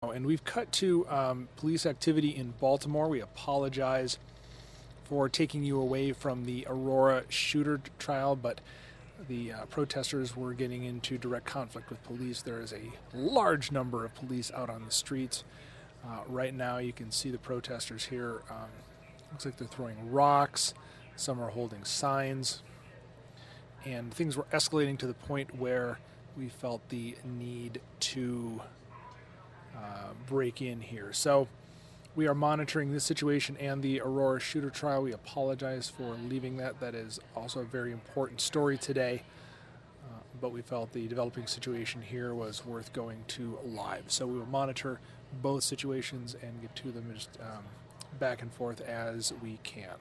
And we've cut to police activity in Baltimore. We apologize for taking you away from the Aurora shooter trial, but the protesters were getting into direct conflict with police. There is a large number of police out on the streets. Right now, you can see the protesters here. Looks like they're throwing rocks. Some are holding signs. And things were escalating to the point where we felt the need to break in here. So we are monitoring this situation and the Aurora shooter trial. We apologize for leaving that. That is also a very important story today. But we felt the developing situation here was worth going to live. So we will monitor both situations and get to them just back and forth as we can.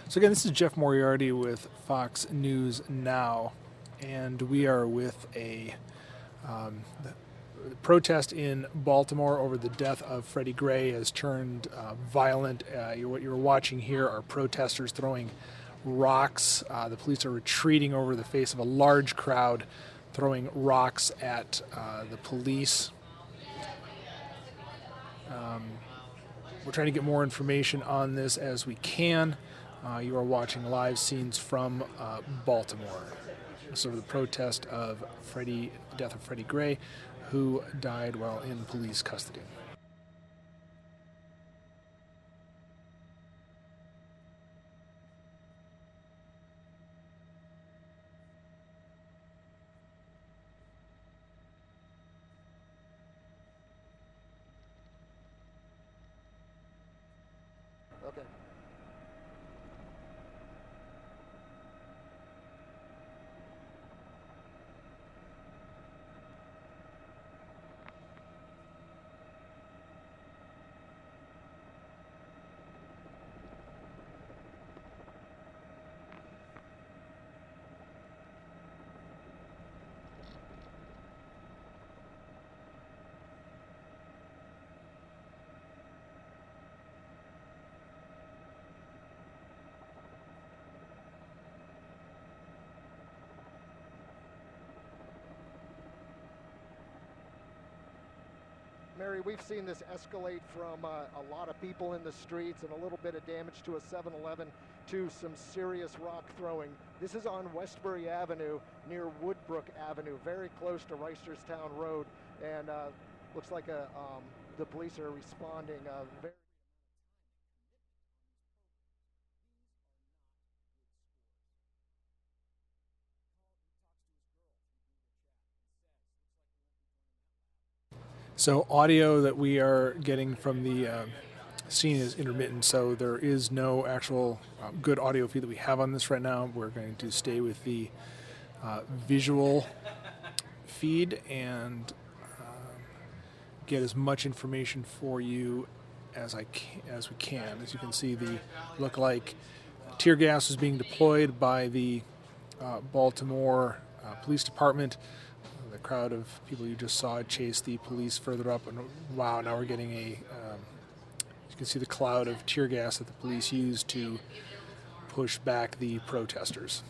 So again, this is Jeff Moriarty with Fox News Now, and we are with a protest in Baltimore over the death of Freddie Gray has turned violent. What you're watching here are protesters throwing rocks. The police are retreating over the face of a large crowd, throwing rocks at the police. We're trying to get more information on this as we can. You are watching live scenes from Baltimore. So the protest of death of Freddie Gray, who died while in police custody. Okay. Mary, we've seen this escalate from a lot of people in the streets and a little bit of damage to a 7-Eleven to some serious rock throwing. This is on Westbury Avenue near Woodbrook Avenue, very close to Reisterstown Road, and looks like the police are responding very. So audio that we are getting from the scene is intermittent, so there is no actual good audio feed that we have on this right now. We're going to stay with the visual feed and get as much information for you as we can. As you can see, the look like tear gas is being deployed by the Baltimore Police Department. The crowd of people you just saw chase the police further up, and wow, now we're getting you can see the cloud of tear gas that the police used to push back the protesters.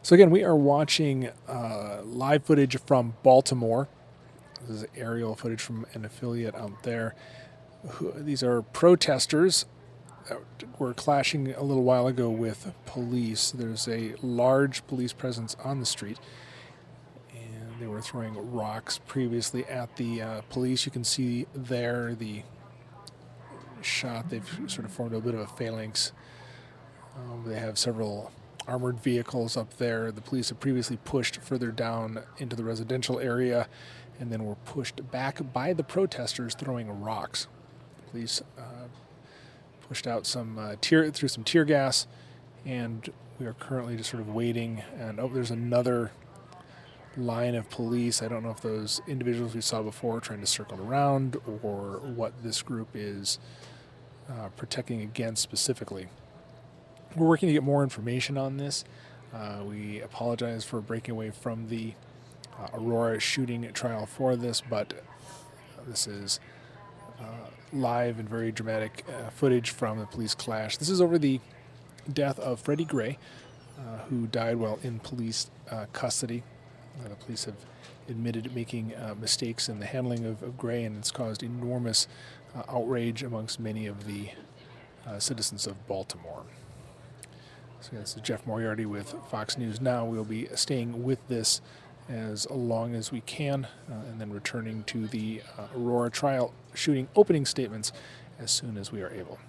So again, we are watching live footage from Baltimore. This is aerial footage from an affiliate out there. These are protesters that were clashing a little while ago with police. There's a large police presence on the street, and they were throwing rocks previously at the police. You can see there the shot. They've sort of formed a bit of a phalanx. They have several armored vehicles up there. The police have previously pushed further down into the residential area and then were pushed back by the protesters throwing rocks. The police pushed out through some tear gas, and we are currently just sort of waiting. And there's another line of police. I don't know if those individuals we saw before are trying to circle around or what this group is protecting against specifically. We're working to get more information on this. We apologize for breaking away from the Aurora shooting trial for this, but this is live and very dramatic footage from the police clash. This is over the death of Freddie Gray, who died while in police custody. The police have admitted making mistakes in the handling of Gray, and it's caused enormous outrage amongst many of the citizens of Baltimore. So this is Jeff Moriarty with Fox News Now. We'll be staying with this as long as we can, and then returning to the Aurora trial shooting opening statements as soon as we are able.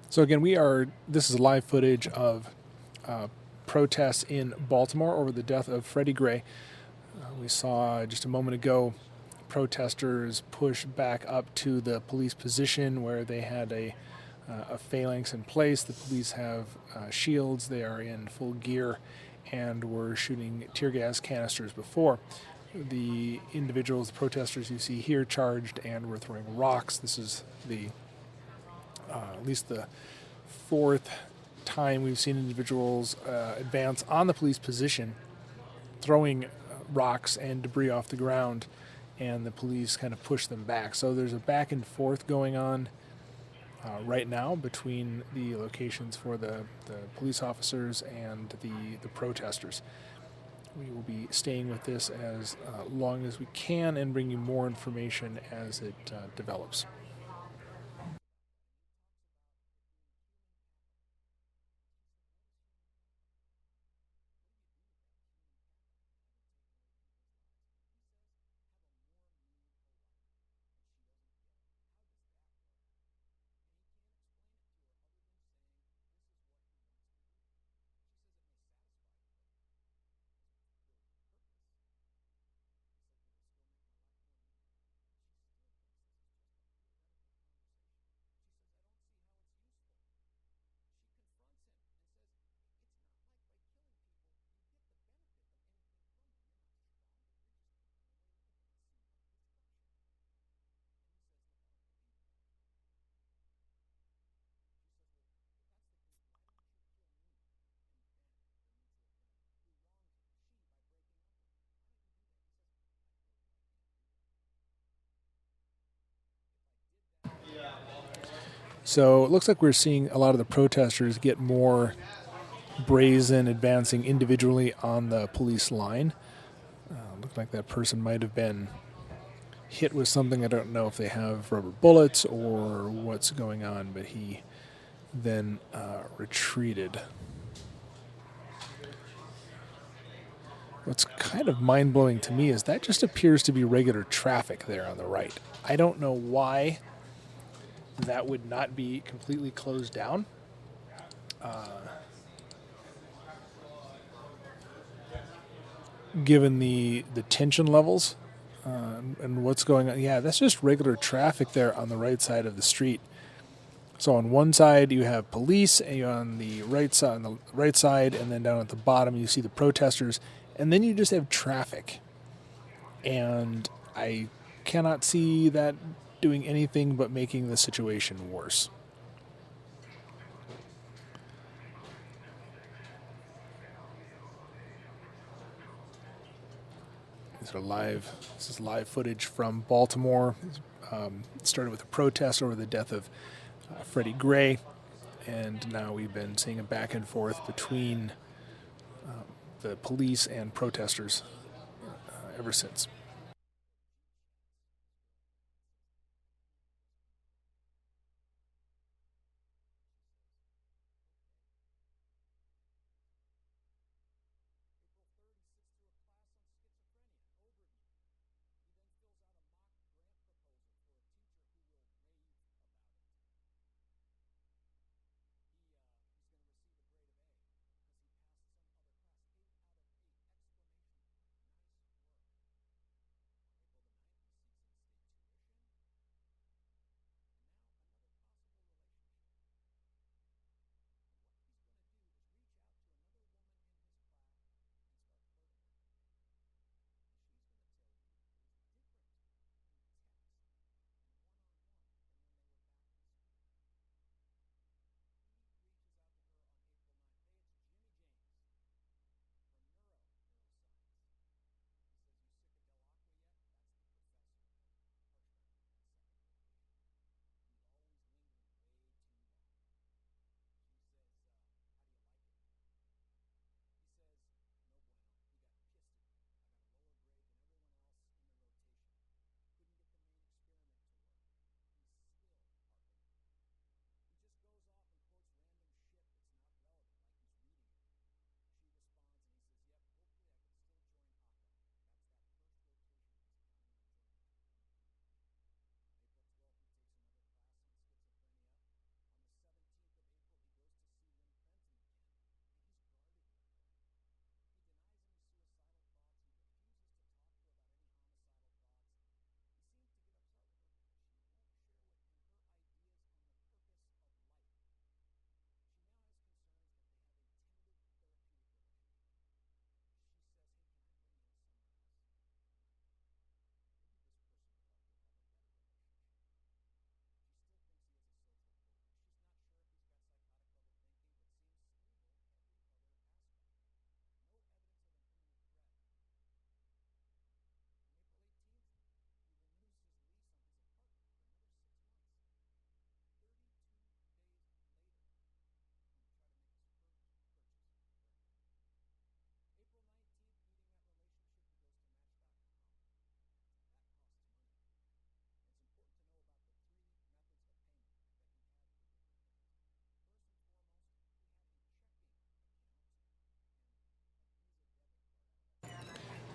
So again, this is live footage of protests in Baltimore over the death of Freddie Gray. We saw just a moment ago protesters push back up to the police position where they had a phalanx in place. The police have shields. They are in full gear and were shooting tear gas canisters before. The individuals, the protesters you see here, charged and were throwing rocks. This is at least the fourth time we've seen individuals advance on the police position, throwing rocks and debris off the ground, and the police kind of push them back. So there's a back and forth going on right now between the locations for the police officers and the protesters. We will be staying with this as long as we can and bring you more information as it develops. So it looks like we're seeing a lot of the protesters get more brazen, advancing individually on the police line. Looked like that person might have been hit with something. I don't know if they have rubber bullets or what's going on, but he then retreated. What's kind of mind-blowing to me is that just appears to be regular traffic there on the right. I don't know why that would not be completely closed down. Given the tension levels and what's going on. Yeah, that's just regular traffic there on the right side of the street. So on one side you have police, and on the right side, and then down at the bottom you see the protesters, and then you just have traffic. And I cannot see that doing anything but making the situation worse. This is live footage from Baltimore. It started with a protest over the death of Freddie Gray, and now we've been seeing a back and forth between the police and protesters ever since.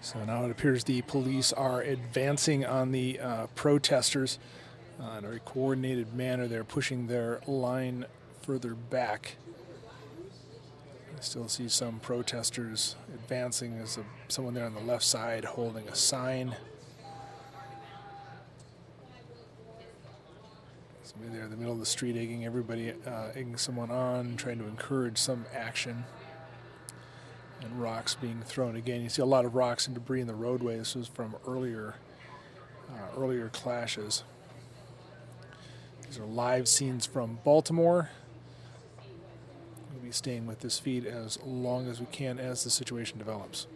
So now it appears the police are advancing on the protesters in a very coordinated manner. They're pushing their line further back. I still see some protesters advancing. There's someone there on the left side holding a sign. Somebody there in the middle of the street egging someone on, trying to encourage some action. And rocks being thrown again. You see a lot of rocks and debris in the roadway. This was from earlier clashes. These are live scenes from Baltimore. We'll be staying with this feed as long as we can as the situation develops.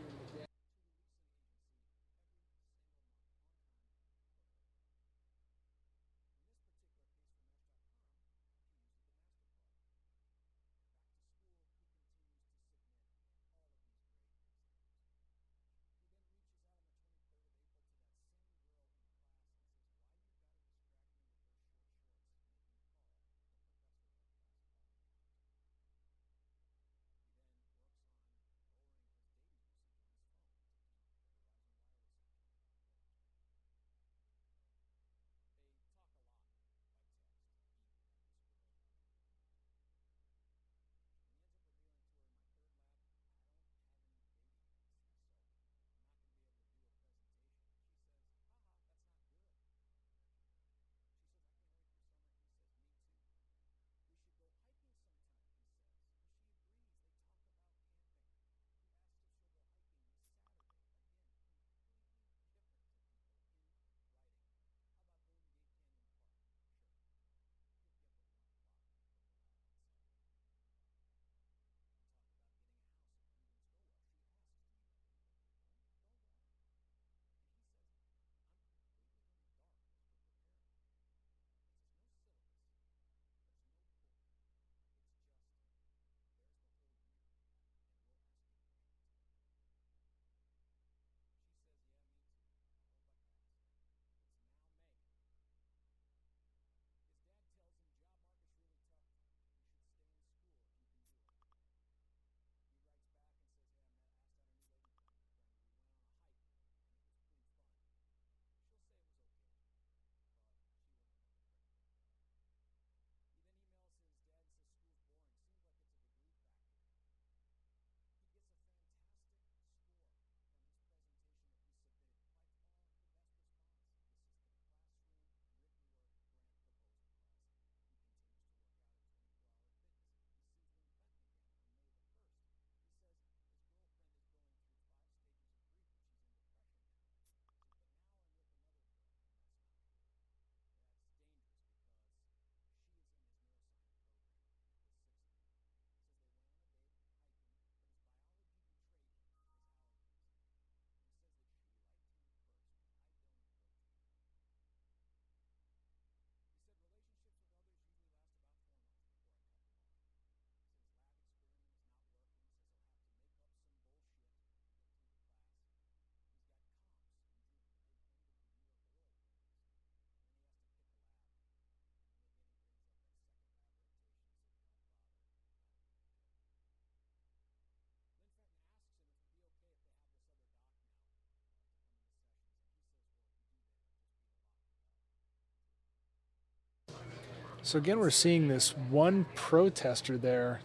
So again, we're seeing this one protester there.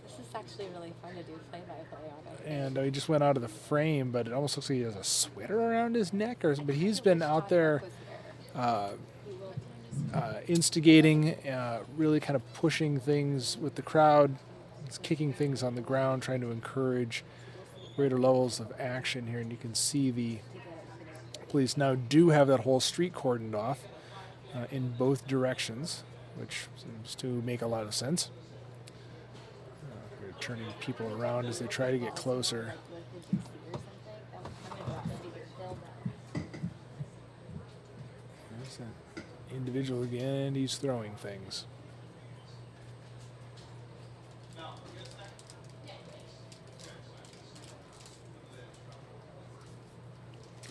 This is actually really fun to do play-by-play on it. And he just went out of the frame, but it almost looks like he has a sweater around his neck. But he's been out there instigating, really kind of pushing things with the crowd. He's kicking things on the ground, trying to encourage greater levels of action here. And you can see the police now do have that whole street cordoned off in both directions, which seems to make a lot of sense. They're turning people around as they try to get closer. There's that individual again, he's throwing things.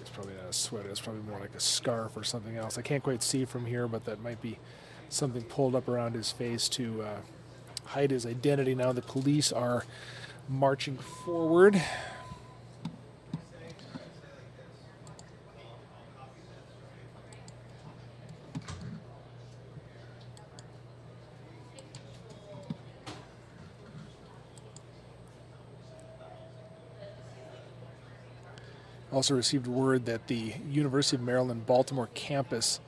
It's probably not a sweater, it's probably more like a scarf or something else. I can't quite see from here, but that might be something pulled up around his face to hide his identity. Now the police are marching forward. Also received word that the University of Maryland Baltimore campus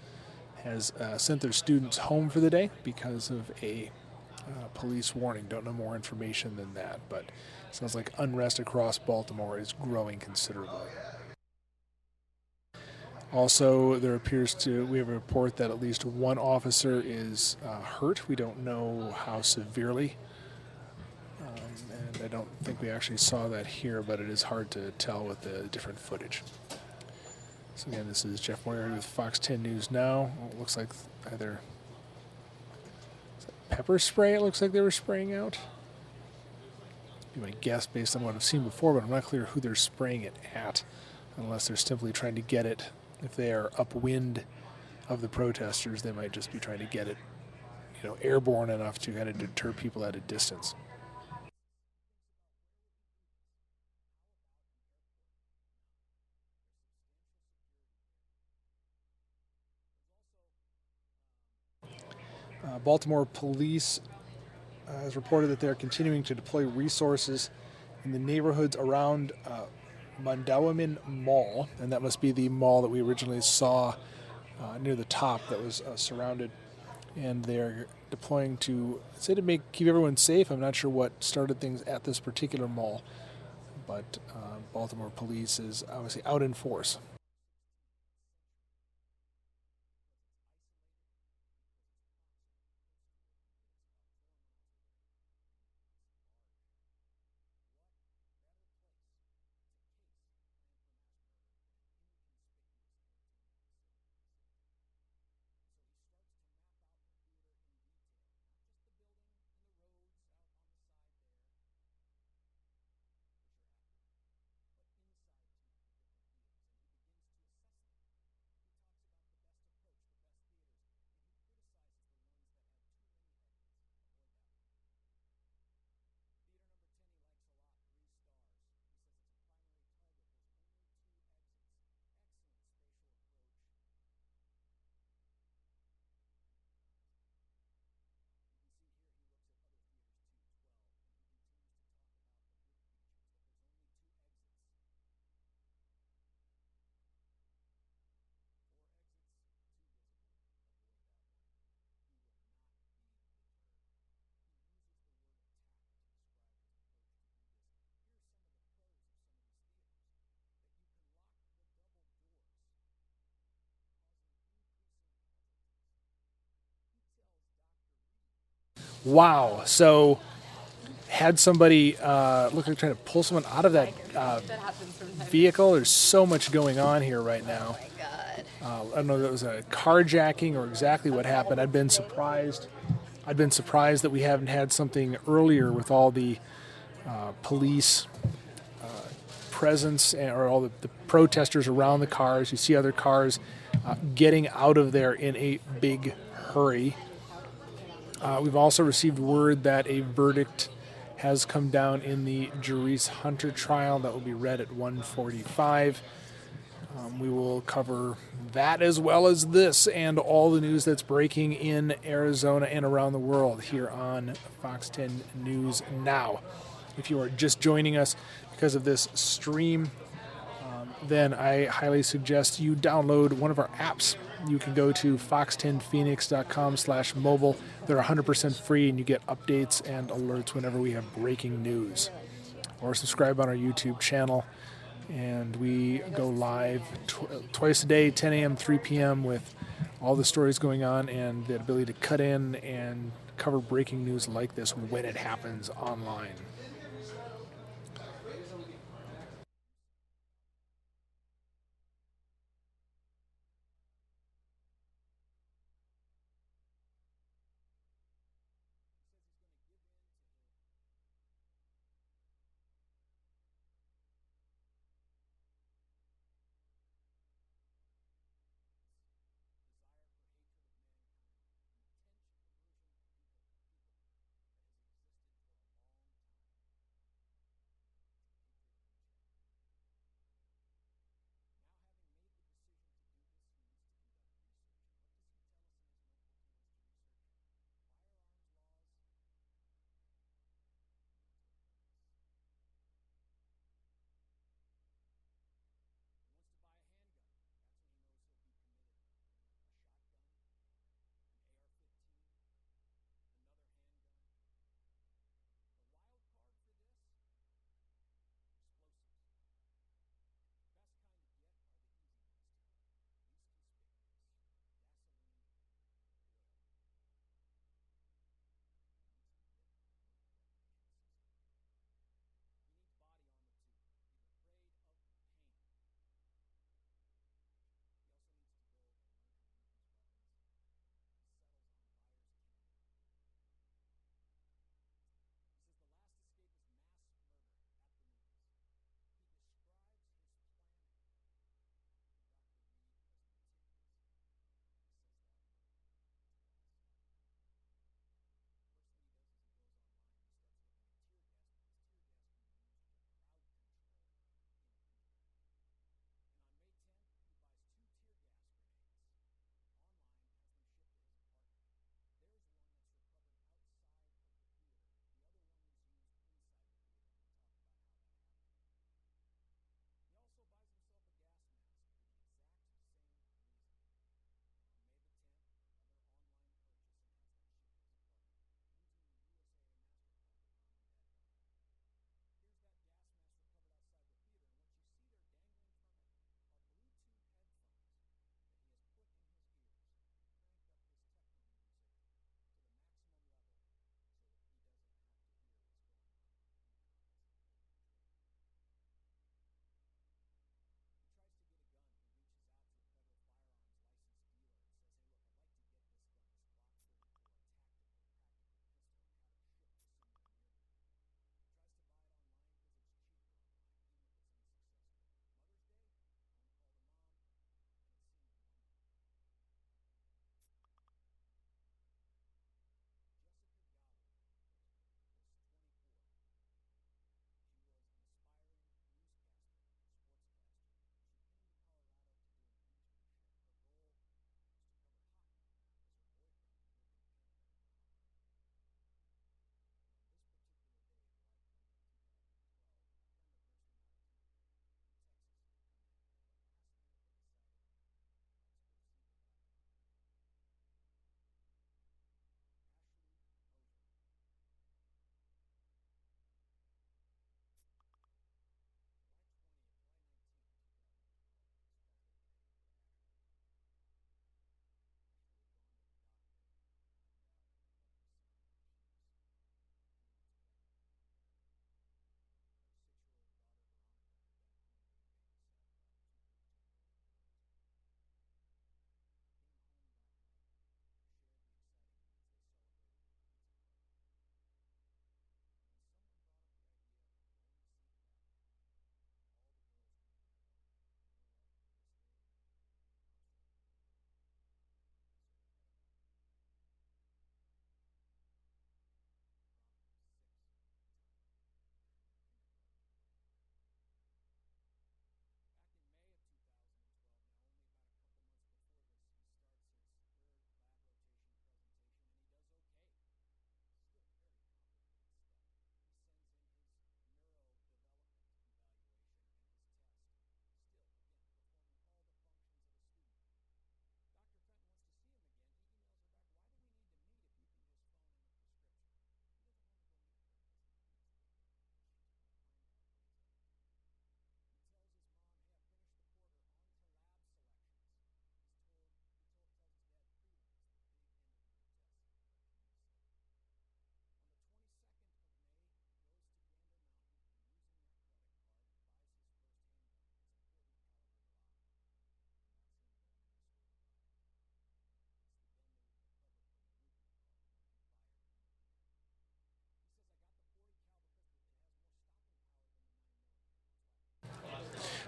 has sent their students home for the day because of a police warning. Don't know more information than that, but it sounds like unrest across Baltimore is growing considerably. Also, we have a report that at least one officer is hurt. We don't know how severely, and I don't think we actually saw that here, but it is hard to tell with the different footage. So again, this is Jeff Moyer with Fox 10 News Now. It looks like either pepper spray it looks like they were spraying out. You might guess based on what I've seen before, but I'm not clear who they're spraying it at, unless they're simply trying to get it. If they are upwind of the protesters, they might just be trying to get it, airborne enough to kind of deter people at a distance. Baltimore police has reported that they're continuing to deploy resources in the neighborhoods around Mondawamin Mall, and that must be the mall that we originally saw near the top that was surrounded. And they're deploying to keep everyone safe. I'm not sure what started things at this particular mall, but Baltimore police is obviously out in force. Wow. So had somebody look like trying to pull someone out of that vehicle. There's so much going on here right now. Oh my God. I don't know if it was a carjacking or exactly what happened. I'd been surprised that we haven't had something earlier with all the police presence or all the protesters around the cars. You see other cars getting out of there in a big hurry. We've also received word that a verdict has come down in the Jerice Hunter trial that will be read at 1:45. We will cover that as well as this and all the news that's breaking in Arizona and around the world here on Fox 10 News Now. If you are just joining us because of this stream, then I highly suggest you download one of our apps. You can go to fox10phoenix.com/mobile. They're 100% free, and you get updates and alerts whenever we have breaking news. Or subscribe on our YouTube channel. And we go live twice a day, 10 a.m., 3 p.m., with all the stories going on and the ability to cut in and cover breaking news like this when it happens online.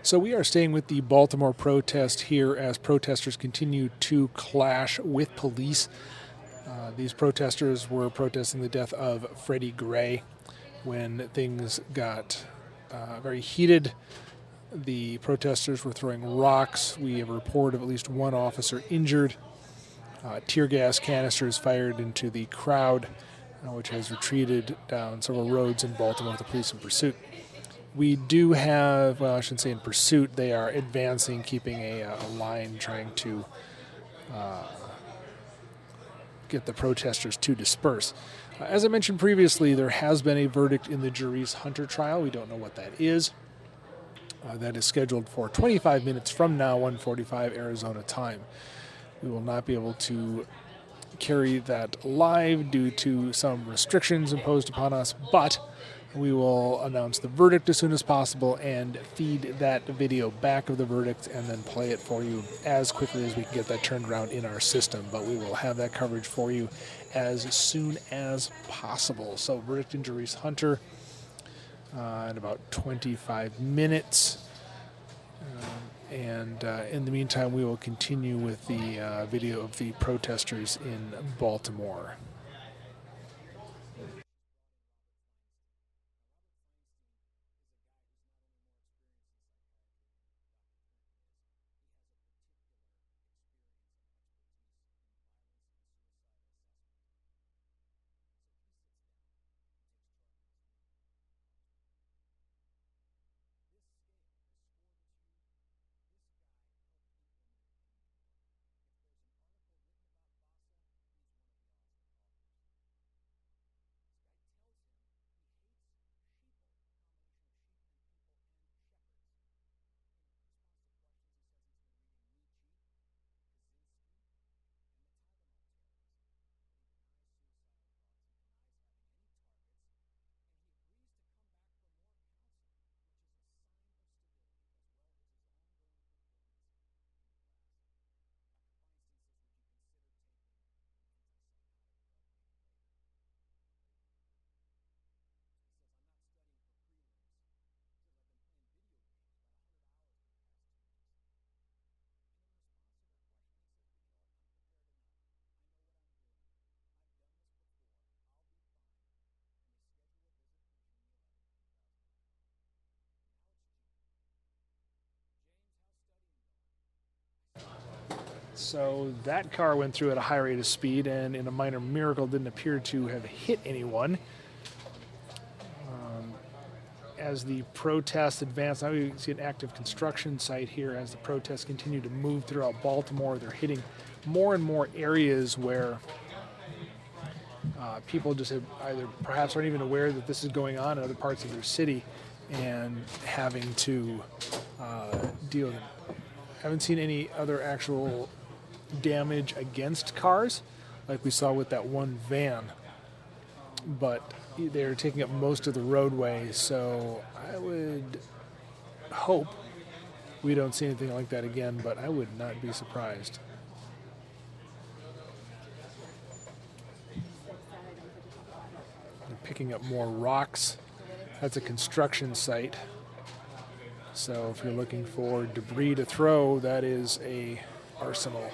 So we are staying with the Baltimore protest here as protesters continue to clash with police. These protesters were protesting the death of Freddie Gray. When things got very heated, the protesters were throwing rocks. We have a report of at least one officer injured. Tear gas canisters fired into the crowd, which has retreated down several roads in Baltimore with the police in pursuit. We do have, well, I shouldn't say in pursuit, they are advancing, keeping a line, trying to get the protesters to disperse. As I mentioned previously, there has been a verdict in the Jerice Hunter trial. We don't know what that is. That is scheduled for 25 minutes from now, 1:45 Arizona time. We will not be able to carry that live due to some restrictions imposed upon us, but we will announce the verdict as soon as possible and feed that video back of the verdict and then play it for you as quickly as we can get that turned around in our system. But we will have that coverage for you as soon as possible. So verdict in Jerice Hunter in about 25 minutes. And in the meantime, we will continue with the video of the protesters in Baltimore. So that car went through at a high rate of speed and in a minor miracle didn't appear to have hit anyone. As the protests advance, now we see an active construction site here as the protests continue to move throughout Baltimore. They're hitting more and more areas where people just have either perhaps aren't even aware that this is going on in other parts of their city and having to deal with it. Haven't seen any other actual damage against cars like we saw with that one van, but they're taking up most of the roadway, so I would hope we don't see anything like that again, but I would not be surprised. They're picking up more rocks. That's a construction site, so if you're looking for debris to throw, that is a arsenal.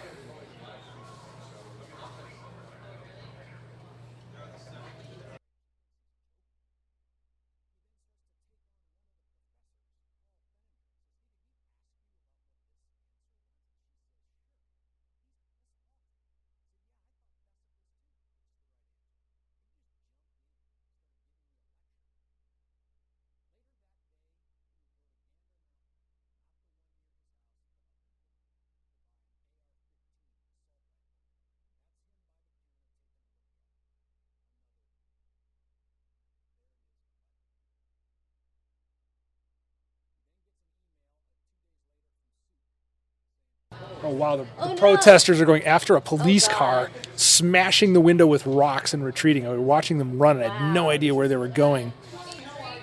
Oh, wow, the protesters are going after a police car, smashing the window with rocks and retreating. I was watching them run, and I had no idea where they were going.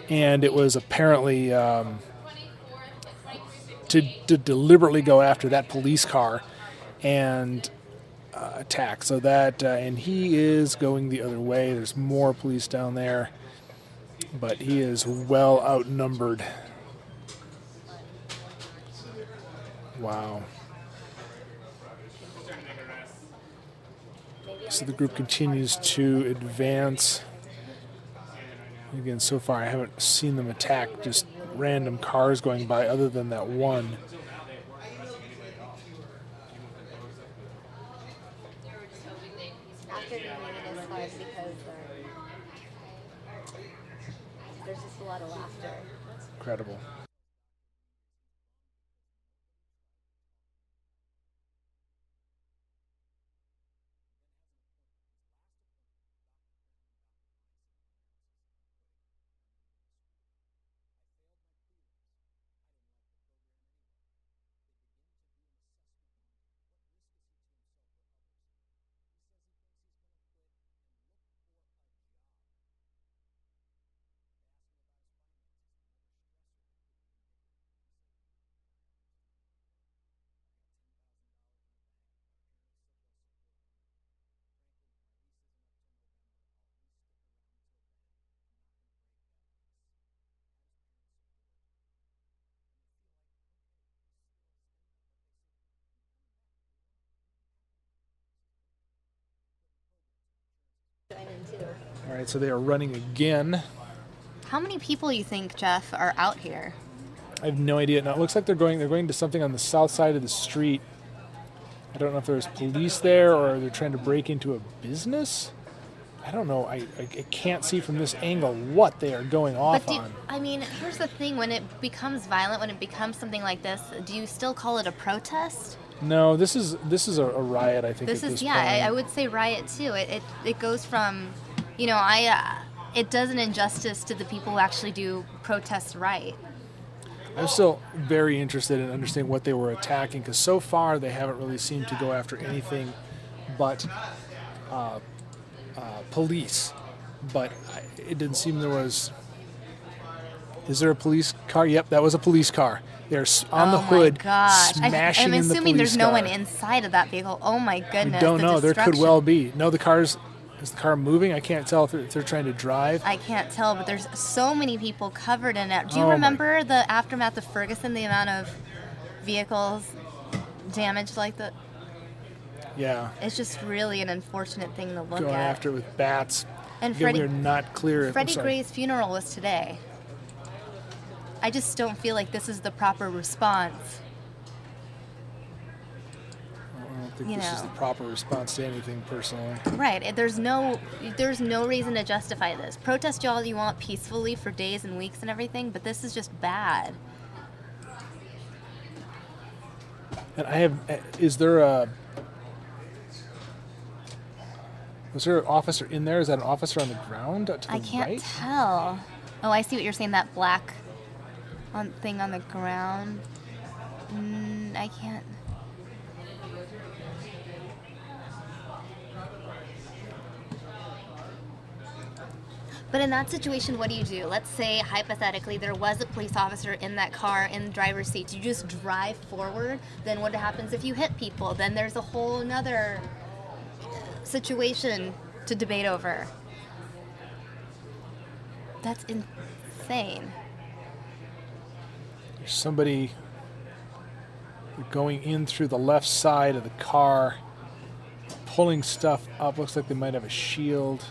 And it was apparently to deliberately go after that police car and attack. So that, and he is going the other way. There's more police down there, but he is well outnumbered. Wow. Maybe So I'm the just group seeing continues parts to of it. advance. Again, so far I haven't seen them attack just random cars going by other than that one. After the meeting is hard because there's just a lot of laughter. Incredible. All right, so they are running again. How many people you think, Jeff, are out here? I have no idea. Now it looks like they're going to something on the south side of the street. I don't know if there's police there or they're trying to break into a business. I don't know. I can't see from this angle what they are going off on. I mean, here's the thing. When it becomes violent, when it becomes something like this, do you still call it a protest? No, this is a riot, I think, This at is, this yeah, point. I would say riot too. It goes from, it does an injustice to the people who actually do protest right. I'm still very interested in understanding what they were attacking, because so far they haven't really seemed to go after anything but police. But it didn't seem there was... Is there a police car? Yep, that was a police car. They're on the hood, smashing I'm in the assuming police there's car. no one inside of that vehicle. Oh my goodness. I don't the know. There could destruction. well be. No, is the car moving? I can't tell if they're trying to drive. I can't tell, but there's so many people covered in it. Do you Oh my- remember the aftermath of Ferguson, the amount of vehicles damaged like that? Yeah, It's just really an unfortunate thing to look going at. after it with bats. And Again, we are not clear. I'm Freddie sorry. Gray's funeral was today. I just don't feel like this is the proper response. I don't think this is the proper response to anything, personally. Right. There's no reason to justify this. Protest all you want peacefully for days and weeks and everything, but this is just bad. And was there an officer in there? Is that an officer on the ground to the I can't right? tell. Oh, I see what you're saying. That black thing on the ground. I can't. But in that situation, what do? Let's say, hypothetically, there was a police officer in that car in the driver's seat. Do you just drive forward? Then what happens if you hit people? Then there's a whole nother situation to debate over. That's insane. There's somebody going in through the left side of the car, pulling stuff up. Looks like they might have a shield.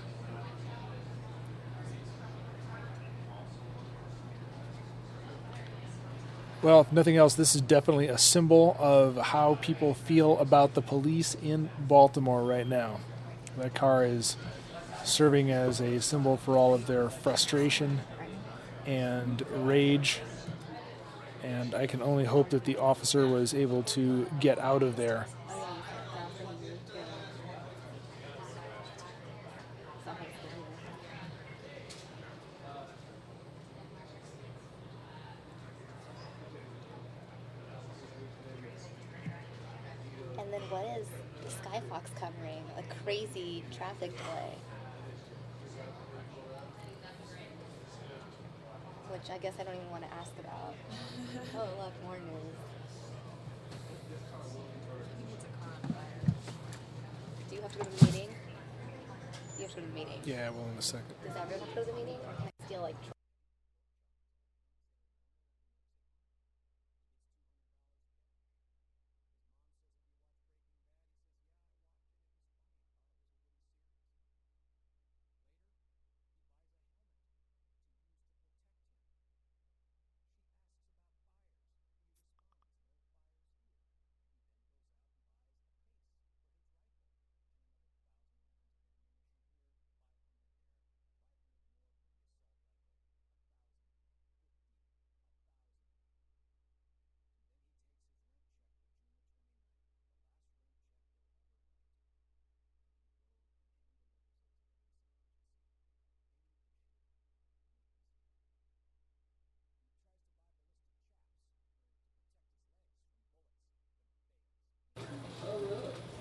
Well, if nothing else, this is definitely a symbol of how people feel about the police in Baltimore right now. That car is serving as a symbol for all of their frustration and rage. And I can only hope that the officer was able to get out of there. And then what is the Skyfox covering? A crazy traffic delay. Which I guess I don't even want to ask about. Oh, look, more news. Do you have to go to the meeting? You have to go to the meeting. Yeah, well, in a second. Does everyone have to go to the meeting? Or can I steal, like,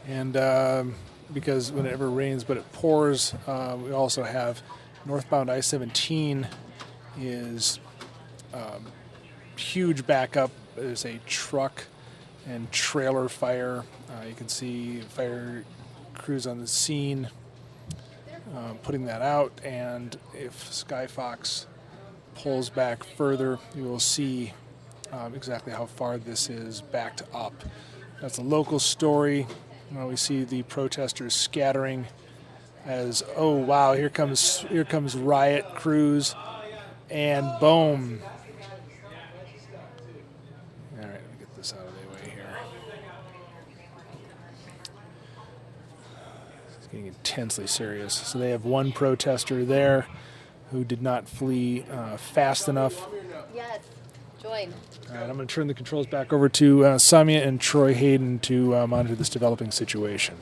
And because whenever it rains, but it pours, we also have northbound I-17 is huge backup. There's a truck and trailer fire. You can see fire crews on the scene putting that out, and if Skyfox pulls back further, you will see exactly how far this is backed up. That's a local story. We see the protesters scattering as, oh wow, here comes riot crews, and boom. All right, let me get this out of the way here. It's getting intensely serious. So they have one protester there who did not flee fast enough. Yes, join. All right, I'm going to turn the controls back over to Samia and Troy Hayden to monitor this developing situation.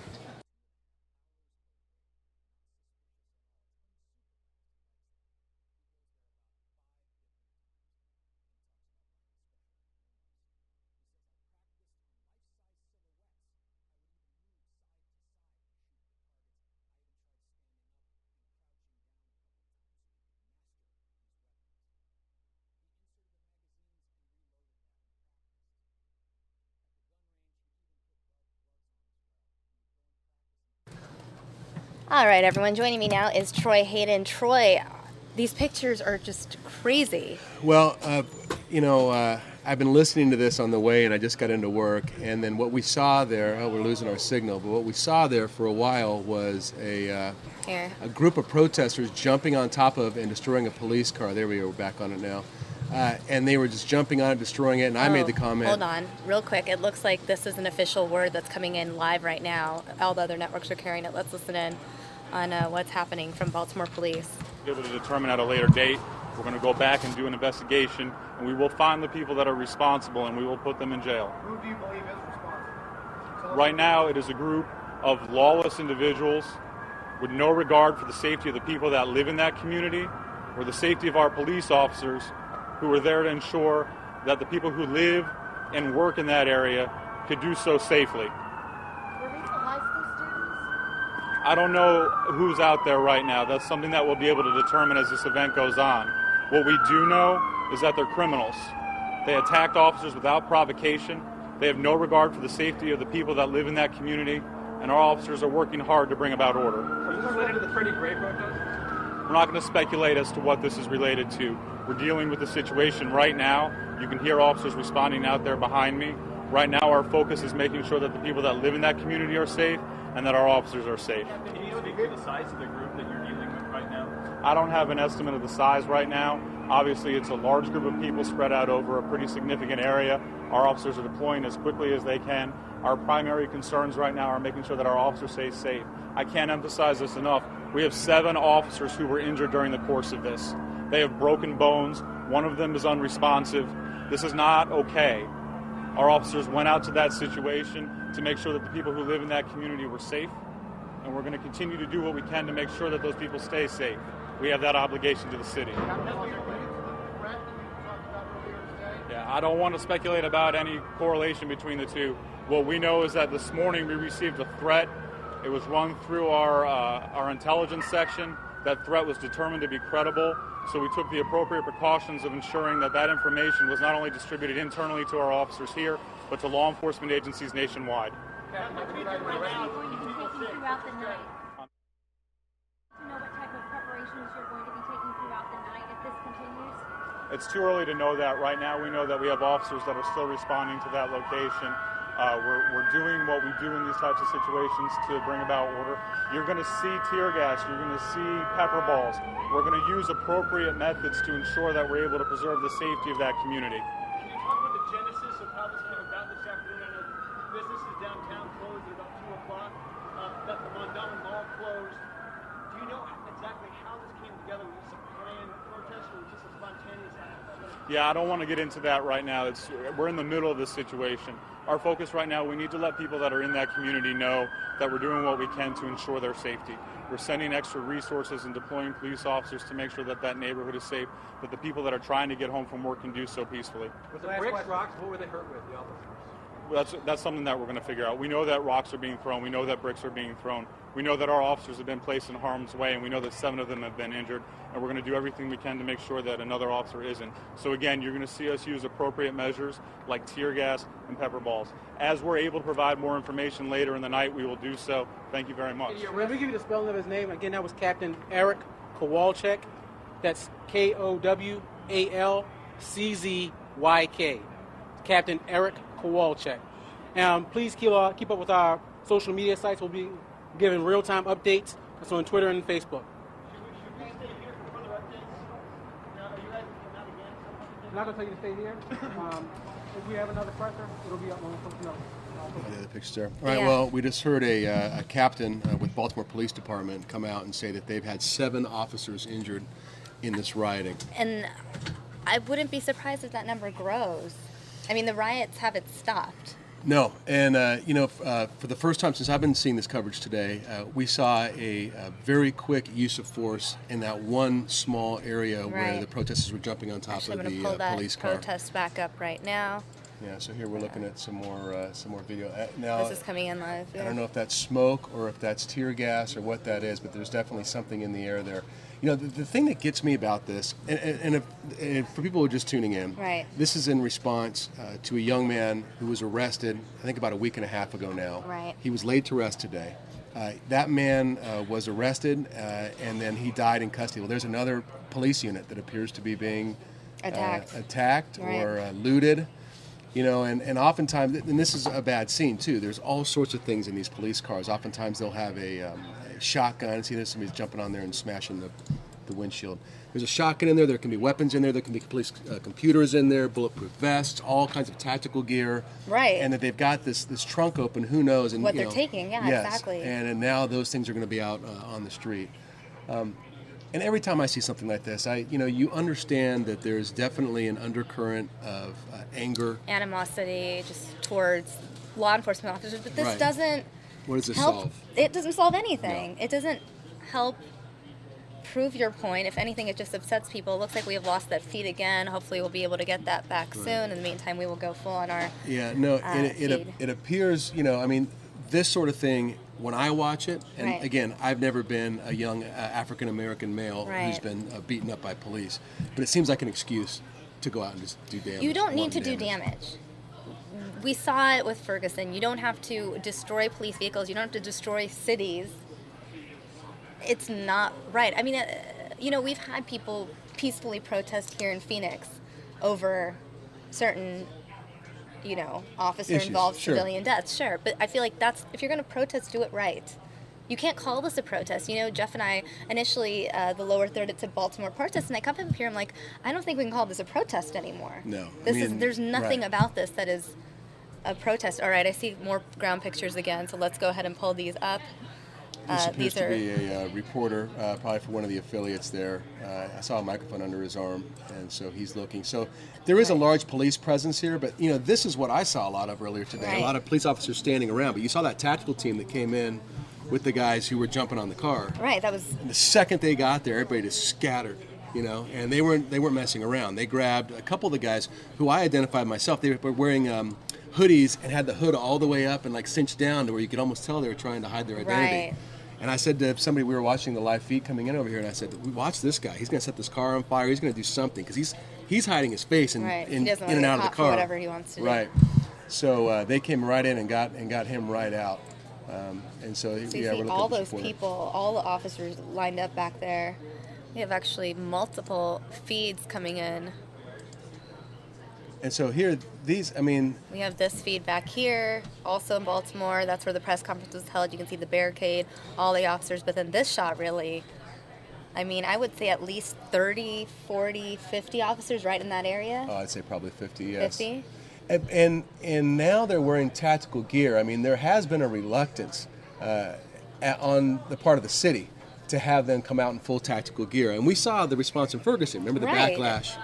All right, everyone. Joining me now is Troy Hayden. Troy, these pictures are just crazy. Well, I've been listening to this on the way, and I just got into work. And then what we saw there, we're losing our signal, but what we saw there for a while was a group of protesters jumping on top of and destroying a police car. There we are, we're back on it now. And they were just jumping on it, destroying it, and I made the comment. Hold on, real quick. It looks like this is an official word that's coming in live right now. All the other networks are carrying it. Let's listen in on what's happening from Baltimore Police. Be able to determine at a later date. We're going to go back and do an investigation, and we will find the people that are responsible, and we will put them in jail. Who do you believe is responsible? Right now, it is a group of lawless individuals with no regard for the safety of the people that live in that community or the safety of our police officers who are there to ensure that the people who live and work in that area could do so safely. Were these the high school students? I don't know who's out there right now. That's something that we'll be able to determine as this event goes on. What we do know is that they're criminals. They attacked officers without provocation. They have no regard for the safety of the people that live in that community, and our officers are working hard to bring about order. Is this related to the Freddie Gray protest? We're not going to speculate as to what this is related to. We're dealing with the situation right now. You can hear officers responding out there behind me. Right now, our focus is making sure that the people that live in that community are safe and that our officers are safe. Can you speak to the size of the group that you're dealing with right now? I don't have an estimate of the size right now. Obviously, it's a large group of people spread out over a pretty significant area. Our officers are deploying as quickly as they can. Our primary concerns right now are making sure that our officers stay safe. I can't emphasize this enough. We have 7 officers who were injured during the course of this. They have broken bones. One of them is unresponsive. This is not okay. Our officers went out to that situation to make sure that the people who live in that community were safe, and we're going to continue to do what we can to make sure that those people stay safe. We have that obligation to the city. Yeah, I don't want to speculate about any correlation between the two. What we know is that this morning we received a threat. It was run through our intelligence section. That threat was determined to be credible, so we took the appropriate precautions of ensuring that that information was not only distributed internally to our officers here, but to law enforcement agencies nationwide. Right now, are you going to be taking throughout the night? To know what type of preparations you're going to be taking throughout the night if this continues? It's too early to know that. Right now, we know that we have officers that are still responding to that location. We're doing what we do in these types of situations to bring about order. You're going to see tear gas. You're going to see pepper balls. We're going to use appropriate methods to ensure that we're able to preserve the safety of that community. Can you talk about the genesis of how this came about this afternoon? I know businesses downtown closed at about 2 o'clock. That the Mondawmin Mall closed. Do you know exactly how this came together? Was this a planned protest or was this a spontaneous act? Yeah, I don't want to get into that right now. We're in the middle of this situation. Our focus right now, we need to let people that are in that community know that we're doing what we can to ensure their safety. We're sending extra resources and deploying police officers to make sure that that neighborhood is safe, that the people that are trying to get home from work can do so peacefully. Was it bricks, rocks? What were they hurt with, the officers? that's something that we're going to figure out. We know that rocks are being thrown. We know that bricks are being thrown. We know that our officers have been placed in harm's way, and we know that 7 of them have been injured. And we're going to do everything we can to make sure that another officer isn't. So again, you're going to see us use appropriate measures like tear gas and pepper balls. As we're able to provide more information later in the night, we will do so. Thank you very much. Let me give you the spelling of his name. Again, that was Captain Eric Kowalczyk. That's Kowalczyk. Captain Eric Kowalczyk. Please keep up with our social media sites. We'll be giving real-time updates. That's on Twitter and Facebook. Should we stay here for further updates? Now, are you guys come out again? I'm not going to tell you to stay here. If we have another pressure, it'll be up on something else. Yeah, the picture there. All right, well, we just heard a captain with Baltimore Police Department come out and say that they've had 7 officers injured in this rioting. And I wouldn't be surprised if that number grows. I mean, the riots haven't stopped. No, and for the first time since I've been seeing this coverage today, we saw a very quick use of force in that one small area where the protesters were jumping on top of the police car. I'm going to pull that protest back up right now. Yeah, so here we're looking at some more video. Now, this is coming in live. I don't know if that's smoke or if that's tear gas or what that is, but there's definitely something in the air there. You know, the thing that gets me about this, and for people who are just tuning in, this is in response to a young man who was arrested, I think about a week and a half ago now. Right. He was laid to rest today. That man was arrested, and then he died in custody. Well, there's another police unit that appears to be being attacked or looted. You know, and oftentimes, and this is a bad scene too, there's all sorts of things in these police cars. Oftentimes they'll have a shotgun. See, there's somebody's jumping on there and smashing the windshield. There's a shotgun in there. There can be weapons in there. There can be police computers in there, bulletproof vests, all kinds of tactical gear. Right. And that they've got this trunk open. Who knows? And what they're taking? Yeah, yes. Exactly. And now those things are going to be out on the street. And every time I see something like this, you understand that there's definitely an undercurrent of anger, animosity, just towards law enforcement officers. But this doesn't. What does this help. solve? It doesn't solve anything. No. It doesn't help prove your point. If anything, it just upsets people. It looks like we have lost that feed again. Hopefully, we'll be able to get that back soon. In the meantime, we will go full on our it appears, this sort of thing, when I watch it, and again, I've never been a young African-American male who's been beaten up by police, but it seems like an excuse to go out and just do damage. You don't need to do damage. We saw it with Ferguson. You don't have to destroy police vehicles. You don't have to destroy cities. It's not right. I mean, we've had people peacefully protest here in Phoenix over certain, officer-involved civilian deaths. Sure, but I feel like if you're going to protest, do it right. You can't call this a protest. Jeff and I, initially, the lower third, it said Baltimore protest, and I come up here, I'm like, I don't think we can call this a protest anymore. No. There's nothing about this that is a protest. All right, I see more ground pictures again, so let's go ahead and pull these up. This appears to be a reporter, probably for one of the affiliates there. I saw a microphone under his arm, and so he's looking. So there is a large police presence here, but, this is what I saw a lot of earlier today. A lot of police officers standing around, but you saw that tactical team that came in with the guys who were jumping on the car. Right, that was... And the second they got there, everybody just scattered, and they weren't messing around. They grabbed a couple of the guys who I identified myself. They were wearing hoodies and had the hood all the way up and cinched down to where you could almost tell they were trying to hide their identity. Right. And I said to somebody, we were watching the live feed coming in over here, and I said, watch this guy. He's going to set this car on fire. He's going to do something because he's hiding his face in and out of the car. Whatever he wants to do. Right. So they came right in and got him right out. And so you see all those people, all the officers lined up back there. We have actually multiple feeds coming in. And so here, we have this feed back here, also in Baltimore. That's where the press conference was held. You can see the barricade, all the officers. But then this shot really, I would say at least 30, 40, 50 officers right in that area. Oh, I'd say probably 50, yes. 50? And now they're wearing tactical gear. There has been a reluctance on the part of the city to have them come out in full tactical gear. And we saw the response in Ferguson. Remember the backlash?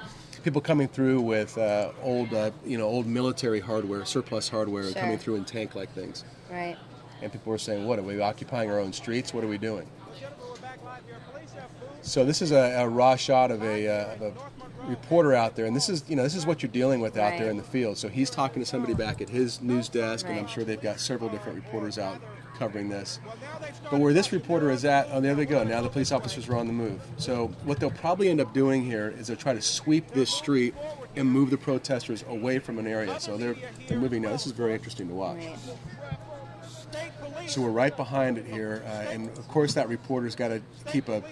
People coming through with old military hardware, surplus hardware, coming through in tank-like things. Right. And people were saying, what, are we occupying our own streets? What are we doing? We're back live here. Police have moved So this is a raw shot of a reporter out there, and this is what you're dealing with out there in the field. So he's talking to somebody back at his news desk, and I'm sure they've got several different reporters out covering this. But where this reporter is at, oh, there they go. Now the police officers are on the move. So what they'll probably end up doing here is they'll try to sweep this street and move the protesters away from an area. So they're moving now. This is very interesting to watch. So we're right behind it here, and of course that reporter's got to keep a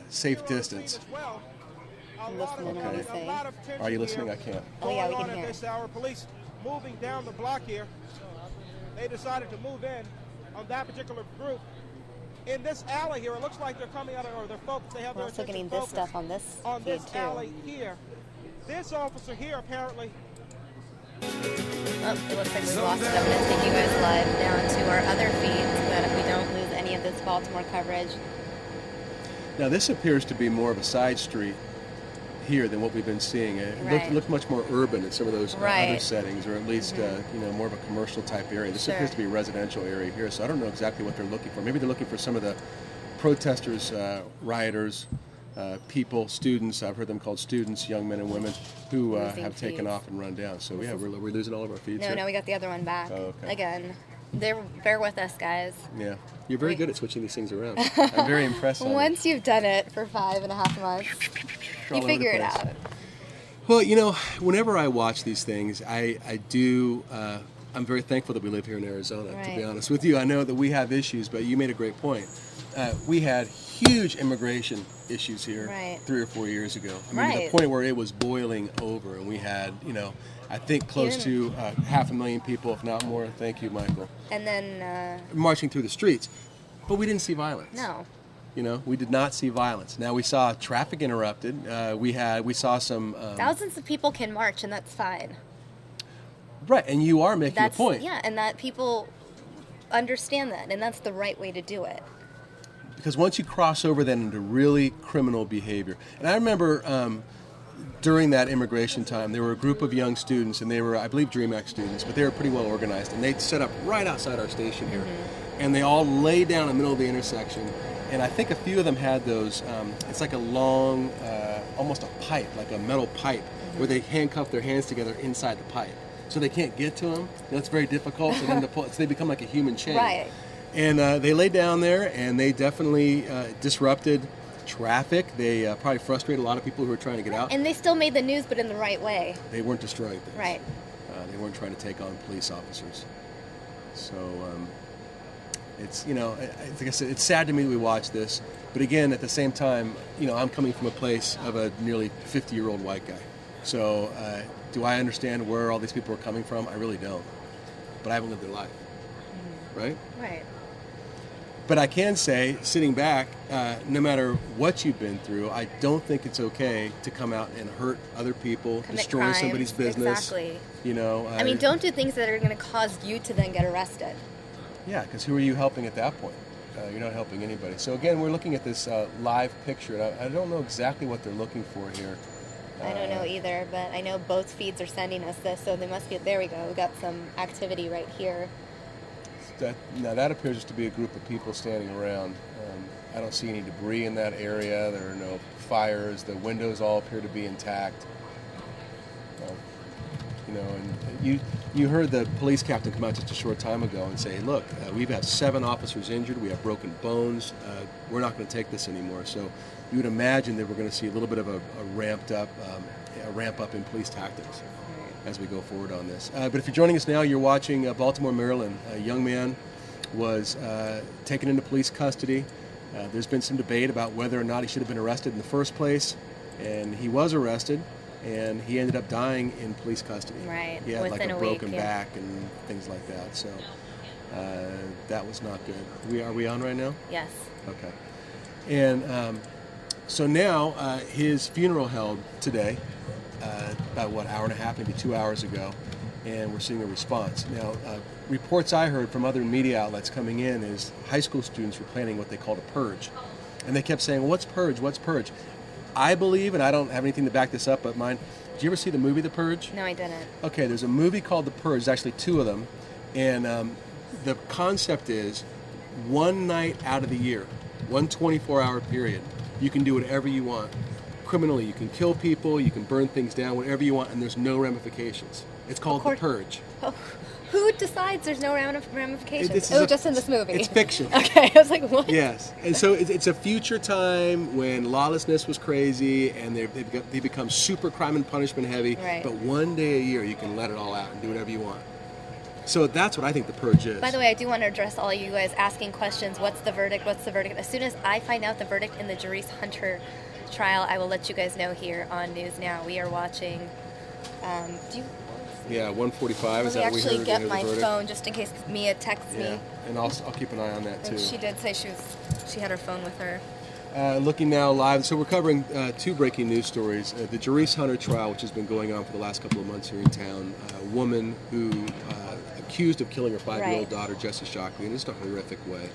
safe distance. I'm listening to what he's saying. Are you listening? I can't. Oh yeah, we can hear. This hour, police moving down the block here. They decided to move in on that particular group. In this alley here, it looks like they're coming out of, or they're focused. They have their also getting attention this stuff on this on feed this too. alley here. This officer here apparently. Oh, it looks like we lost it. I'm going to take you guys live down to our other feeds, but we don't lose any of this Baltimore coverage. Now this appears to be more of a side street here than what we've been seeing. It looked much more urban in some of those other settings, or at least more of a commercial type area. This appears to be a residential area here, so I don't know exactly what they're looking for. Maybe they're looking for some of the protesters, rioters, people, students. I've heard them called students, young men and women who have taken off and run down. So we're losing all of our feeds. No, we got the other one back. Oh, okay. Again. Bear with us, guys. Yeah, you're very good at switching these things around. I'm very impressed. Once you've done it for 5.5 months, you figure it out. Well, whenever I watch these things, I do. I'm very thankful that we live here in Arizona. To be honest with you, I know that we have issues, but you made a great point. We had huge immigration issues here 3 or 4 years ago. I mean, to the point where it was boiling over, and we had, I think close to 500,000 people, if not more. Thank you, Michael. And then marching through the streets, but we didn't see violence. No. We did not see violence. Now we saw traffic interrupted. We saw some. Thousands of people can march, and that's fine. Right, and you are making a point. Yeah, and that people understand that, and that's the right way to do it. Because once you cross over then into really criminal behavior, and I remember during that immigration time, there were a group of young students, and they were, I believe, DreamAct students, but they were pretty well organized, and they set up right outside our station here, and they all lay down in the middle of the intersection, and I think a few of them had those, it's like a long, almost a pipe, like a metal pipe, where they handcuff their hands together inside the pipe, so they can't get to them. It's very difficult for them to pull, so they become like a human chain. Right. And they laid down there, and they definitely disrupted traffic. They probably frustrated a lot of people who were trying to get out. And they still made the news, but in the right way. They weren't destroying things. Right. They weren't trying to take on police officers. So it's, like I said, it's sad to me that we watch this. But again, at the same time, I'm coming from a place of a nearly 50-year-old white guy. So do I understand where all these people are coming from? I really don't. But I haven't lived their life. Right? Right. But I can say, sitting back, no matter what you've been through, I don't think it's okay to come out and hurt other people, destroy crimes. Somebody's business. Exactly. I mean, don't do things that are going to cause you to then get arrested. Yeah, because who are you helping at that point? You're not helping anybody. So again, we're looking at this live picture. And I don't know exactly what they're looking for here. I don't know either, but I know both feeds are sending us this, so they must be. There we go. We got some activity right here. Now that appears just to be a group of people standing around. I don't see any debris in that area. There are no fires. The windows all appear to be intact. And you heard the police captain come out just a short time ago and say, look, we've had 7 officers injured. We have broken bones. We're not going to take this anymore. So you would imagine that we're going to see a little bit of a ramp up in police tactics as we go forward on this. But if you're joining us now, you're watching Baltimore, Maryland. A young man was taken into police custody. There's been some debate about whether or not he should have been arrested in the first place, and he was arrested, and he ended up dying in police custody. Right. He had Within like a broken week, back and things like that. So that was not good. Are we on right now? Yes. Okay. And so now his funeral held today. About hour and a half, maybe 2 hours ago, and we're seeing a response. Now, reports I heard from other media outlets coming in is high school students were planning what they called a purge, and they kept saying, "What's purge? What's purge?" I believe, and I don't have anything to back this up, but mine. Did you ever see the movie The Purge? No, I didn't. Okay, there's a movie called The Purge. There's actually 2 of them, and the concept is one night out of the year, one 24-hour period, you can do whatever you want. Criminally, you can kill people, you can burn things down, whatever you want, and there's no ramifications. It's called the purge. Oh, who decides there's no ramifications? Just in this movie. It's fiction. Okay, I was like, what? Yes, and so it's a future time when lawlessness was crazy and they become super crime and punishment heavy. Right. But one day a year you can let it all out and do whatever you want. So that's what I think the purge is. By the way, I do want to address all you guys asking questions. What's the verdict? What's the verdict? As soon as I find out the verdict in the Jerice Hunter trial, I will let you guys know here on News Now. We are watching. Yeah, 1:45. Is that what we heard? Let me actually get my verdict? phone just in case Mia texts me. And I'll keep an eye on that too. And she did say she had her phone with her. Looking now live, so we're covering two breaking news stories. The Jerice Hunter trial, which has been going on for the last couple of months here in town. A woman who accused of killing her 5-year-old daughter, Jessie Shockley, in just a horrific way.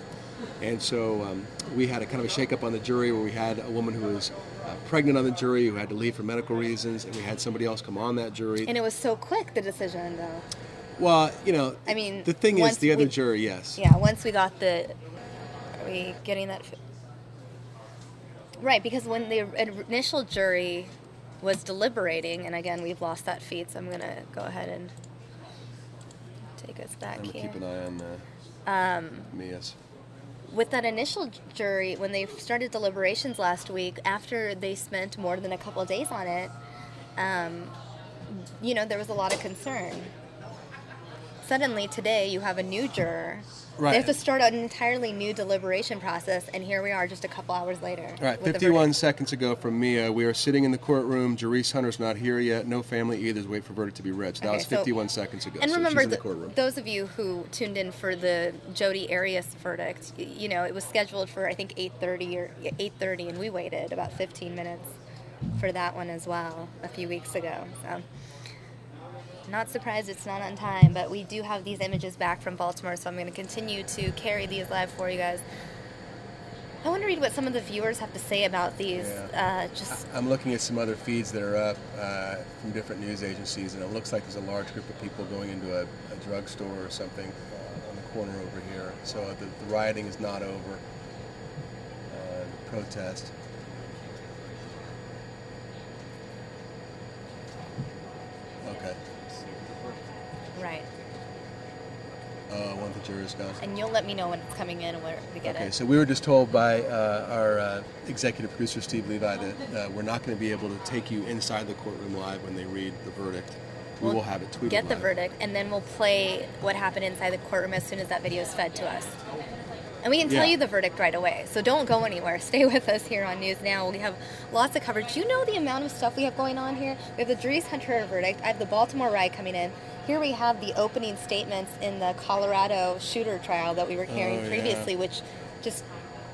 And so we had a kind of a shakeup on the jury where we had a woman who was pregnant on the jury who had to leave for medical reasons, and we had somebody else come on that jury. And it was so quick, the decision, though. Well, you know, I mean, the thing is, the other jury, yes. Yeah, once we got the... Are we getting that... Right, because when the initial jury was deliberating, and again, we've lost that feed, so I'm going to go ahead and take us back here. I'm going to keep an eye on Mia's. With that initial jury, when they started deliberations last week, after they spent more than a couple of days on it, there was a lot of concern. Suddenly, today, you have a new juror. Right. They have to start an entirely new deliberation process, and here we are just a couple hours later. Right, 51 seconds ago from Mia, we are sitting in the courtroom. Jerice Hunter's not here yet. No family either. Wait for verdict to be read. So that was 51 seconds ago. And so remember, she's in the courtroom. Those of you who tuned in for the Jodi Arias verdict, it was scheduled for, I think, 8:30, and we waited about 15 minutes for that one as well a few weeks ago. So. Not surprised it's not on time, but we do have these images back from Baltimore, so I'm going to continue to carry these live for you guys. I want to read what some of the viewers have to say about these. Yeah. I'm looking at some other feeds that are up from different news agencies, and it looks like there's a large group of people going into a drugstore or something on the corner over here. So the rioting is not over. The protest. Okay. Right. One of the jurors gone. And you'll let me know when it's coming in and where we get it. Okay, so we were just told by our executive producer, Steve Levi, that we're not going to be able to take you inside the courtroom live when they read the verdict. We will have it tweeted Get the live. verdict, and then we'll play what happened inside the courtroom as soon as that video is fed to us. And we can tell you the verdict right away, so don't go anywhere. Stay with us here on News Now. We have lots of coverage. Do you know the amount of stuff we have going on here? We have the Jerice Hunter verdict. I have the Baltimore Riot coming in. Here we have the opening statements in the Colorado shooter trial that we were carrying previously, which just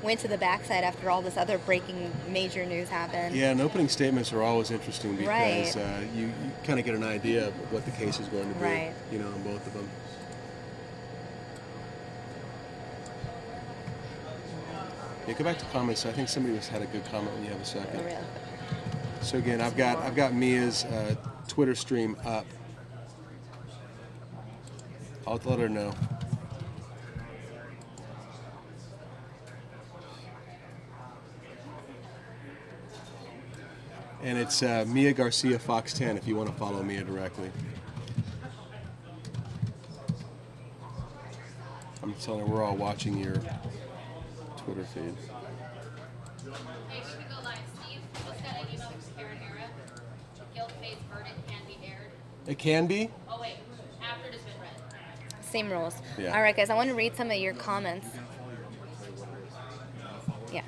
went to the backside after all this other breaking major news happened. Yeah, and opening statements are always interesting because you kind of get an idea of what the case is going to be, on both of them. Yeah, go back to comments. I think somebody had a good comment when you have a second. Oh, really? So again, I've got Mia's Twitter stream up. I'll let her know. And it's Mia Garcia Fox 10 if you want to follow Mia directly. I'm telling her we're all watching your Twitter feed. Hey, we could go live. Steve just got an email from Karen Era. Guilt phase verdict can be aired. It can be? Oh, wait. After it has been read. Same rules. Yeah. All right, guys, I want to read some of your comments. Yeah.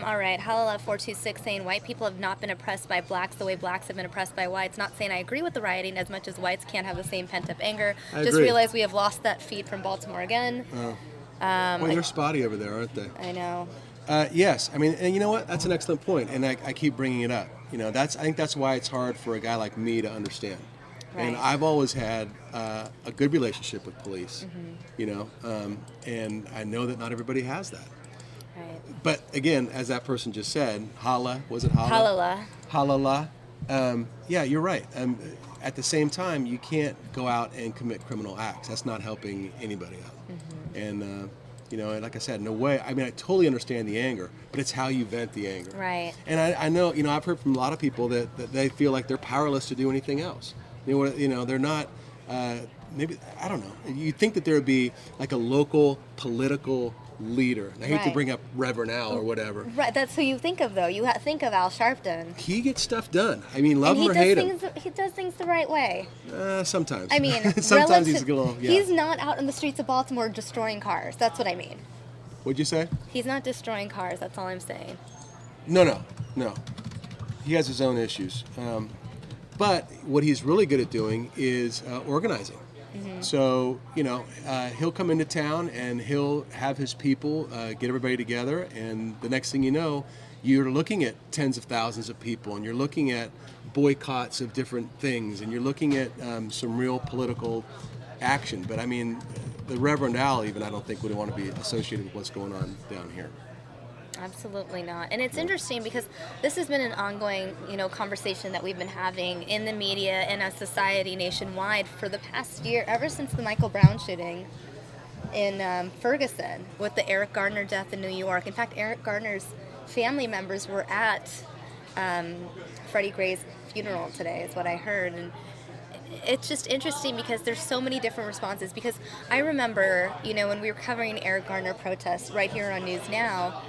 All right, Halala426 saying white people have not been oppressed by blacks the way blacks have been oppressed by whites. Not saying I agree with the rioting as much as whites can't have the same pent-up anger. I Just agree. realized we have lost that feed from Baltimore again. Oh. Well, they're spotty over there, aren't they? I know. Yes, I mean, and you know what? That's an excellent point, and I keep bringing it up. I think that's why it's hard for a guy like me to understand. Right. And I've always had a good relationship with police, and I know that not everybody has that. Right. But again, as that person just said, was it Halala? Halala. Yeah, you're right. At the same time, you can't go out and commit criminal acts. That's not helping anybody out. And You know, and like I said, in a way, I mean, I totally understand the anger, but it's how you vent the anger. Right. And I know, you know, I've heard from a lot of people that they feel like they're powerless to do anything else. You know, they're not. Maybe I don't know. You'd think that there would be like a local political leader. I hate to bring up Reverend Al or whatever. Right. That's who you think of, though. You think of Al Sharpton. He gets stuff done. I mean, love him or hate him. He does things the right way. Sometimes. I mean, sometimes he's a little. Yeah. He's not out in the streets of Baltimore destroying cars. That's what I mean. What'd you say? He's not destroying cars. That's all I'm saying. No. He has his own issues. But what he's really good at doing is organizing. Mm-hmm. So, you know, he'll come into town and he'll have his people get everybody together, and the next thing you know, you're looking at tens of thousands of people, and you're looking at boycotts of different things, and you're looking at some real political action. But I mean, the Reverend Al even, I don't think, would want to be associated with what's going on down here. Absolutely not. And it's interesting because this has been an ongoing, you know, conversation that we've been having in the media and as society nationwide for the past year, ever since the Michael Brown shooting in Ferguson with the Eric Gardner death in New York. In fact, Eric Gardner's family members were at Freddie Gray's funeral today, is what I heard. And it's just interesting because there's so many different responses. Because I remember, you know, when we were covering Eric Gardner protests right here on News Now,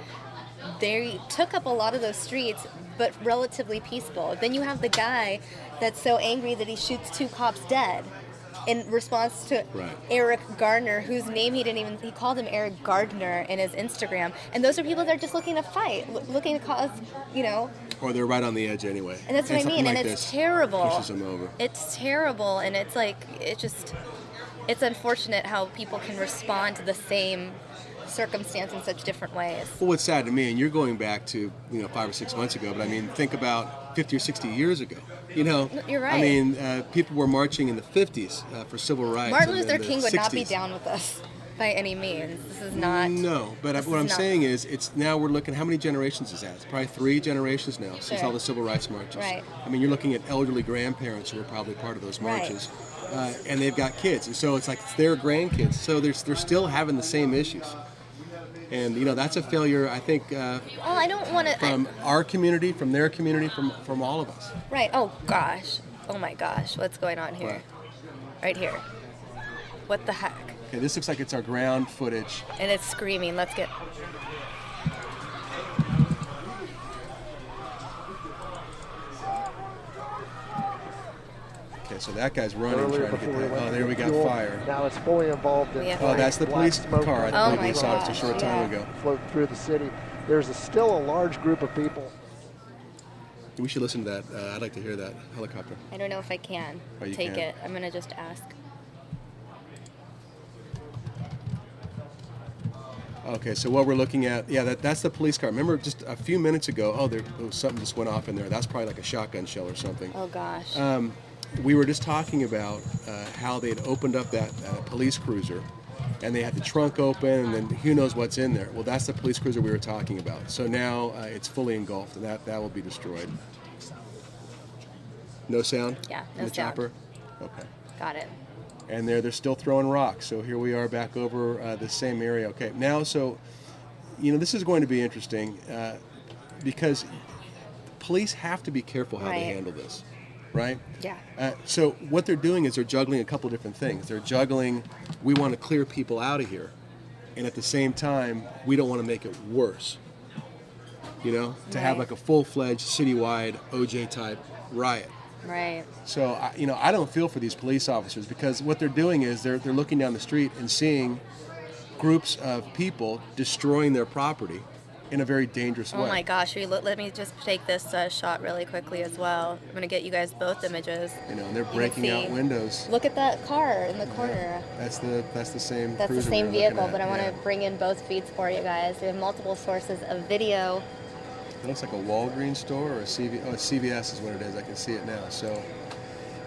they took up a lot of those streets, but relatively peaceful. Then you have the guy that's so angry that he shoots 2 cops dead in response to Eric Gardner, whose name he called him Eric Gardner in his Instagram. And those are people that are just looking to fight, looking to cause, you know. Or they're right on the edge anyway. And that's what I mean, and it's terrible. Pushes them over. It's terrible, and it's like, it's unfortunate how people can respond to the same circumstance in such different ways. Well, what's sad to me, and you're going back to, you know, 5 or 6 months ago, but I mean, think about 50 or 60 years ago. You know, you're right. I mean, people were marching in the 50s for civil rights. Martin Luther King would 60s. Not be down with us by any means. This is not. No, but what I'm saying is, it's now we're looking. How many generations is that? It's probably 3 generations now since all the civil rights marches. Right. I mean, you're looking at elderly grandparents who are probably part of those marches, and they've got kids, and so it's like it's their grandkids. So they're still having the same issues. And, you know, that's a failure, I think, well, I don't want to... From our community, from their community, from all of us. Right. Oh, gosh. Oh, my gosh. What's going on here? Right here. What the heck? Okay, this looks like it's our ground footage. And it's screaming. Let's get... Okay, so that guy's running, trying to get that. Oh, there we got fire. Now it's fully involved in. Oh, that's the police car. I believe we saw just a short time ago. Float through the city. There's still a large group of people. We should listen to that. I'd like to hear that helicopter. I don't know if I can take it. I'm going to just ask. Okay, so what we're looking at, that's the police car. Remember just a few minutes ago, something just went off in there. That's probably like a shotgun shell or something. Oh, gosh. We were just talking about how they had opened up that police cruiser, and they had the trunk open, and then who knows what's in there. Well, that's the police cruiser we were talking about. So now it's fully engulfed, and that will be destroyed. No sound? Yeah, no in the sound. chopper? Okay. Got it. And they're still throwing rocks. So here we are back over the same area. Okay, now, so, you know, this is going to be interesting because police have to be careful how they handle this. Right? Yeah. So what they're doing is they're juggling a couple different things. They're juggling, we want to clear people out of here, and at the same time, we don't want to make it worse. You know, to have like a full-fledged citywide OJ-type riot. Right. So, I don't feel for these police officers because what they're doing is they're looking down the street and seeing groups of people destroying their property in a very dangerous way. Oh my gosh, let me just take this shot really quickly as well. I'm going to get you guys both images. You know, and they're breaking out windows. Look at that car in the corner. That's the same That's the cruiser same vehicle, but I want to bring in both feeds for you guys. We have multiple sources of video. It looks like a Walgreens store or a CVS is what it is. I can see it now. So,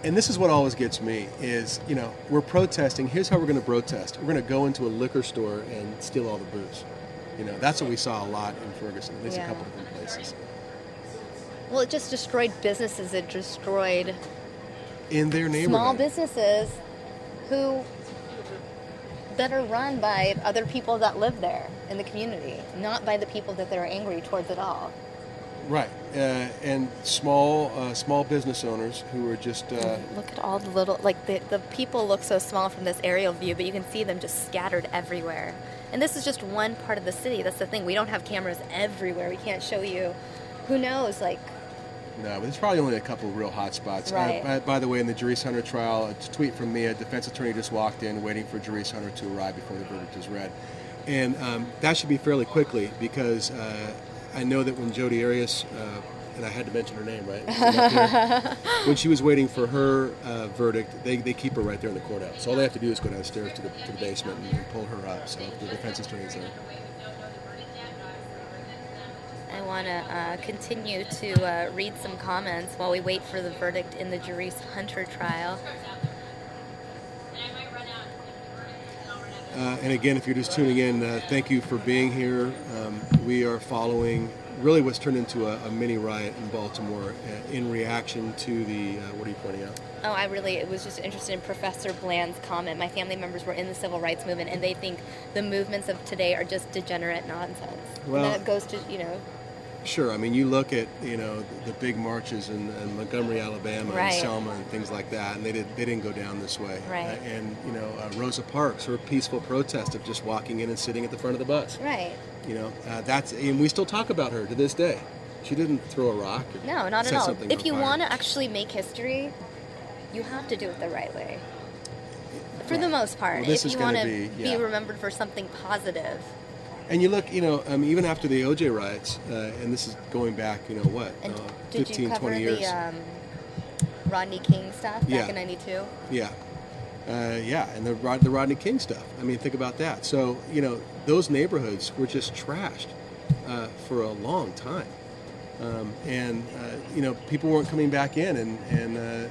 and this is what always gets me is, you know, we're protesting. Here's how we're going to protest. We're going to go into a liquor store and steal all the booze. You know, that's what we saw a lot in Ferguson, at least a couple different places. Well, it just destroyed businesses. It destroyed in their neighborhood. Small businesses who better run by other people that live there in the community, not by the people that they're angry towards at all. Right, and small business owners who are just... Look at all the little, like the people look so small from this aerial view, but you can see them just scattered everywhere. And this is just one part of the city. That's the thing. We don't have cameras everywhere. We can't show you. Who knows, like... No, but there's probably only a couple of real hot spots. Right. By the way, in the Jerice Hunter trial, a tweet from me, a defense attorney just walked in waiting for Jerice Hunter to arrive before the verdict is read. And that should be fairly quickly because I know that when Jodi Arias, and I had to mention her name, right? When she was waiting for her verdict, they keep her right there in the courthouse. So all they have to do is go downstairs to the basement and pull her up. So the defense attorney's there. I want to continue to read some comments while we wait for the verdict in the Jerice Hunter trial. And again, if you're just tuning in, thank you for being here. We are following really what's turned into a mini riot in Baltimore in reaction to the, what are you pointing out? Oh, I really was just interested in Professor Bland's comment. My family members were in the civil rights movement, and they think the movements of today are just degenerate nonsense. Well, and that goes to, you know... Sure. I mean, you look at, you know, the big marches in Montgomery, Alabama, right. and Selma and things like that, and they didn't go down this way. Right. And, you know, Rosa Parks, her peaceful protest of just walking in and sitting at the front of the bus. Right. You know, and we still talk about her to this day. She didn't throw a rock. No, not at all. If you want to actually make history, you have to do it the right way. For the most part. Well, if you want to be remembered for something positive. And you look, you know, even after the OJ riots, and this is going back, you know, what, 15, 20 years. Did you cover the Rodney King stuff back in 92? Yeah. And the Rodney King stuff. I mean, think about that. So, you know, those neighborhoods were just trashed for a long time. You know, people weren't coming back in and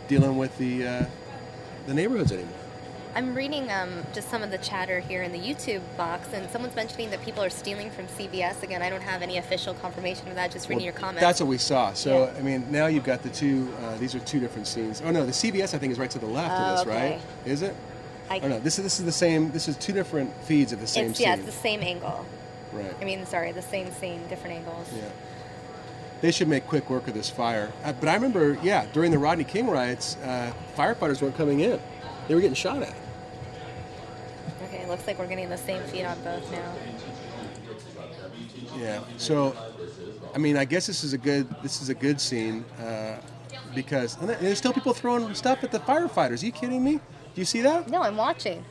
dealing with the neighborhoods anymore. I'm reading just some of the chatter here in the YouTube box, and someone's mentioning that people are stealing from CVS. Again, I don't have any official confirmation of that, just reading your comments. That's what we saw. So, I mean, now you've got the two, these are two different scenes. Oh, no, the CVS, I think, is right to the left of this, right? Is it? No, this is the same, this is two different feeds of the same scene. Yeah, it's the same angle. Right. I mean, sorry, the same scene, different angles. Yeah. They should make quick work of this fire. But I remember, during the Rodney King riots, firefighters weren't coming in. They were getting shot at. Okay, looks like we're getting the same feed on both now. Yeah. So, I mean, I guess this is a good scene because and there's still people throwing stuff at the firefighters. Are you kidding me? Do you see that? No, I'm watching.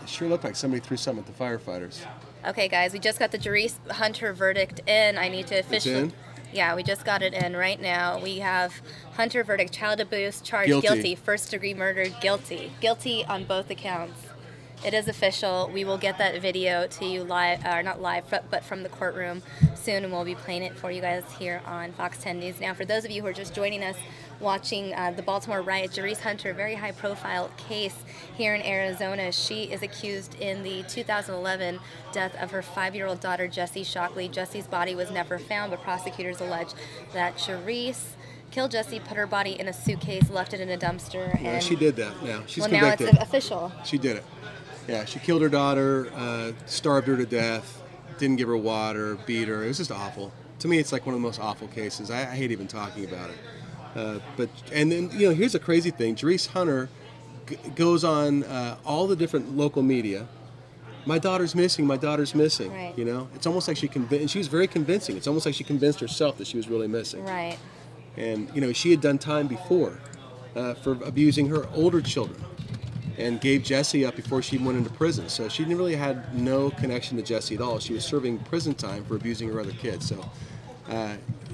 It sure looked like somebody threw something at the firefighters. Okay, guys, we just got the Jerice Hunter verdict in. I need to officially... It's in? Yeah, we just got it in right now. We have Hunter verdict, child abuse charge, guilty, first-degree murder, guilty. Guilty on both accounts. It is official. We will get that video to you live, or not live, but from the courtroom soon, and we'll be playing it for you guys here on Fox 10 News. Now, for those of you who are just joining us, watching the Baltimore Riots, Jerice Hunter, very high-profile case here in Arizona. She is accused in the 2011 death of her 5-year-old daughter, Jessie Shockley. Jessie's body was never found, but prosecutors allege that Jerice killed Jessie, put her body in a suitcase, left it in a dumpster. Yeah, she did that. Now she's convicted. Now it's official. She did it. Yeah, she killed her daughter, starved her to death, didn't give her water, beat her. It was just awful. To me, it's like one of the most awful cases. I hate even talking about it. And then, you know, here's a crazy thing. Jerice Hunter goes on all the different local media. My daughter's missing. My daughter's missing. Right. You know, it's almost like and she was very convincing. It's almost like she convinced herself that she was really missing. Right. And you know, she had done time before for abusing her older children, and gave Jessie up before she went into prison. So she really had no connection to Jessie at all. She was serving prison time for abusing her other kids. So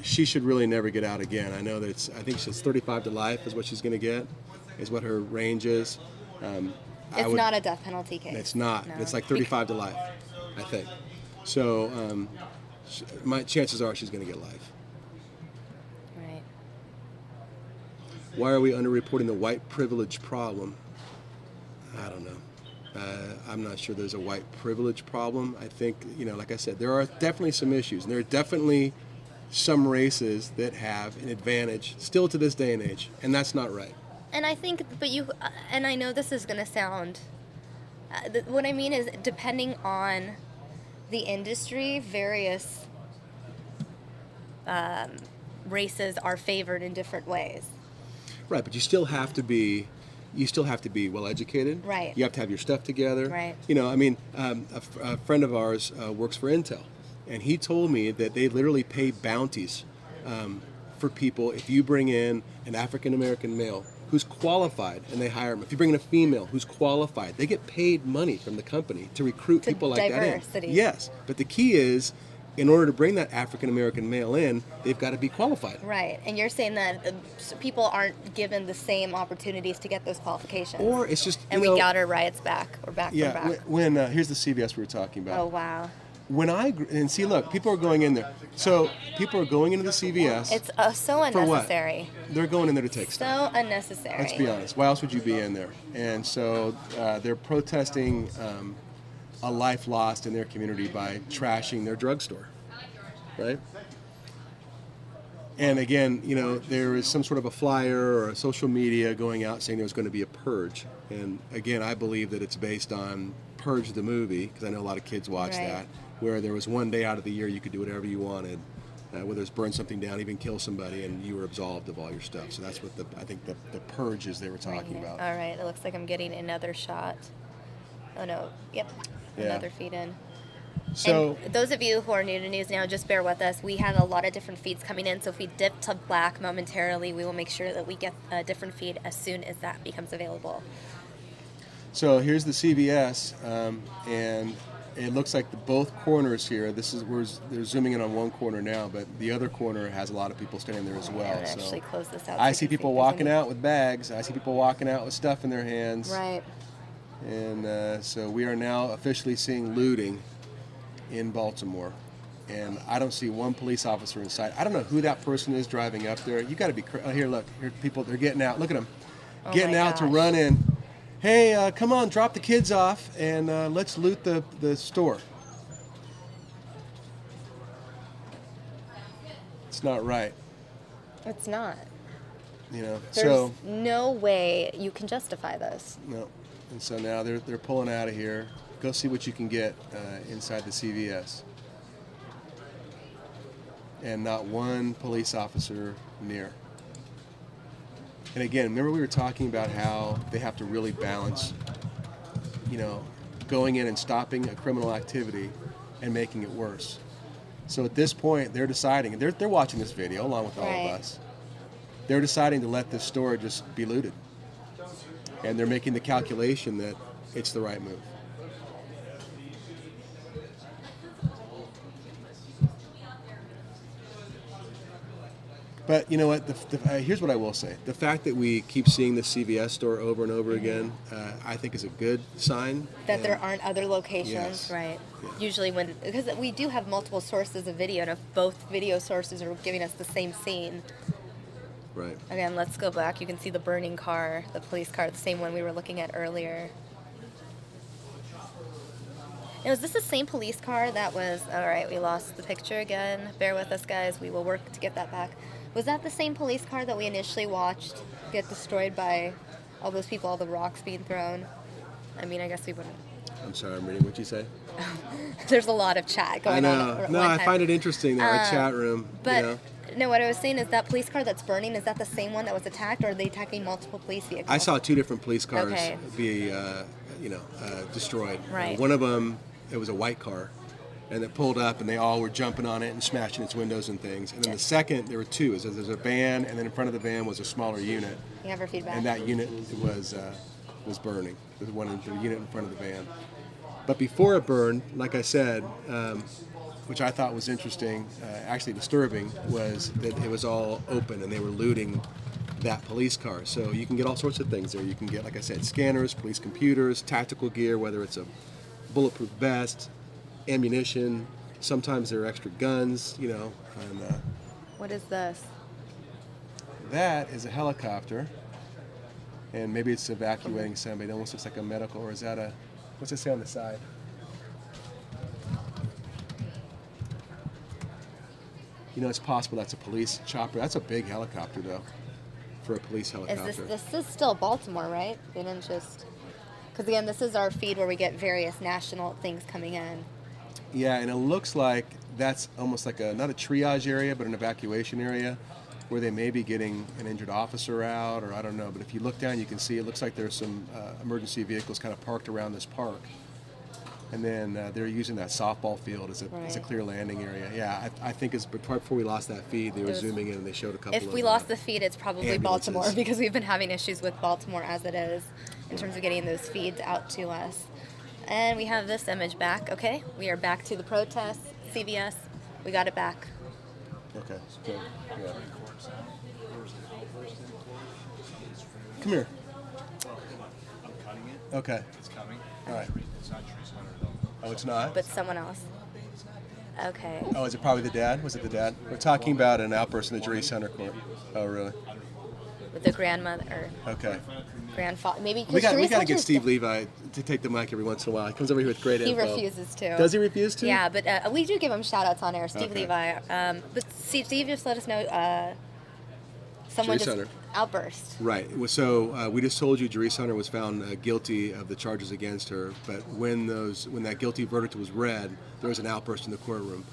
she should really never get out again. I know that I think she's 35 to life is what she's going to get, is what her range is. It's not a death penalty case. It's not. No. It's like 35 to life, I think. So my chances are she's going to get life. Right. Why are we underreporting the white privilege problem? I don't know. I'm not sure there's a white privilege problem. I think, you know, like I said, there are definitely some issues. And there are definitely some races that have an advantage still to this day and age. And that's not right. And I think, but and I know this is going to sound, what I mean is, depending on the industry, various races are favored in different ways. Right, but you still have to be well educated. Right. You have to have your stuff together. Right. You know, I mean, a friend of ours works for Intel, and he told me that they literally pay bounties for people if you bring in an African American male who's qualified, and they hire him. If you bring in a female who's qualified, they get paid money from the company to recruit people like that in. Yes, but the key is, in order to bring that African American male in, they've got to be qualified. Right, and you're saying that people aren't given the same opportunities to get those qualifications. Or it's just, and we got our riots back. We're back. Yeah, from back. when here's the CVS we were talking about. Oh wow. And see, look, people are going in there. So people are going into the CVS. It's so unnecessary. For what? They're going in there to take stuff. So unnecessary. Let's be honest. Why else would you be in there? And so they're protesting a life lost in their community by trashing their drugstore, right? And again, you know, there is some sort of a flyer or a social media going out saying there's going to be a purge. And again, I believe that it's based on Purge the movie, because I know a lot of kids watch that, where there was one day out of the year you could do whatever you wanted, whether it's burn something down, even kill somebody, and you were absolved of all your stuff. So that's what I think the purges they were talking about. All right, it looks like I'm getting another shot. Oh no, yep, another feed in. So, and those of you who are new to News Now, just bear with us. We have a lot of different feeds coming in, so if we dip to black momentarily, we will make sure that we get a different feed as soon as that becomes available. So here's the CVS, and it looks like both corners here. They're zooming in on one corner now, but the other corner has a lot of people standing there as well. So actually close this out. I see people walking out with bags. I see people walking out with stuff in their hands. Right. And so we are now officially seeing looting in Baltimore, and I don't see one police officer in sight. I don't know who that person is driving up there. You got to be here. Look, here people. They're getting out. Look at them, getting out to run in. Hey, come on, drop the kids off, and let's loot the store. It's not right. It's not. You know, There's no way you can justify this. No. And so now they're pulling out of here. Go see what you can get inside the CVS. And not one police officer near. And again, remember we were talking about how they have to really balance, you know, going in and stopping a criminal activity and making it worse. So at this point, they're deciding, and they're watching this video along with all of us. They're deciding to let this store just be looted. And they're making the calculation that it's the right move. But you know what? Here's what I will say. The fact that we keep seeing the CVS store over and over again, I think is a good sign. That there aren't other locations, right? Yeah. Usually because we do have multiple sources of video, and if both video sources are giving us the same scene. Right. Again, let's go back. You can see the burning car, the police car, the same one we were looking at earlier. Now, is this the same police car that was... All right, we lost the picture again. Bear with us, guys. We will work to get that back. Was that the same police car that we initially watched get destroyed by all those people, all the rocks being thrown? I mean, I guess we wouldn't... I'm sorry, I'm reading what you say. There's a lot of chat going on. No, I find it interesting that our chat room... But... You know, no, what I was saying is that police car that's burning, is that the same one that was attacked, or are they attacking multiple police vehicles? I saw two different police cars be, destroyed. Right. One of them, it was a white car, and it pulled up, and they all were jumping on it and smashing its windows and things. And then the second, there were two. There's a van, and then in front of the van was a smaller unit. You have our feedback. And that unit was burning. There was the unit in front of the van. But before it burned, like I said, which I thought was interesting, actually disturbing, was that it was all open and they were looting that police car. So you can get all sorts of things there. You can get, like I said, scanners, police computers, tactical gear, whether it's a bulletproof vest, ammunition. Sometimes there are extra guns, you know. And, what is this? That is a helicopter, and maybe it's evacuating somebody. It almost looks like a medical, or is that a, what's it say on the side? You know, it's possible that's a police chopper. That's a big helicopter, though. for a police helicopter. This is still Baltimore, right? They didn't just... Because, again, this is our feed where we get various national things coming in. Yeah, and it looks like that's almost like not a triage area, but an evacuation area where they may be getting an injured officer out, or I don't know. But if you look down, you can see it looks like there's some emergency vehicles kind of parked around this park. And then they're using that softball field as a clear landing area. Yeah, I think it's right before we lost that feed, they were zooming in and they showed a couple of... If we lost the feed, it's probably ambulances. Baltimore, because we've been having issues with Baltimore as it is in terms of getting those feeds out to us. And we have this image back, okay? We are back to the protest, CVS. We got it back. Okay, good. Yeah. Come here. I'm cutting it. Okay. It's coming. All right. It's not Jerice Hunter, though. Oh, it's not? But someone else. Okay. Oh, is it probably the dad? Was it the dad? We're talking about an outburst in the Jerice Hunter court. Oh, really? With the grandmother. Okay. Grandfather. Maybe we got to get Steve Levi to take the mic every once in a while. He comes over here with great info. He refuses to. Does he refuse to? Yeah, but we do give him shout-outs on air. Steve Levi. But Steve just let us know someone Jerice just Hunter. outburst. Right. So we just told you Jerice Hunter was found guilty of the charges against her, but when that guilty verdict was read, there was an outburst in the courtroom.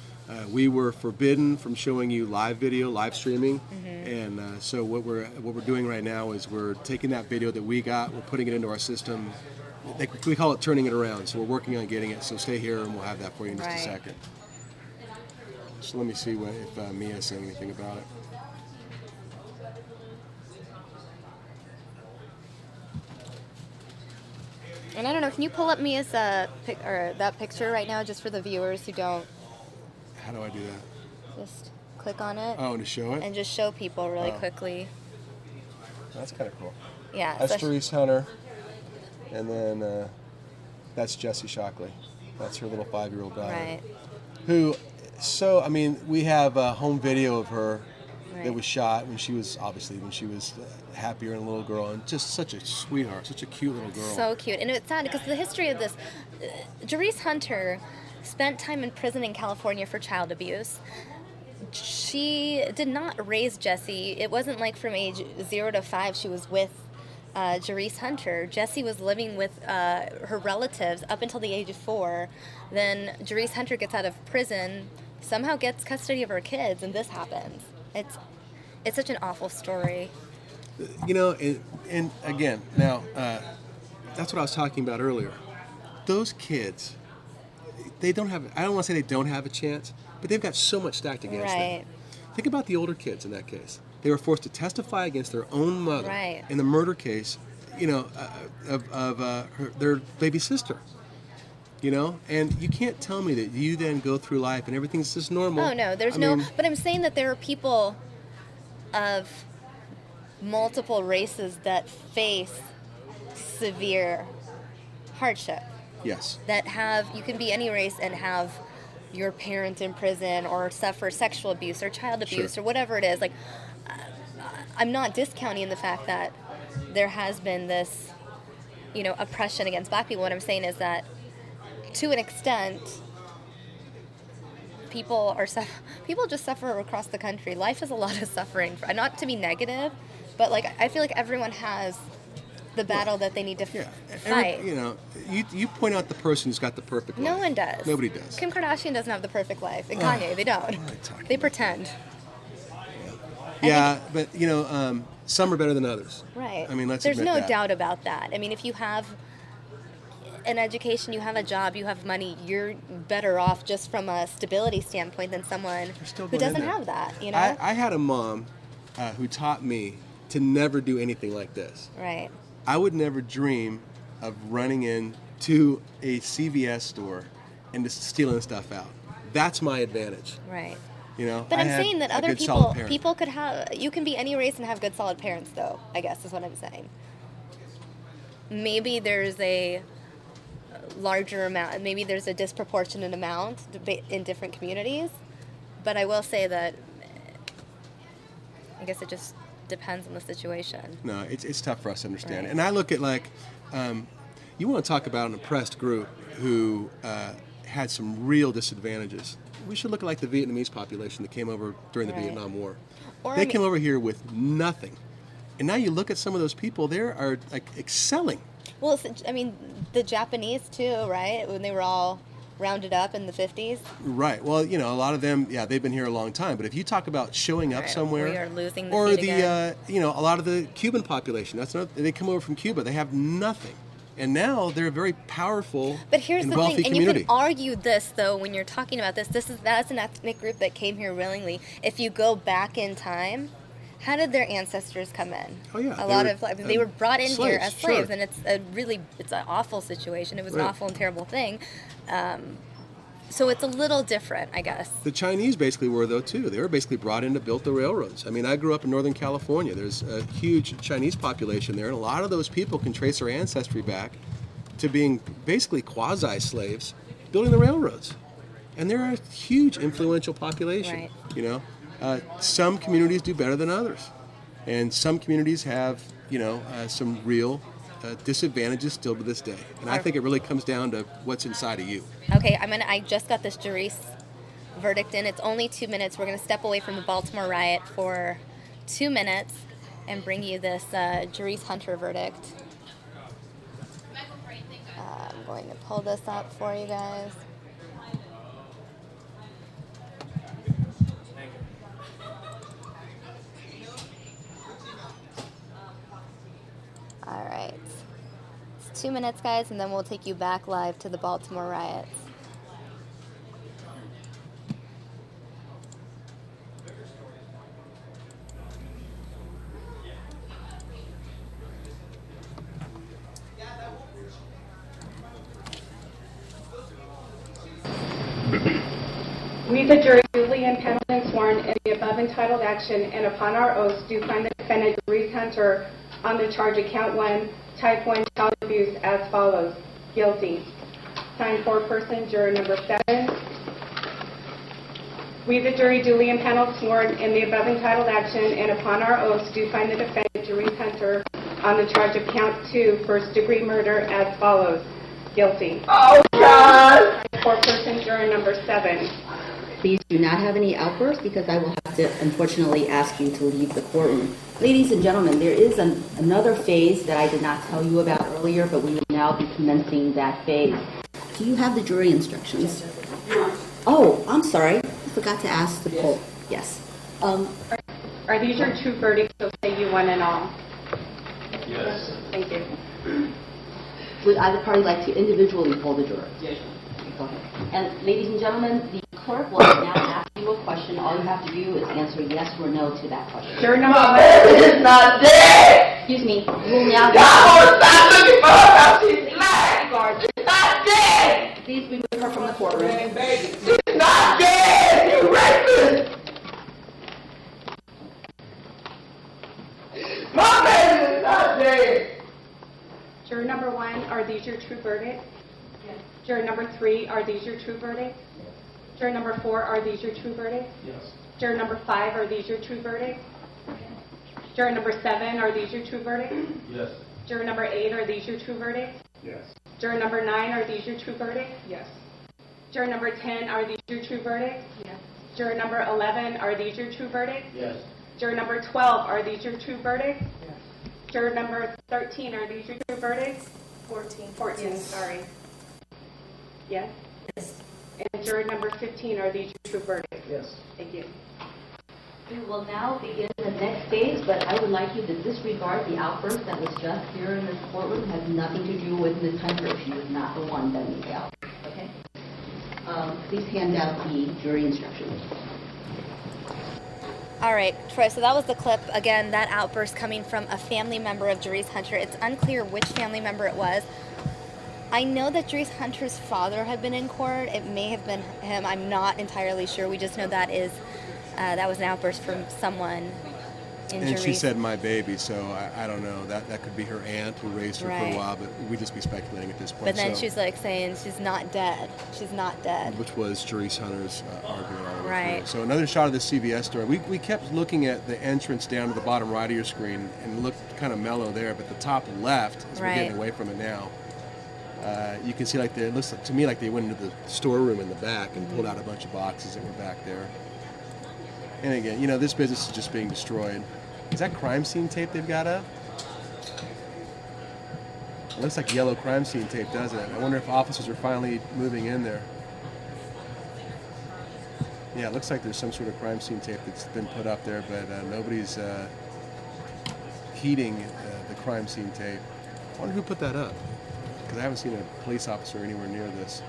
We were forbidden from showing you live video, live streaming, and so what we're doing right now is we're taking that video that we got, we're putting it into our system. We call it turning it around. So we're working on getting it. So stay here, and we'll have that for you in just a second. So let me see if Mia's saying anything about it. And I don't know, can you pull up Mia's that picture right now, just for the viewers who don't? How do I do that? Just click on it. Oh, and to show it? And just show people really quickly. That's kind of cool. Yeah. That's Jerice Hunter. And then that's Jessie Shockley. That's her little 5-year-old daughter. Right. Who, so, I mean, we have a home video of her that was shot when she was happier and a little girl, and just such a sweetheart, such a cute little girl. So cute. And it's sad because the history of this, Jerice Hunter spent time in prison in California for child abuse. She did not raise Jessie. It wasn't like from age 0 to 5 she was with Jerice Hunter. Jessie was living with her relatives up until the age of 4. Then Jerice Hunter gets out of prison, somehow gets custody of her kids, and this happens. It's such an awful story. You know, and again, now, that's what I was talking about earlier. Those kids, I don't want to say they don't have a chance, but they've got so much stacked against them. Think about the older kids in that case. They were forced to testify against their own mother in the murder case, of their baby sister. You know, and you can't tell me that you then go through life and everything's just normal. Oh no, but I'm saying that there are people of multiple races that face severe hardship. Yes. You can be any race and have your parent in prison or suffer sexual abuse or child abuse or whatever it is. Like, I'm not discounting the fact that there has been this, oppression against black people. What I'm saying is that, to an extent, people just suffer across the country. Life is a lot of suffering. Not to be negative, but I feel like everyone has the battle that they need to fight. You point out the person who's got the perfect life. No one does. Nobody does. Kim Kardashian doesn't have the perfect life, and Kanye, they don't. They pretend. Yeah, but some are better than others. Right. I mean, There's no doubt about that. I mean, if you have an education, you have a job, you have money, you're better off just from a stability standpoint than someone who doesn't have that. I had a mom who taught me to never do anything like this. Right. I would never dream of running into a CVS store and just stealing stuff out. That's my advantage. Right. But I'm saying that other people could have, you can be any race and have good solid parents though, I guess is what I'm saying. Maybe there's a larger amount, maybe there's a disproportionate amount in different communities, but I will say that I guess it just depends on the situation. No, it's tough for us to understand. Right. And I look at you want to talk about an oppressed group who had some real disadvantages. We should look at the Vietnamese population that came over during the Vietnam War. They came over here with nothing. And now you look at some of those people, they are like excelling. Well, I mean, the Japanese too, right? When they were all rounded up in the 50s. Right. Well, you know, a lot of them, yeah, they've been here a long time. But if you talk about showing up somewhere, we are losing the or feet the, again. you know, a lot of the Cuban population, that's not, they come over from Cuba, they have nothing. And now they're a very powerful But here's and the wealthy thing, and community. you can argue this though when you're talking about this. That's an ethnic group that came here willingly. If you go back in time, how did their ancestors come in? Oh yeah, They were brought in here as slaves, sure. and it's an awful situation. It was an Right. awful and terrible thing. So it's a little different, I guess. The Chinese basically were, though, too. They were basically brought in to build the railroads. I mean, I grew up in Northern California. There's a huge Chinese population there, and a lot of those people can trace their ancestry back to being basically quasi-slaves building the railroads. And they're a huge influential population, Right. you know. Some communities do better than others. And some communities have, you know, some real disadvantages still to this day. And I think it really comes down to what's inside of you. Okay, I just got this Jerice verdict in. It's only 2 minutes. We're going to step away from the Baltimore riot for 2 minutes and bring you this Jerice Hunter verdict. I'm going to pull this up for you guys. All right. It's 2 minutes, guys, and then we'll take you back live to the Baltimore riots. We, the jury, duly impaneled and sworn in the above entitled action, and upon our oaths, do find the defendant, Jerice Hunter, on the charge of count 1, type 1 child abuse as follows. Guilty. Signed, foreperson, juror number 7. We, the jury, duly impaneled, sworn in the above entitled action, and upon our oaths, do find the defendant, Jerice Hunter, on the charge of count 2, first-degree murder as follows. Guilty. Oh, God! Signed, foreperson, juror number 7. Please do not have any outbursts because I will have to unfortunately ask you to leave the courtroom. Ladies and gentlemen, there is another phase that I did not tell you about earlier, but we will now be commencing that phase. Do you have the jury instructions? Oh, I'm sorry. I forgot to ask the poll. Yes. Are these your true verdicts, so say you won and all? Yes. Thank you. Would either party like to individually poll the jurors? Yes. Go ahead. And ladies and gentlemen, the clerk will now ask you a question. All you have to do is answer yes or no to that question. Juror number My 1. baby is not dead! Excuse me. You will now... God, stop looking for her now. She's black! She's not dead! Please remove her from the courtroom. She's not dead! You racist! My baby is not dead! Juror number 1, are these your true verdicts? Yes. Juror number 3, are these your true verdicts? Yes. Juror number 4, are these your true verdicts? Yes. Juror number 5, are these your true verdicts? Yes. Juror number 7, are these your true verdicts? Yes. Juror number 8, are these your true verdicts? Yes. Juror number 9, are these your true verdicts? Yes. Juror number 10, are these your true verdicts? Yes. Juror number 11, are these your true verdicts? Yes. Juror number 12, are these your true verdicts? Yes. Juror number 13, are these your true verdicts? 14, Yes. sorry. Yes? Yes. And juror number 15, are these your true verdicts? Yes. Thank you. We will now begin the next phase, but I would like you to disregard the outburst that was just here in this courtroom. It has nothing to do with Ms. Hunter. She was not the one that needs out. Okay? Please hand out the jury instructions. All right, Troy, so that was the clip. Again, that outburst coming from a family member of Jerice Hunter. It's unclear which family member it was. I know that Jerice Hunter's father had been in court. It may have been him. I'm not entirely sure. We just know that was an outburst from someone in And Jerice. she said my baby, so I don't know. That could be her aunt who raised her for Right. a while, but we'd just be speculating at this point. But then so, she's like saying she's not dead. She's not dead. which was Jerice Hunter's argument all the way Right. through. So another shot of the CBS story. We kept looking at the entrance down to the bottom right of your screen and looked kind of mellow there, but the top left, as Right. we're getting away from it now, you can see like it looks to me like they went into the storeroom in the back and pulled out a bunch of boxes that were back there. And again, this business is just being destroyed. Is that crime scene tape they've got up? It looks like yellow crime scene tape, doesn't it? I wonder if officers are finally moving in there. Yeah, it looks like there's some sort of crime scene tape that's been put up there, but nobody's heeding the crime scene tape. I wonder who put that up, because I haven't seen a police officer anywhere near this.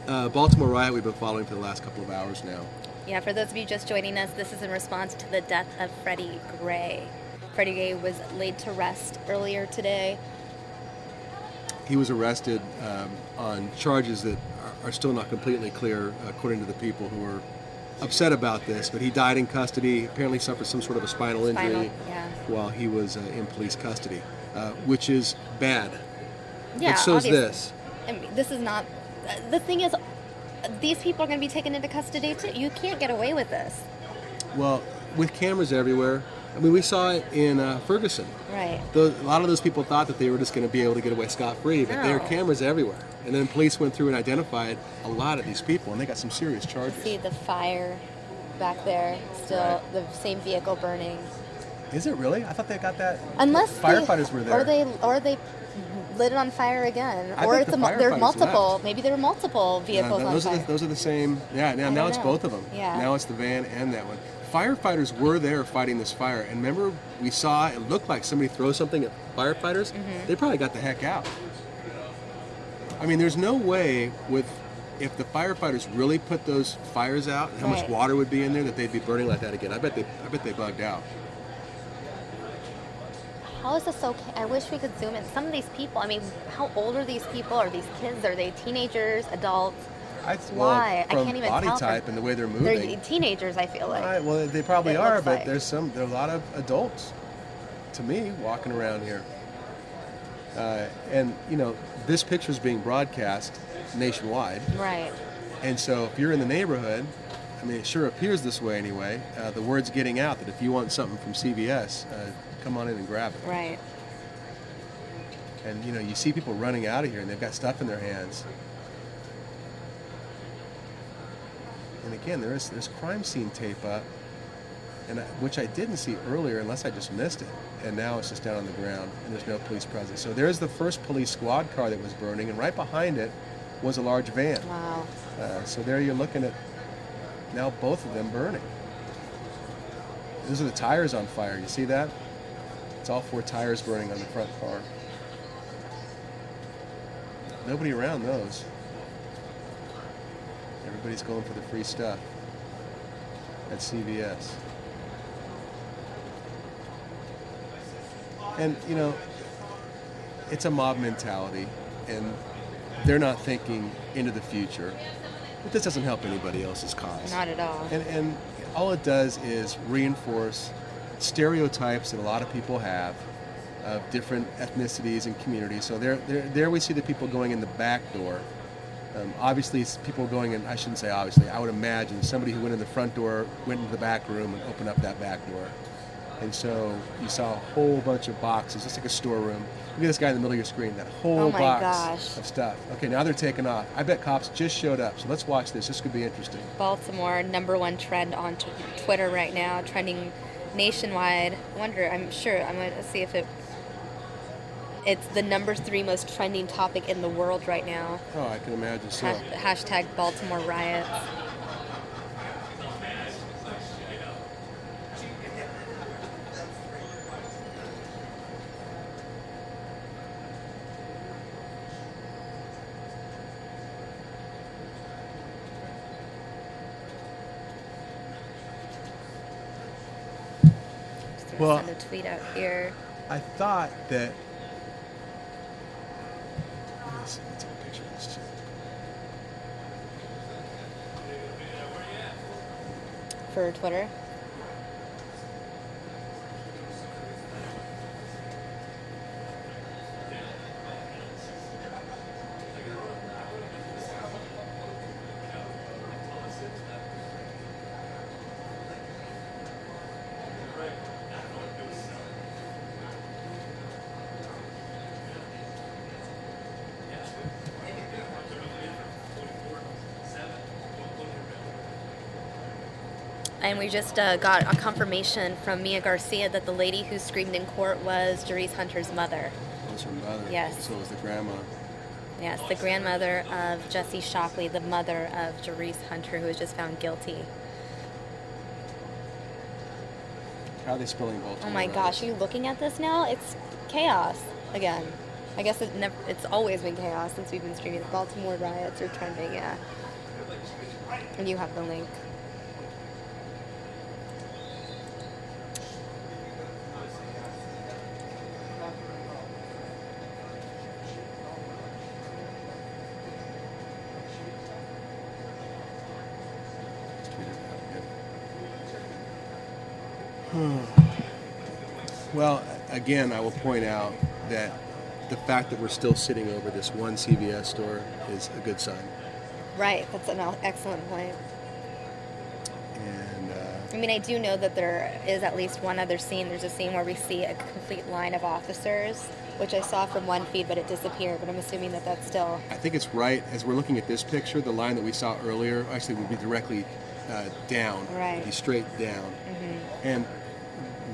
Baltimore Riot we've been following for the last couple of hours now. Yeah, for those of you just joining us, this is in response to the death of Freddie Gray. Freddie Gray was laid to rest earlier today. He was arrested on charges that are still not completely clear, according to the people who are upset about this. But he died in custody, apparently suffered some sort of a spinal injury while he was in police custody, which is bad. Yeah, but so is this. I mean, this is not... The thing is, these people are going to be taken into custody too. You can't get away with this. Well, with cameras everywhere... I mean, we saw it in Ferguson. Right. A lot of those people thought that they were just going to be able to get away scot-free, but there are cameras everywhere. And then police went through and identified a lot of these people, and they got some serious charges. See the fire back there, still the same vehicle burning. Is it really? I thought they got that. Unless firefighters were there. Or they lit it on fire again, or it's there multiple. Left. Maybe there were multiple vehicles on fire. Those are the same. Yeah. Now it's both of them. Yeah. Now it's the van and that one. Firefighters were there fighting this fire, and remember we saw it looked like somebody throw something at firefighters. Mm-hmm. They probably got the heck out. I mean, there's no way if the firefighters really put those fires out and how much water would be in there that they'd be burning like that again. I bet they bugged out. How is this okay? I wish we could zoom in. Some of these people, I mean, how old are these people? Are these kids? Are they teenagers, adults? Why? I can't even body tell. Type and the way they're moving. They're teenagers, I feel like. Right, well, they probably are, but there are a lot of adults, to me, walking around here. And, you know, this picture is being broadcast nationwide. Right. And so if you're in the neighborhood, I mean, it sure appears this way anyway, the word's getting out that if you want something from CBS, come on in and grab it. Right. And, you know, you see people running out of here and they've got stuff in their hands. And again, there's crime scene tape up, and which I didn't see earlier unless I just missed it. And now it's just down on the ground, and there's no police presence. So there's the first police squad car that was burning, and right behind it was a large van. Wow. So there you're looking at now both of them burning. Those are the tires on fire. You see that? It's all 4 tires burning on the front car. Nobody around those. Everybody's going for the free stuff at CVS. And, you know, it's a mob mentality, and they're not thinking into the future. But this doesn't help anybody else's cause. Not at all. And all it does is reinforce stereotypes that a lot of people have of different ethnicities and communities. So there we see the people going in the back door. Obviously, people going in, I shouldn't say obviously, I would imagine somebody who went in the front door went into the back room and opened up that back door. And so you saw a whole bunch of boxes, just like a storeroom. Look at this guy in the middle of your screen, that whole box of stuff. Okay, now they're taking off. I bet cops just showed up, so let's watch this. This could be interesting. Baltimore, #1 trend on Twitter right now, trending nationwide. I'm going to see if it's the #3 most trending topic in the world right now. Oh, I can imagine so. Hashtag Baltimore Riots. Well, send a tweet out here. I thought that. Let's take a picture of this too. For Twitter. And we just got a confirmation from Mia Garcia that the lady who screamed in court was Jerice Hunter's mother. Was her mother? Yes. So it was the grandma. Yes, the grandmother of Jesse Shockley, the mother of Jerice Hunter, who was just found guilty. How are they spelling Baltimore? Oh my gosh, are you looking at this now? It's chaos again. I guess it's always been chaos since we've been streaming. The Baltimore Riots are trending, yeah. And you have the link. Well, again, I will point out that the fact that we're still sitting over this one CVS store is a good sign. Right, that's an excellent point. And I mean, I do know that there is at least one other scene. There's a scene where we see a complete line of officers, which I saw from one feed, but it disappeared. But I'm assuming that that's still... I think it's right. As we're looking at this picture, the line that we saw earlier actually would be directly down. Right. It'd be straight down. Mm-hmm. And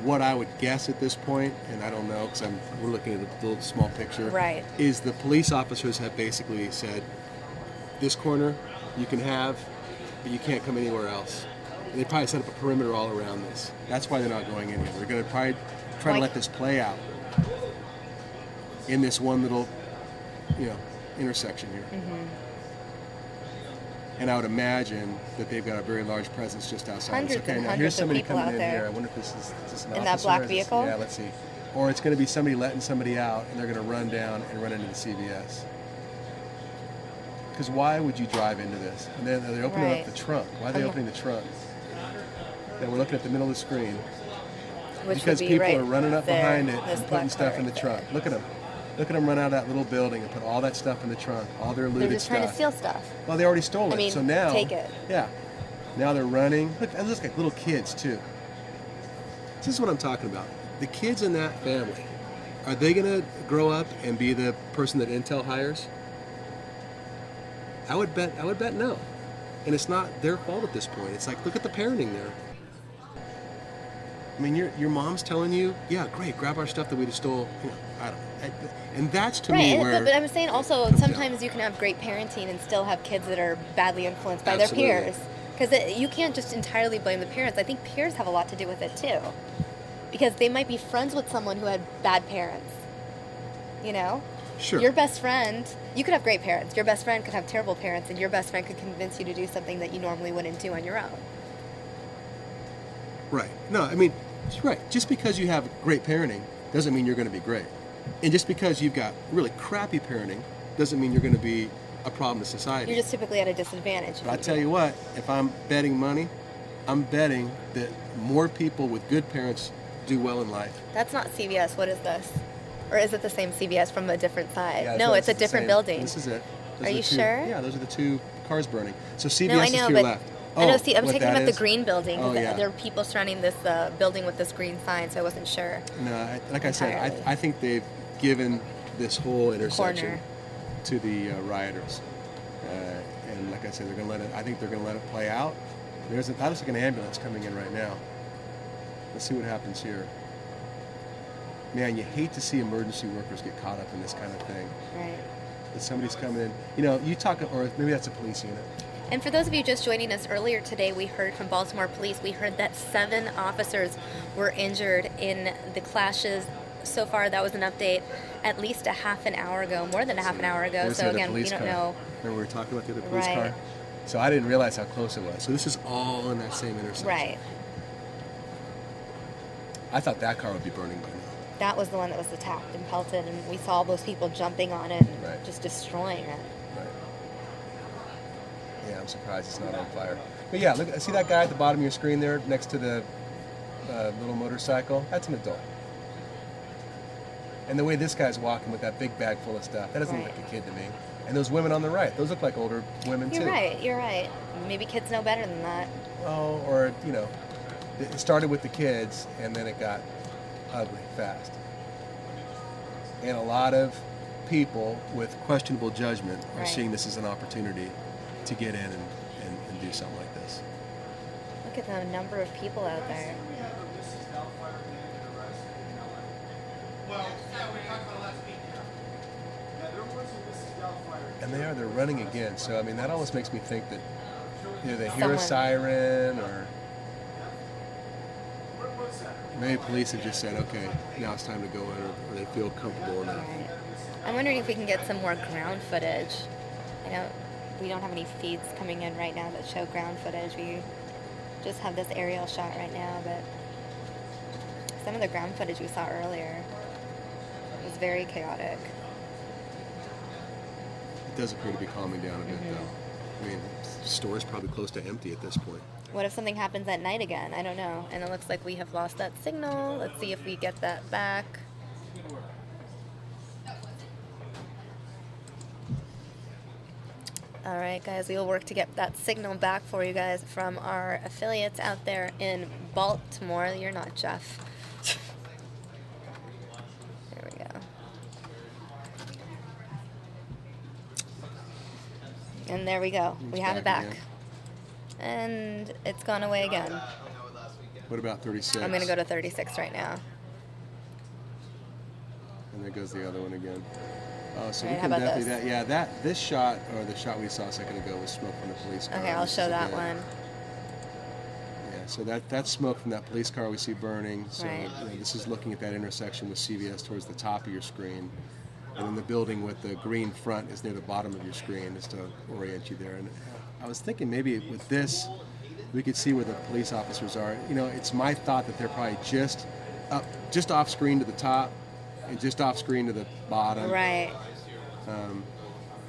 what I would guess at this point, and I don't know because we're looking at a little small picture, right, is the police officers have basically said, this corner you can have, but you can't come anywhere else. And they probably set up a perimeter all around this. That's why they're not going anywhere. They're going to probably try to let this play out in this one little, intersection here. Mm-hmm. And I would imagine that they've got a very large presence just outside. Hundreds and now hundreds here's somebody of people coming out in there. here. I wonder if this is an in officer. that black vehicle? Yeah, let's see. Or it's going to be somebody letting somebody out, and they're going to run down and run into the CVS. Because why would you drive into this? And then they're opening up the trunk. Why are they opening the trunk? And we're looking at the middle of the screen. Which because would be people are running up there, behind it and putting stuff in the trunk. Look at them. Look at them run out of that little building and put all that stuff in the trunk, all their looted stuff. They're just trying to steal stuff. Well, they already stole it. I mean, so now, take it. Yeah. Now they're running. Look, it looks like little kids, too. This is what I'm talking about. The kids in that family, are they going to grow up and be the person that Intel hires? I would bet no. And it's not their fault at this point. It's like, look at the parenting there. I mean, your mom's telling you, yeah, great, grab our stuff that we just stole. I don't know. And that's to me where... But I'm saying also, sometimes you can have great parenting and still have kids that are badly influenced by their peers. Because you can't just entirely blame the parents. I think peers have a lot to do with it, too. Because they might be friends with someone who had bad parents. You know? Sure. Your best friend, you could have great parents. Your best friend could have terrible parents, and your best friend could convince you to do something that you normally wouldn't do on your own. Right. No, I mean, right. Just because you have great parenting doesn't mean you're going to be great. And just because you've got really crappy parenting doesn't mean you're going to be a problem to society. You're just typically at a disadvantage. But I tell you what, if I'm betting money, I'm betting that more people with good parents do well in life. That's not CVS. What is this? Or is it the same CVS from a different side? Yeah, no, it's a different building. This is it. Are you sure? Yeah, those are the two cars burning. So CVS no, I know, is to your but left. I know. See, I'm talking about the green building. Oh, yeah. There are people surrounding this building with this green sign, so I wasn't sure. No, like I said, I think they've given this whole intersection to the rioters. And like I said, they're going to let it. I think they're going to let it play out. That looks like an ambulance coming in right now. Let's see what happens here. Man, you hate to see emergency workers get caught up in this kind of thing. Right. That somebody's coming in. You know, you talk, or maybe that's a police unit. And for those of you just joining us earlier today, we heard from Baltimore police. We heard that 7 officers were injured in the clashes. So far, that was an update at least a half an hour ago, more than a half an hour ago. So again, we don't know. Remember we were talking about the other police car? So I didn't realize how close it was. So this is all in that same intersection. Right. I thought that car would be burning by now. That was the one that was attacked and pelted, and we saw those people jumping on it and just destroying it. Right. Yeah, I'm surprised it's not on fire. But yeah, look, see that guy at the bottom of your screen there next to the little motorcycle? That's an adult. And the way this guy's walking with that big bag full of stuff, that doesn't look like a kid to me. And those women on the right, those look like older women too. You're right. Maybe kids know better than that. Oh, or, you know, it started with the kids and then it got ugly fast. And a lot of people with questionable judgment are seeing this as an opportunity to get in and do something like this. Look at the number of people out there. And they're running again. So, I mean, that almost makes me think that, they hear a siren, or maybe police have just said, okay, now it's time to go in, or they feel comfortable enough. Right. I'm wondering if we can get some more ground footage. I know we don't have any feeds coming in right now that show ground footage. We just have this aerial shot right now, but some of the ground footage we saw earlier was very chaotic. It does appear to be calming down a bit, though. I mean, the store is probably close to empty at this point. What if something happens at night again? I don't know. And it looks like we have lost that signal. Let's see if we get that back. All right, guys, we will work to get that signal back for you guys from our affiliates out there in Baltimore. You're not Jeff. There we go. And there we go. We have it back. Again. And it's gone away again. What about 36? I'm going to go to 36 right now. And there goes the other one again. Oh, so right, we can definitely this shot, or the shot we saw a second ago, was smoke from the police car. Okay, I'll show that one. Yeah, so that's smoke from that police car we see burning. So right. This is looking at that intersection with CVS towards the top of your screen. And then the building with the green front is near the bottom of your screen, just to orient you there. And I was thinking maybe with this, we could see where the police officers are. It's my thought that they're probably just off screen to the top, and just off screen to the bottom. Right.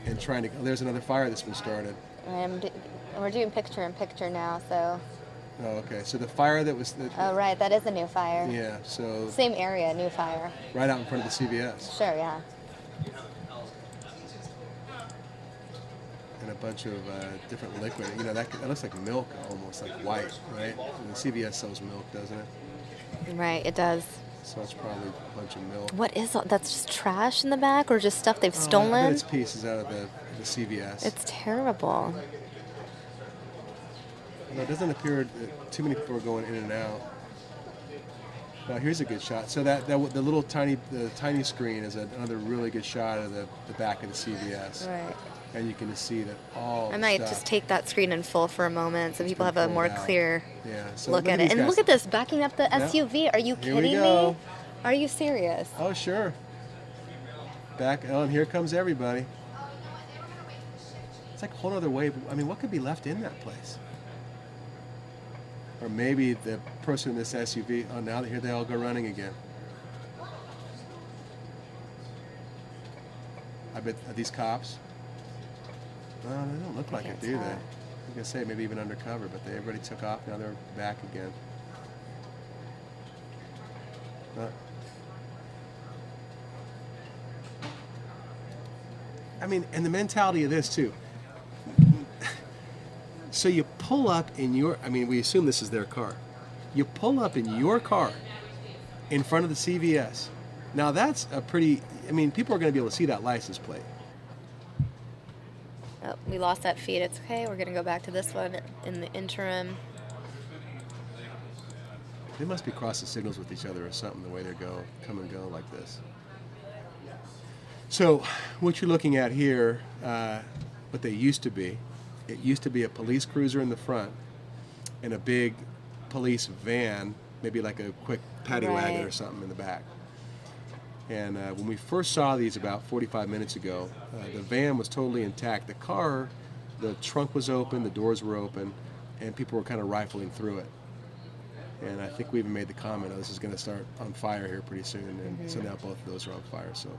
And trying to. There's another fire that's been started. We're doing picture-in-picture now, so. Oh, okay. So the fire that was. Oh, right. That is a new fire. Yeah. So. Same area, new fire. Right out in front of the CVS. Sure. Yeah. And a bunch of different liquid. That looks like milk, almost like white, right? And the CVS sells milk, doesn't it? Right. It does. So that's probably a bunch of milk. What is that? That's just trash in the back, or just stuff they've stolen? I bet it's pieces out of the CVS. It's terrible. It doesn't appear that too many people are going in and out. Now here's a good shot. So the little tiny screen is another really good shot of the back of the CVS. Right. And you can just see that all. I might just take that screen in full for a moment so people have a more clear look at it. And look at this, backing up the SUV. Are you kidding me? Are you serious? Oh, sure. And here comes everybody. It's like a whole other way. I mean, what could be left in that place? Or maybe the person in this SUV, now here they all go running again. I bet, are these cops? Well, they don't look like it, do they? I'm going to say maybe even undercover, but everybody took off. Now they're back again. I mean, and the mentality of this, too. So you pull up in we assume this is their car. You pull up in your car in front of the CVS. Now that's people are going to be able to see that license plate. Oh, we lost that feed. It's okay. We're going to go back to this one in the interim. They must be crossing signals with each other or something, the way they come and go like this. So what you're looking at here, what they used to be, it used to be a police cruiser in the front and a big police van, maybe like a quick paddy wagon or something in the back. And when we first saw these about 45 minutes ago, the van was totally intact. The car, the trunk was open, the doors were open, and people were kind of rifling through it. And I think we even made the comment, this is going to start on fire here pretty soon. And so now both of those are on fire. So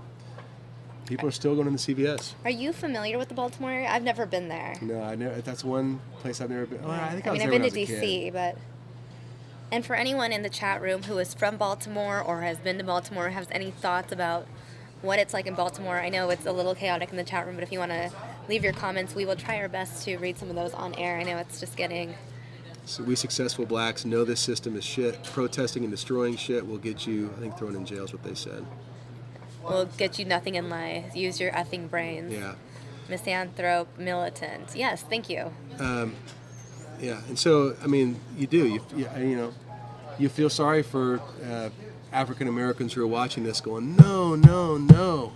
people are still going to the CVS. Are you familiar with the Baltimore area? I've never been there. No, I never. That's one place I've never been. Oh, I think I was I've there been to when I was a DC, kid. but. And for anyone in the chat room who is from Baltimore or has been to Baltimore, has any thoughts about what it's like in Baltimore, I know it's a little chaotic in the chat room, but if you want to leave your comments, we will try our best to read some of those on air. I know it's just getting... So we successful blacks know this system is shit. Protesting and destroying shit will get you, I think, thrown in jail is what they said. Will get you nothing in life. Use your effing brains. Yeah. Misanthrope militant. Yes, thank you. Yeah, and so I mean, you do. You feel sorry for African Americans who are watching this, going, no, no, no.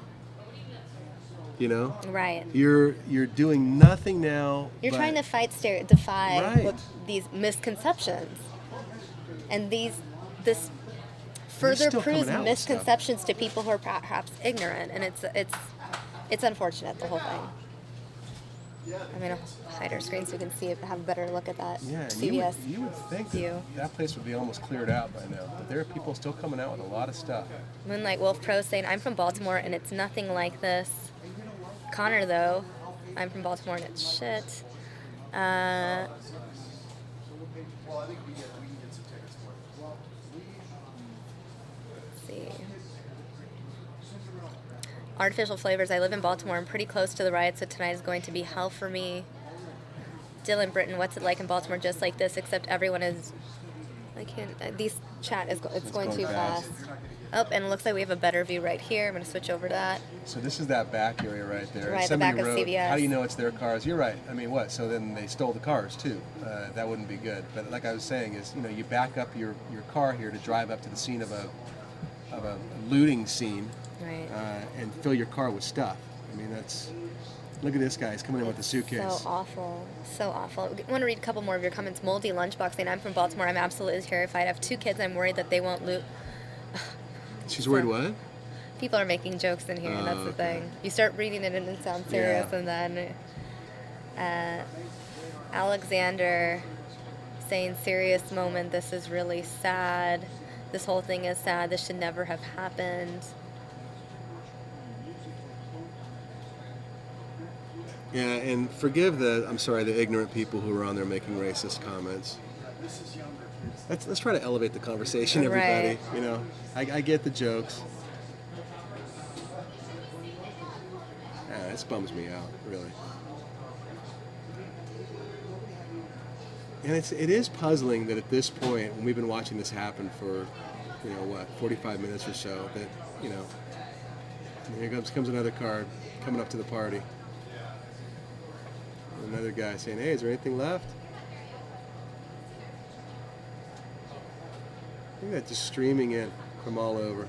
Right. You're doing nothing now. You're trying to defy right. these misconceptions, and this further still proves coming out with misconceptions to people who are perhaps ignorant, and it's unfortunate, the whole thing. I'm gonna hide our screen so we can have a better look at that. Yeah, and CBS you would think that place would be almost cleared out by now, but there are people still coming out with a lot of stuff. Moonlight Wolf Pro saying, I'm from Baltimore and it's nothing like this. Connor, though, I'm from Baltimore and it's shit. Let's see. Artificial flavors. I live in Baltimore. I'm pretty close to the riot, so tonight is going to be hell for me. Dylan Britton, what's it like in Baltimore? Just like this, except everyone is. I can't. These chat is it's going too fast. Oh, and it looks like we have a better view right here. I'm going to switch over to that. So this is that back area right there. Right, the back of CVS. How do you know it's their cars? You're right. I mean, what? So then they stole the cars too. That wouldn't be good. But like I was saying, is you back up your car here to drive up to the scene of a looting scene. Right. And fill your car with stuff. I mean, look at this guy. He's coming in with a suitcase. So awful. So awful. I want to read a couple more of your comments. Moldy Lunchbox saying, I'm from Baltimore. I'm absolutely terrified. I have 2 kids. I'm worried that they won't loot. She's worried what? People are making jokes in here, and that's the thing. You start reading it and it sounds serious, and then Alexander saying, serious moment. This is really sad. This whole thing is sad. This should never have happened. Yeah, and forgive the ignorant people who are on there making racist comments. Let's try to elevate the conversation, everybody. Right. I get the jokes. This bums me out, really. And it is puzzling that at this point, when we've been watching this happen for, 45 minutes or so, that, here comes another car coming up to the party. Another guy saying, hey, is there anything left? Look at that, just streaming in from all over.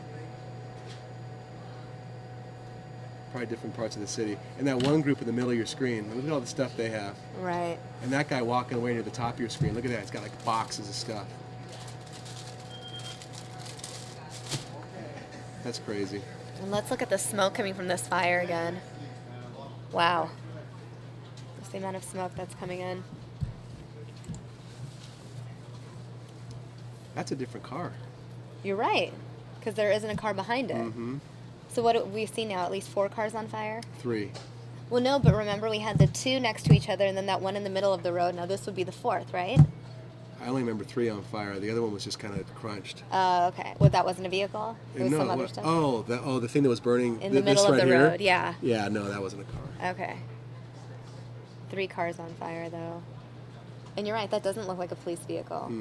Probably different parts of the city. And that one group in the middle of your screen, look at all the stuff they have. Right. And that guy walking away to the top of your screen, look at that, he's got like boxes of stuff. That's crazy. And let's look at the smoke coming from this fire again. Wow. That's the amount of smoke that's coming in. That's a different car. You're right, because there isn't a car behind it. Mm-hmm. So what do we see now? At least 4 cars on fire? 3. Well, no, but remember we had the 2 next to each other and then that one in the middle of the road. Now this would be the 4th, right? I only remember 3 on fire. The other one was just kind of crunched. Okay. Well, that wasn't a vehicle? It was some other stuff? The thing that was burning in the middle of the road, yeah. Yeah, no, that wasn't a car. Okay. 3 cars on fire, though. And you're right, that doesn't look like a police vehicle.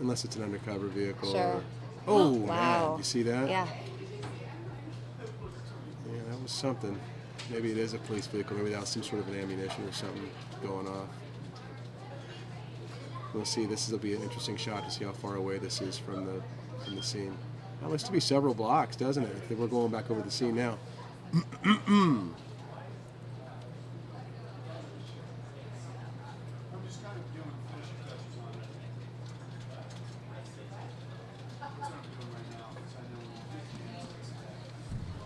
Unless it's an undercover vehicle. Sure. Wow. Man, you see that? Yeah. Yeah, that was something. Maybe it is a police vehicle. Maybe that was some sort of an ammunition or something going off. We'll see. This will be an interesting shot to see how far away this is from the scene. That must be several blocks, doesn't it? If we're going back over the scene now.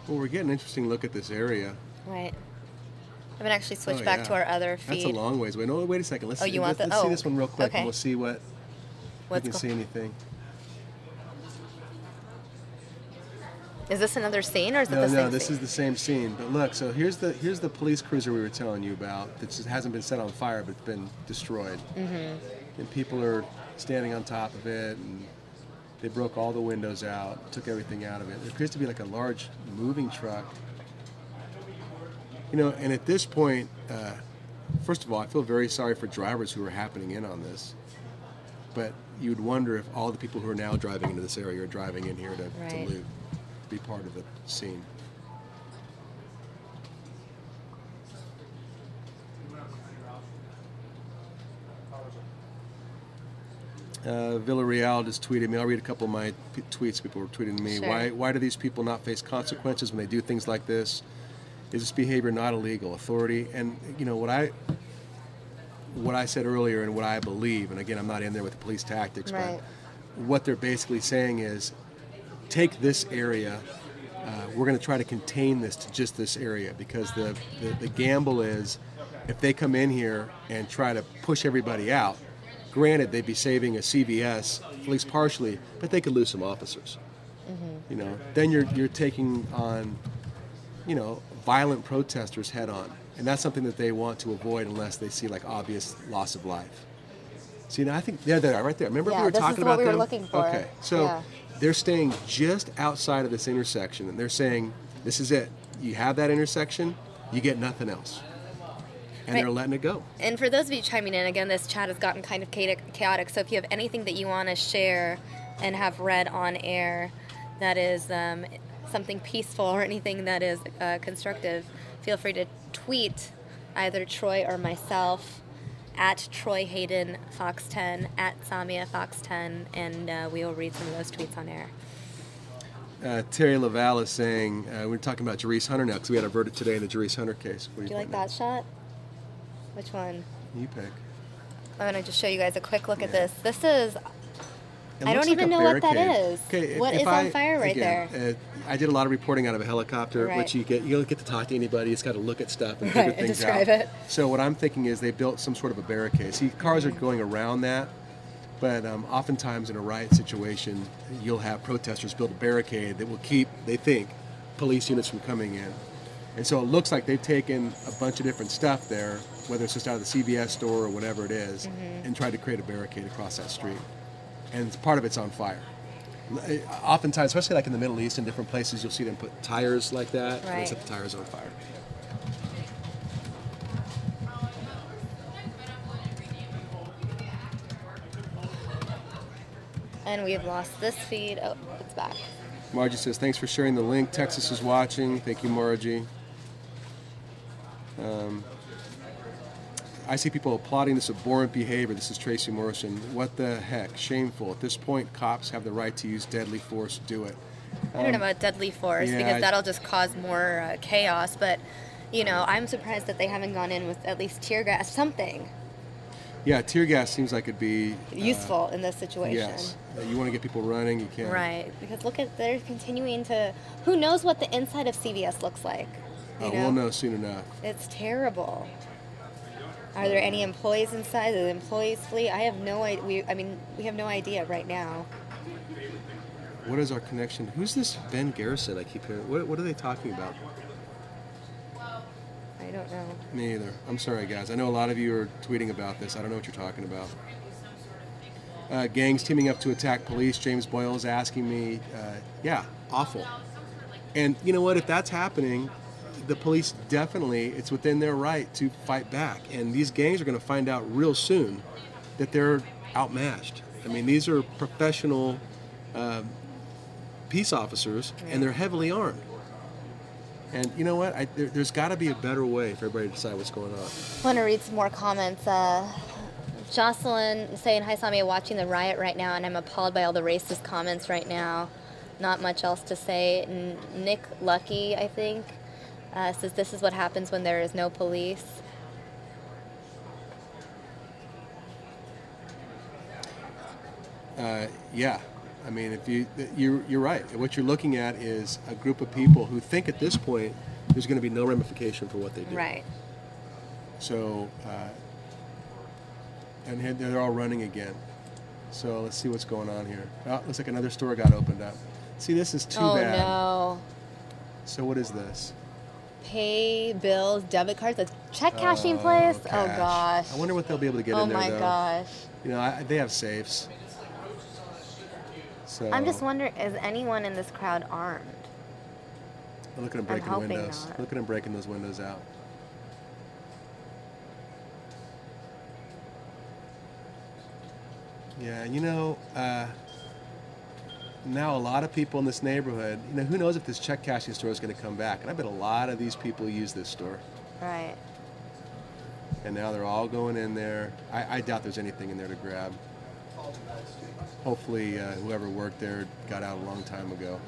Well, we're getting an interesting look at this area. Right. I'm going to actually switch back to our other feed. That's a long ways away. No, wait a second. Let's see this one real quick, okay. And we'll see if we can see anything. Is this another scene, or is it the same scene? No, this is the same scene. But look, so here's the police cruiser we were telling you about that just hasn't been set on fire, but it's been destroyed. Mm-hmm. And people are standing on top of it, and they broke all the windows out, took everything out of it. It appears to be like a large moving truck. And at this point, first of all, I feel very sorry for drivers who are happening in on this. But you'd wonder if all the people who are now driving into this area are driving in here to loot, to be part of the scene. Villarreal just tweeted me. I'll read a couple of my tweets. People were tweeting me. Sure. Why do these people not face consequences when they do things like this? Is this behavior not illegal? Authority, and you know what I said earlier and what I believe, and again, I'm not in there with the police tactics, Right. but what they're basically saying is, take this area. We're going to try to contain this to just this area, because the gamble is, if they come in here and try to push everybody out, granted they'd be saving a CVS, at least partially, but they could lose some officers. Mm-hmm. You know, then you're taking on, you know, violent protesters head on, and that's something that they want to avoid unless they see like obvious loss of life. See, now I think there they are, right there. Remember we were talking about them? Yeah, this is what we were looking for. Okay, so yeah. they're staying just outside of this intersection, and they're saying, "This is it. You have that intersection, you get nothing else." And Right. they're letting it go. And for those of you chiming in, again, this chat has gotten kind of chaotic. So if you have anything that you want to share and have read on air that is something peaceful or anything that is constructive, feel free to tweet either Troy or myself at Troy Hayden Fox 10, at Samia Fox 10, and we will read some of those tweets on air. Terry Laval is saying, we're talking about Jerice Hunter now, because we had a verdict today in the Jerice Hunter case. Do you like that shot? Which one? You pick. I'm going to just show you guys a quick look at this. This is... It I don't looks like even a know what that barricade. is. Okay, What is on fire right there? I did a lot of reporting out of a helicopter, Right. which you don't get to talk to anybody. You just got to look at stuff and Right, figure things describe out. it. So what I'm thinking is they built some sort of a barricade. See, cars are going around that, but oftentimes in a riot situation, you'll have protesters build a barricade that will keep, they think, police units from coming in. And so it looks like they've taken a bunch of different stuff there, whether it's just out of the CVS store or whatever it is, and tried to create a barricade across that street. And part of it's on fire. Oftentimes, especially like in the Middle East and different places, you'll see them put tires like that, and they Right. set the tires on fire. And we've lost this feed. Oh, it's back. Margie says, thanks for sharing the link. Texas is watching. Thank you, Margie. I see people applauding this abhorrent behavior. This is Tracy Morrison. What the heck? Shameful. At this point, cops have the right to use deadly force. Do it. I don't know about deadly force, yeah, because that'll just cause more chaos. But, you know, I'm surprised that they haven't gone in with at least tear gas, something Yeah, tear gas seems like it'd be useful in this situation. Yes. You want to get people running, you can. Right, because look at, they're continuing to, who knows what the inside of CVS looks like? You know? We'll know soon enough. It's terrible. Are there any employees inside? The employees flee? I have no idea. We have no idea right now. What is our connection? Who's this Ben Garrison I keep hearing? What are they talking about? I don't know. Me either. I'm sorry, guys. I know a lot of you are tweeting about this. I don't know what you're talking about. Gangs teaming up to attack police. James Boyle is asking me. Yeah, awful. And you know what? If that's happening, the police definitely, it's within their right to fight back. And these gangs are going to find out real soon that they're outmatched. I mean, these are professional peace officers, and they're heavily armed. And you know what? There's got to be a better way for everybody to decide what's going on. I want to read some more comments. Jocelyn saying, hi, Samia, watching the riot right now, and I'm appalled by all the racist comments right now. Not much else to say. Nick Lucky, I think, says this is what happens when there is no police. Yeah. I mean, you're right. What you're looking at is a group of people who think at this point there's going to be no ramification for what they do. Right. So, and they're all running again. So let's see what's going on here. Oh, looks like another store got opened up. See, this is too bad. Oh, no. So what is this? Pay bills, debit cards, a check cashing place? Cash. Oh, gosh. I wonder what they'll be able to get in there, though. Oh, my gosh. You know, they have safes. So I'm just wondering, is anyone in this crowd armed? Look at them breaking windows. Look at them breaking those windows out. Yeah, you know, now a lot of people in this neighborhood, you know, who knows if this check cashing store is going to come back. And I bet a lot of these people use this store. Right. And now they're all going in there. I doubt there's anything in there to grab. hopefully whoever worked there got out a long time ago.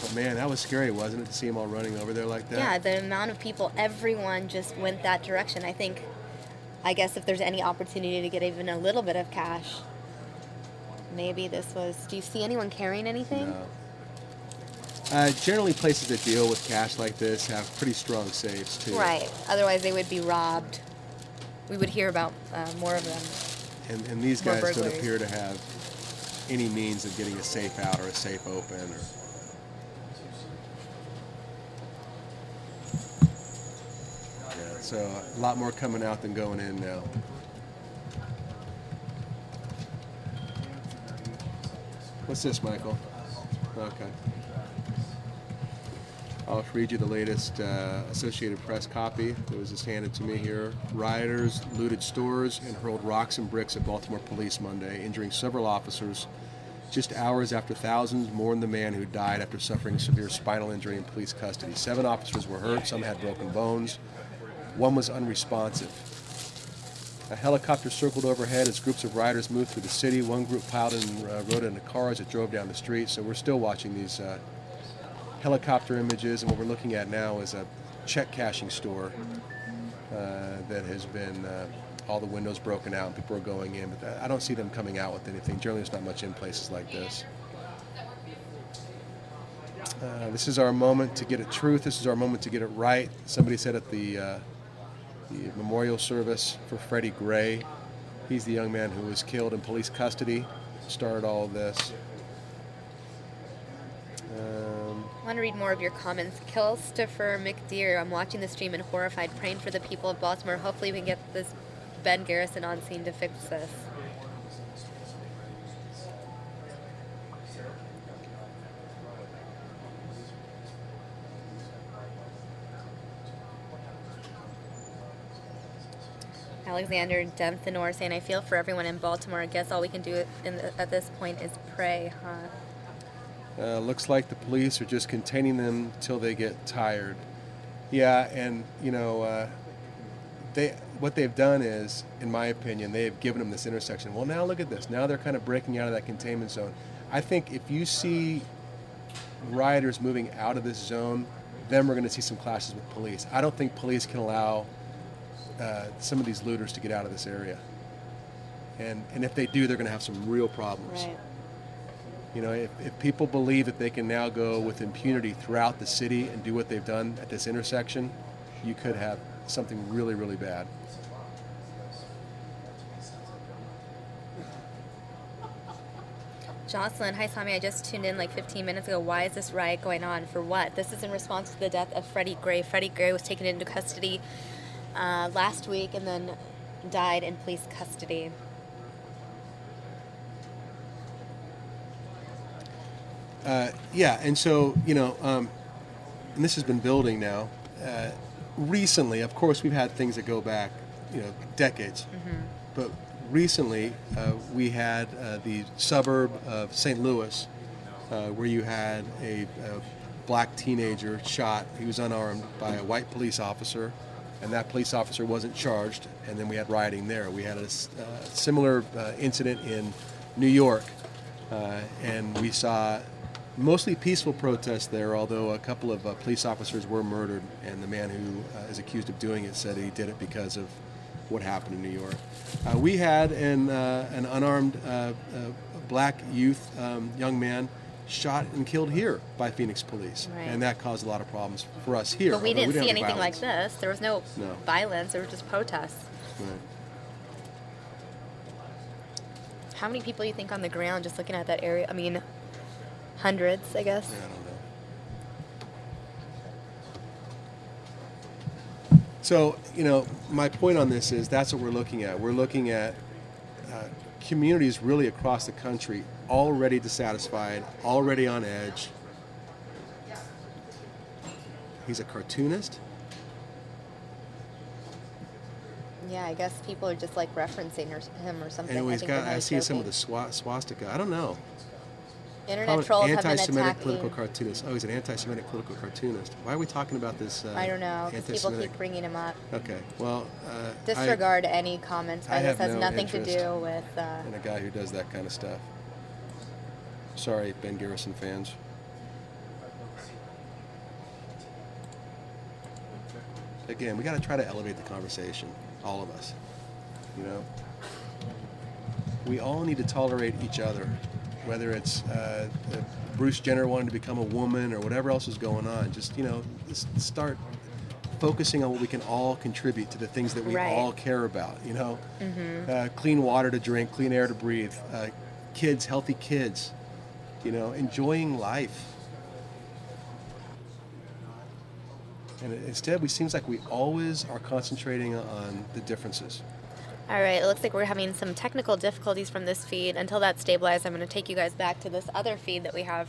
But man, that was scary, wasn't it, to see them all running over there like that? Yeah, the amount of people, everyone just went that direction. I guess if there's any opportunity to get even a little bit of cash, maybe this was... Do you see anyone carrying anything? No. Generally, places that deal with cash like this have pretty strong safes, too. Right. Otherwise, they would be robbed. We would hear about more of them. And these guys don't appear to have any means of getting a safe out or a safe open. So a lot more coming out than going in now. What's this, Michael? Okay. I'll read you the latest Associated Press copy that was just handed to me here. Rioters looted stores and hurled rocks and bricks at Baltimore police Monday, injuring several officers just hours after thousands mourned the man who died after suffering severe spinal injury in police custody. 7 officers were hurt, some had broken bones. One was unresponsive. A helicopter circled overhead as groups of rioters moved through the city. One group piled and rode into cars that drove down the street. So we're still watching these helicopter images, and what we're looking at now is a check cashing store that has been all the windows broken out and people are going in. But I don't see them coming out with anything. Generally, there's not much in places like this. This is our moment to get it truth. This is our moment to get it right. Somebody said at the memorial service for Freddie Gray, he's the young man who was killed in police custody, started all of this. I want to read more of your comments. Christopher McDeer, I'm watching the stream and horrified, praying for the people of Baltimore. Hopefully we can get this Ben Garrison on scene to fix this. Alexander Dempthenor saying, I feel for everyone in Baltimore. I guess all we can do at this point is pray, huh? Looks like the police are just containing them till they get tired. Yeah, and you know, what they've done is, in my opinion, they have given them this intersection. Well, now look at this. Now they're kind of breaking out of that containment zone. I think if you see rioters moving out of this zone, then we're going to see some clashes with police. I don't think police can allow some of these looters to get out of this area. And if they do, they're going to have some real problems. Right. You know, if people believe that they can now go with impunity throughout the city and do what they've done at this intersection, you could have something really, really bad. Jocelyn, hi Tommy, I just tuned in like 15 minutes ago. Why is this riot going on? For what? This is in response to the death of Freddie Gray. Freddie Gray was taken into custody last week and then died in police custody. Yeah, and so, you know, and this has been building now. Recently, of course, we've had things that go back, you know, decades. Mm-hmm. But recently, we had the suburb of St. Louis, where you had a black teenager shot. He was unarmed by a white police officer, and that police officer wasn't charged. And then we had rioting there. We had a similar incident in New York, and we saw mostly peaceful protests there, although a couple of police officers were murdered, and the man who is accused of doing it said he did it because of what happened in New York. We had an unarmed black youth, young man, shot and killed here by Phoenix police, right. And that caused a lot of problems for us here. But we didn't see anything like this. There was no violence. There were just protests. Right. How many people do you think on the ground just looking at that area? I mean, hundreds, I guess. Yeah, I don't know. So, you know, my point on this is that's what we're looking at. We're looking at communities really across the country already dissatisfied, already on edge. He's a cartoonist? Yeah, I guess people are just like referencing him or something. And I see some of the swastika. I don't know. Internet trolls have been anti-Semitic attacking. political cartoonist. Oh, he's an anti-Semitic political cartoonist. Why are we talking about this? I don't know, because people anti-Semitic? keep bringing him up. Okay, well, Disregard any comments by I this. have Has no nothing to interest do with. in a guy who does that kind of stuff. Sorry, Ben Garrison fans. Again, we got to try to elevate the conversation, all of us. You know, we all need to tolerate each other, whether it's Bruce Jenner wanting to become a woman or whatever else is going on. Just, you know, just start focusing on what we can all contribute to the things that we all care about, you know. Clean water to drink, clean air to breathe, kids, healthy kids, you know, enjoying life. And instead, it seems like we always are concentrating on the differences. All right, it looks like we're having some technical difficulties from this feed. Until that's stabilized, I'm going to take you guys back to this other feed that we have.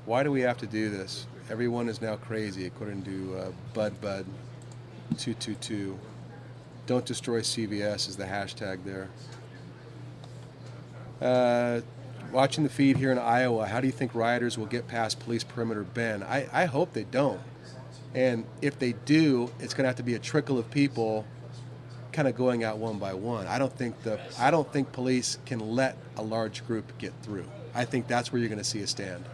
Why do we have to do this? Everyone is now crazy, according to BudBud222. Don't destroy CVS is the hashtag there. Watching the feed here in Iowa, how do you think rioters will get past police perimeter Ben? I hope they don't. And if they do, it's going to have to be a trickle of people kind of going out one by one. I don't think police can let a large group get through. I think that's where you're going to see a stand.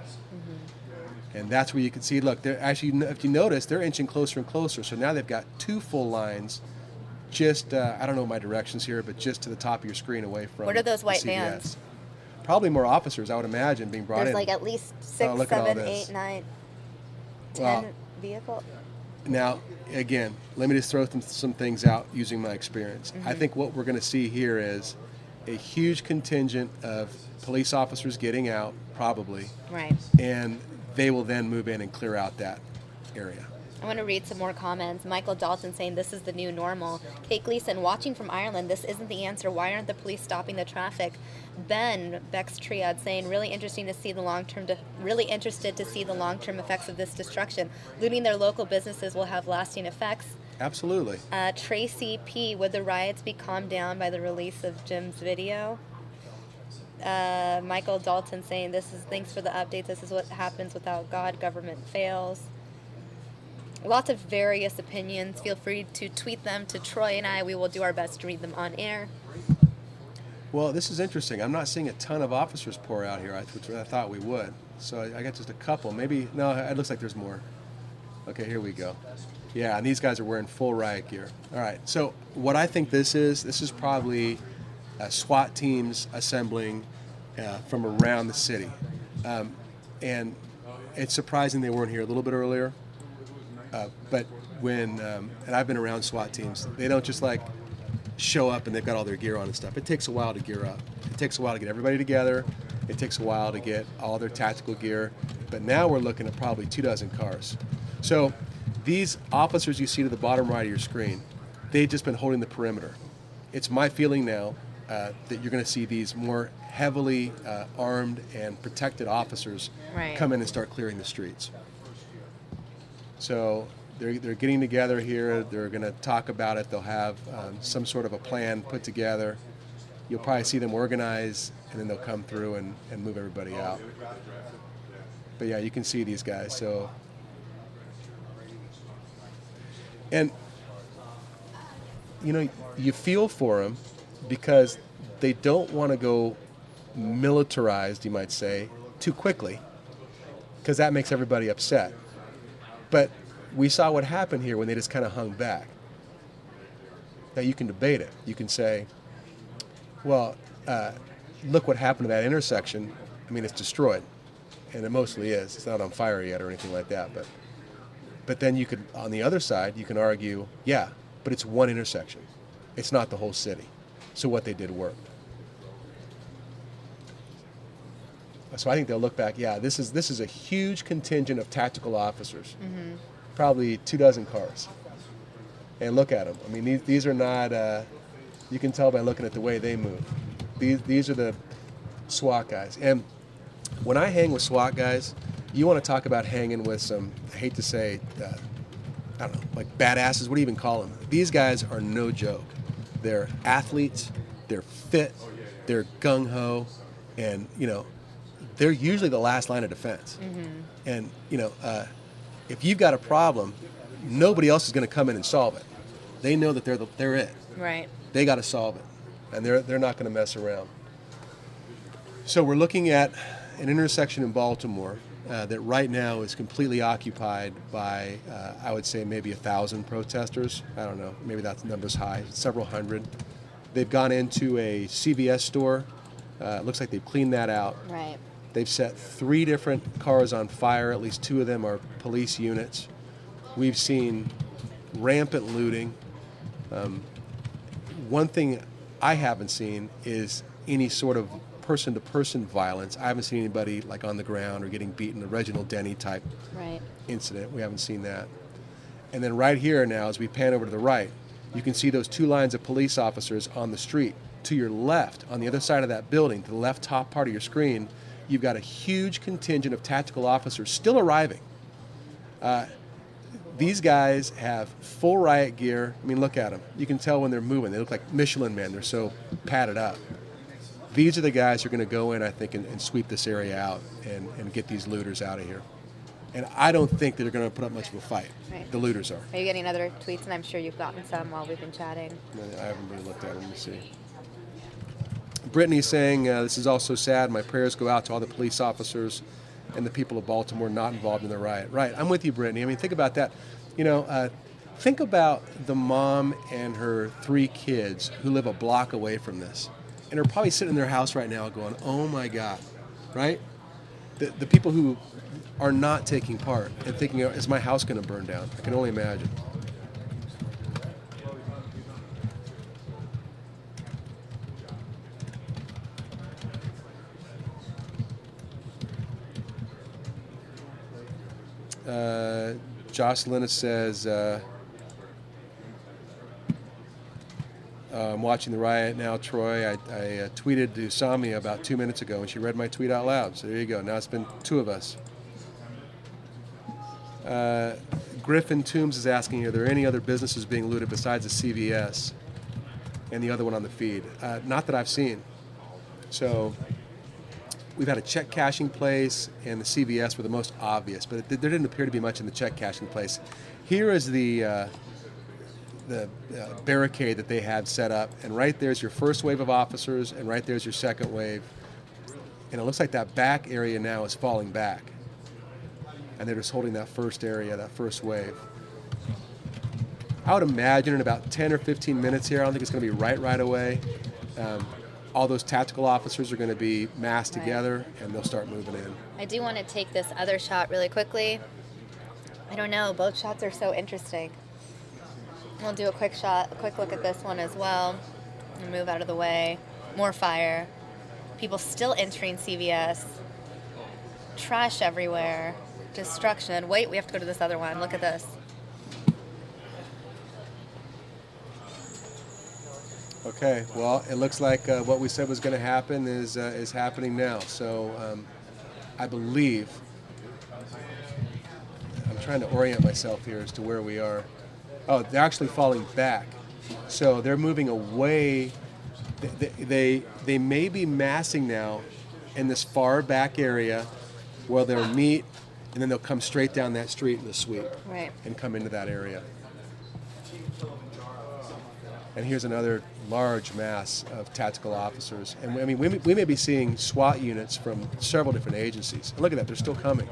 And that's where you can see, look, they're actually, if you notice, they're inching closer and closer. So now they've got 2 full lines just, I don't know my directions here, but just to the top of your screen away from What are those white CVS. vans? Probably more officers, I would imagine, being brought in. There's like at least 6, 7, 8, 9, 10 vehicles. Now, again, let me just throw some things out using my experience. I think what we're going to see here is a huge contingent of police officers getting out, probably. Right. And they will then move in and clear out that area. I want to read some more comments. Michael Dalton saying this is the new normal. Kate Gleason, watching from Ireland, this isn't the answer. Why aren't the police stopping the traffic? Ben Bex Triad saying really interested to see the long-term effects of this destruction. Looting their local businesses will have lasting effects. Absolutely. Tracy P, would the riots be calmed down by the release of Jim's video? Michael Dalton saying thanks for the updates. This is what happens without God. Government fails. Lots of various opinions. Feel free to tweet them to Troy and I. We will do our best to read them on air. Well, this is interesting. I'm not seeing a ton of officers pour out here, which I thought we would. So I got just a couple. Maybe, no, it looks like there's more. Okay, here we go. Yeah, and these guys are wearing full riot gear. All right, so what I think this is probably SWAT teams assembling from around the city. And it's surprising they weren't here a little bit earlier. But when, and I've been around SWAT teams, they don't just like show up and they've got all their gear on and stuff. It takes a while to gear up. It takes a while to get everybody together. It takes a while to get all their tactical gear. But now we're looking at probably 24 cars. So these officers you see to the bottom right of your screen, they've just been holding the perimeter. It's my feeling now that you're going to see these more heavily armed and protected officers come in and start clearing the streets. So they're getting together here. They're going to talk about it. They'll have some sort of a plan put together. You'll probably see them organize, and then they'll come through and move everybody out. But yeah, you can see these guys. So, and you know, you feel for them because they don't want to go militarized, you might say, too quickly, because that makes everybody upset. But we saw what happened here when they just kind of hung back. Now you can debate it. You can say, well, look what happened to that intersection. I mean, it's destroyed, and it mostly is. It's not on fire yet or anything like that. But then you could, on the other side, you can argue, yeah, but it's one intersection. It's not the whole city. So what they did worked. So I think they'll look back, yeah, this is a huge contingent of tactical officers, probably 24 cars. And look at them. I mean, these are not, you can tell by looking at the way they move. These are the SWAT guys. And when I hang with SWAT guys, you want to talk about hanging with some, I hate to say, I don't know, like badasses, what do you even call them? These guys are no joke. They're athletes, they're fit, they're gung-ho, and, you know, they're usually the last line of defense. And, if you've got a problem, nobody else is going to come in and solve it. They know that they're it. Right. They got to solve it, and they're not going to mess around. So we're looking at an intersection in Baltimore that right now is completely occupied by, I would say, maybe 1,000 protesters. I don't know. Maybe that number's high. Several hundred. They've gone into a CVS store. It looks like they've cleaned that out. Right. They've set 3 different cars on fire. At least 2 of them are police units. We've seen rampant looting. One thing I haven't seen is any sort of person-to-person violence. I haven't seen anybody like on the ground or getting beaten, a Reginald Denny type incident. We haven't seen that. And then right here now, as we pan over to the right, you can see those 2 lines of police officers on the street. To your left, on the other side of that building, to the left top part of your screen, you've got a huge contingent of tactical officers still arriving. These guys have full riot gear. I mean, look at them. You can tell when they're moving. They look like Michelin men. They're so padded up. These are the guys who are going to go in, I think, and sweep this area out and get these looters out of here. And I don't think they're going to put up much of a fight. Right. The looters are. Are you getting other tweets? And I'm sure you've gotten some while we've been chatting. I haven't really looked at them. Let me see. Brittany's saying, this is also sad. My prayers go out to all the police officers and the people of Baltimore not involved in the riot. Right. I'm with you, Brittany. I mean, think about that. Think about the mom and her 3 kids who live a block away from this and are probably sitting in their house right now going, oh, my God, right? The people who are not taking part and thinking, is my house going to burn down? I can only imagine. Jocelyn says, I'm watching the riot now, Troy. I tweeted to Samia about 2 minutes ago, and she read my tweet out loud. So there you go. Now it's been 2 of us. Griffin Toombs is asking, are there any other businesses being looted besides the CVS and the other one on the feed? Not that I've seen. So we've had a check cashing place, and the CVS were the most obvious, but there didn't appear to be much in the check cashing place. Here is the barricade that they had set up, and right there's your first wave of officers, and right there's your second wave. And it looks like that back area now is falling back, and they're just holding that first area, that first wave. I would imagine in about 10 or 15 minutes here, I don't think it's going to be right away. All those tactical officers are going to be massed together, and they'll start moving in. I do want to take this other shot really quickly. I don't know. Both shots are so interesting. We'll do a quick look at this one as well. And move out of the way. More fire. People still entering CVS. Trash everywhere. Destruction. Wait, we have to go to this other one. Look at this. Okay, well, it looks like what we said was going to happen is happening now. So I believe, I'm trying to orient myself here as to where we are. Oh, they're actually falling back. So they're moving away. They may be massing now in this far back area where they'll meet, and then they'll come straight down that street in the sweep and come into that area. And here's another large mass of tactical officers. And I mean, we may be seeing SWAT units from several different agencies. And look at that, they're still coming.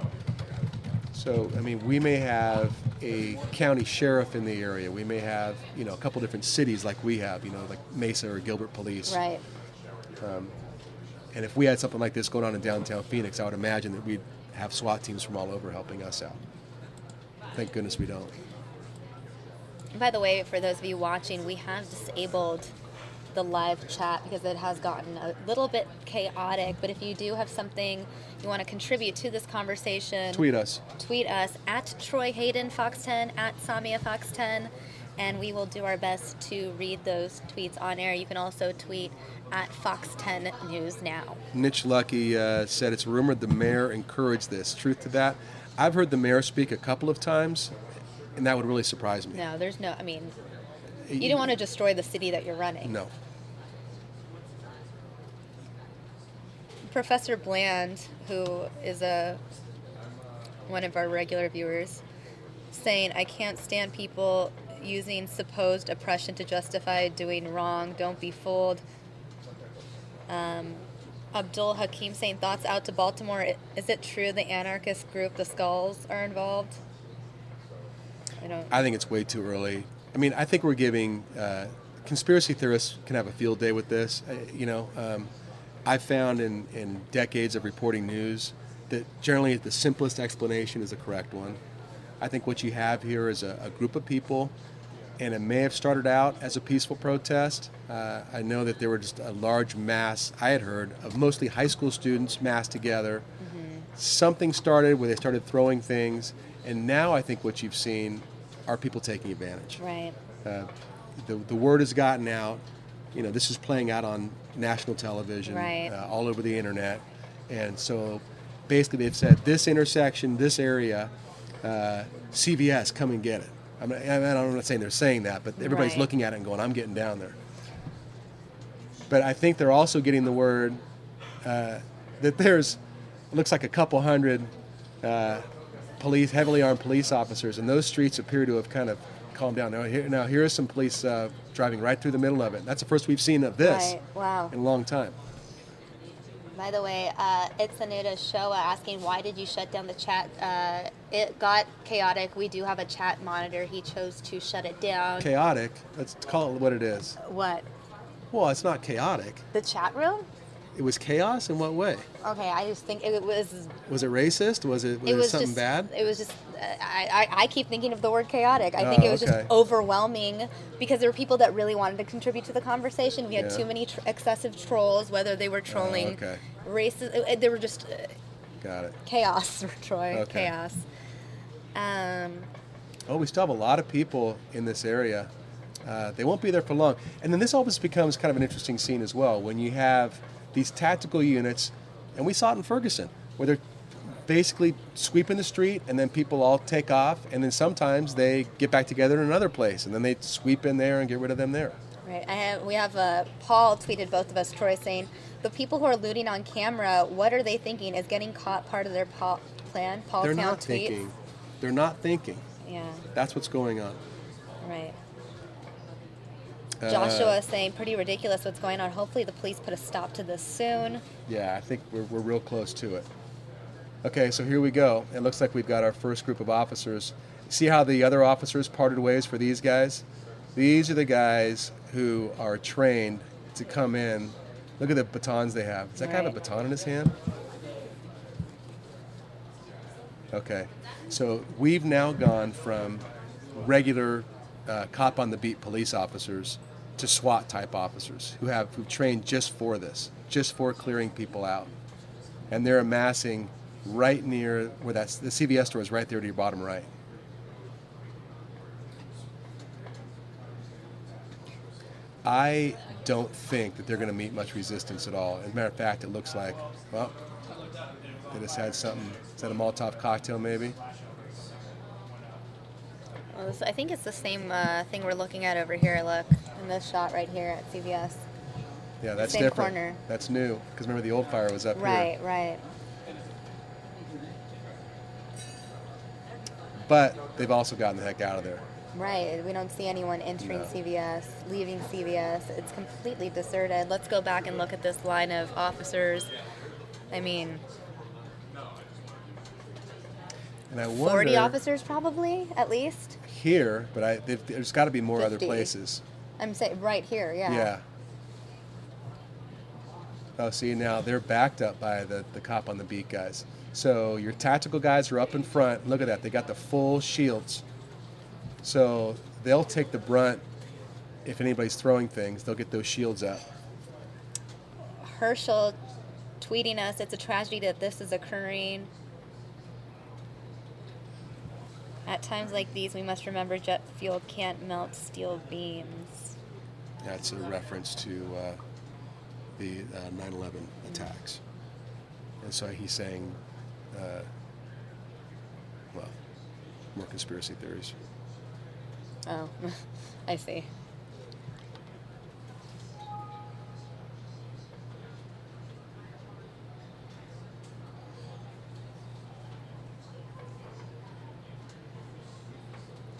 So, I mean, we may have a county sheriff in the area. We may have, a couple different cities like we have, like Mesa or Gilbert Police. Right. And if we had something like this going on in downtown Phoenix, I would imagine that we'd have SWAT teams from all over helping us out. Thank goodness we don't. By the way, for those of you watching, we have disabled the live chat because it has gotten a little bit chaotic. But if you do have something you want to contribute to this conversation, tweet us. Tweet us at Troy Hayden Fox 10, at Samia Fox 10, and we will do our best to read those tweets on air. You can also tweet at Fox 10 News Now. Niche Lucky said it's rumored the mayor encouraged this. Truth to that, I've heard the mayor speak a couple of times, and that would really surprise me. No, there's no, I mean, you don't want to destroy the city that you're running. No. Professor Bland, who is one of our regular viewers, saying, I can't stand people using supposed oppression to justify doing wrong. Don't be fooled. Abdul Hakim saying, thoughts out to Baltimore. Is it true the anarchist group, the Skulls, are involved? I think it's way too early. I mean, I think we're giving conspiracy theorists can have a field day with this. I've found in decades of reporting news that generally the simplest explanation is the correct one. I think what you have here is a group of people, and it may have started out as a peaceful protest. I know that there were just a large mass, I had heard, of mostly high school students massed together. Mm-hmm. Something started where they started throwing things, and now I think what you've seen are people taking advantage. Right. The word has gotten out. This is playing out on national television, right. All over the internet. And so basically they've said, this intersection, this area, CVS, come and get it. I'm not saying they're saying that, but everybody's right. looking at it and going, I'm getting down there. But I think they're also getting the word that it looks like a couple hundred heavily armed police officers, and those streets appear to have kind of calmed down. Now here are some police driving right through the middle of it. That's the first we've seen of this right. Wow. in a long time. By the way, it's Anita Showa asking, why did you shut down the chat? It got chaotic. We do have a chat monitor. He chose to shut it down. Chaotic? Let's call it what it is. What? Well, it's not chaotic. The chat room? It was chaos? In what way? Okay, I just think it was... Was it racist? Was it something just, bad? It was just... I keep thinking of the word chaotic. I think it was just overwhelming because there were people that really wanted to contribute to the conversation. We had too many excessive trolls, whether they were trolling racist... They were just... Got it. Chaos, Troy. Okay. Chaos. We still have a lot of people in this area. They won't be there for long. And then this always becomes kind of an interesting scene as well when you have these tactical units, and we saw it in Ferguson, where they're basically sweeping the street, and then people all take off, and then sometimes they get back together in another place, and then they sweep in there and get rid of them there. Right. We have Paul tweeted both of us, Troy, saying, the people who are looting on camera, what are they thinking? Is getting caught part of their plan? Paul They're Town not tweets. thinking. They're not thinking. Yeah. That's what's going on. Right. Joshua saying, pretty ridiculous what's going on. Hopefully the police put a stop to this soon. Yeah, I think we're real close to it. Okay, so here we go. It looks like we've got our first group of officers. See how the other officers parted ways for these guys? These are the guys who are trained to come in. Look at the batons they have. Does that guy have a baton in his hand? Okay, so we've now gone from regular cop on the beat police officers to SWAT type officers who've trained just for this, just for clearing people out. And they're amassing right near where the CVS store is, right there to your bottom right. I don't think that they're going to meet much resistance at all. As a matter of fact, it looks like, well, they just had something. Is that a Molotov cocktail maybe? Well, I think it's the same thing we're looking at over here. Look, in this shot right here at CVS. Yeah, that's same different. Corner. That's new, because remember the old fire was up right, here. Right. But they've also gotten the heck out of there. Right. We don't see anyone entering CVS, leaving CVS. It's completely deserted. Let's go back and look at this line of officers. I mean, and I wonder, 40 officers probably, at least. Here, but there's got to be more 50. other places. I'm saying right here, yeah. Yeah. Oh, see, now they're backed up by the cop on the beat guys. So your tactical guys are up in front. Look at that. They got the full shields. So they'll take the brunt if anybody's throwing things. They'll get those shields up. Herschel tweeting us, it's a tragedy that this is occurring. At times like these, we must remember jet fuel can't melt steel beams. That's a reference to the 9/11 attacks. And so he's saying, well, more conspiracy theories. Oh, I see.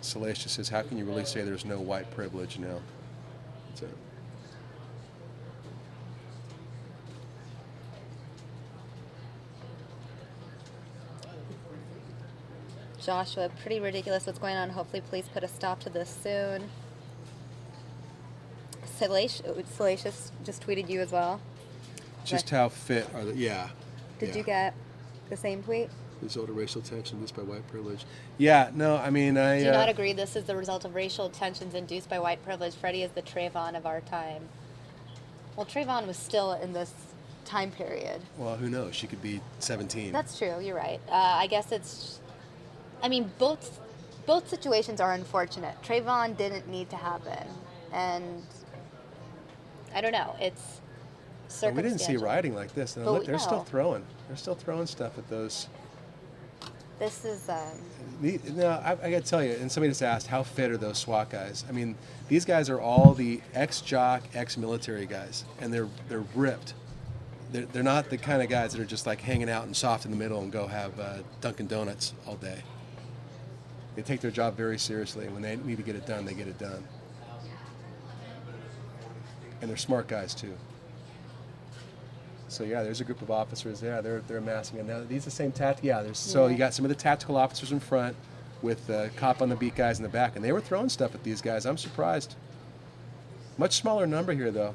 Salacious says, how can you really say there's no white privilege now? So, Joshua, pretty ridiculous what's going on. Hopefully police put a stop to this soon. Salacious just tweeted you as well. just how fit are the, yeah. Did you get the same tweet? Result of racial tension induced by white privilege. Yeah, no, I mean, I... Do you not agree this is the result of racial tensions induced by white privilege? Freddie is the Trayvon of our time. Well, Trayvon was still in this time period. Well, who knows? She could be 17. That's true. You're right. I guess it's... I mean, both situations are unfortunate. Trayvon didn't need to happen. And I don't know. It's circumstantial. We didn't see rioting like this. And But look, they're still throwing. They're still throwing stuff at those... This is... No, I got to tell you, and somebody just asked, how fit are those SWAT guys? I mean, these guys are all the ex-jock, ex-military guys, and they're ripped. They're not the kind of guys that are just like hanging out and soft in the middle and go have Dunkin' Donuts all day. They take their job very seriously, and when they need to get it done, they get it done. And they're smart guys, too. So yeah, there's a group of officers. Yeah, they're amassing. And now these are the same tactic. Yeah, so you got some of the tactical officers in front, with cop on the beat guys in the back, and they were throwing stuff at these guys. I'm surprised. Much smaller number here, though.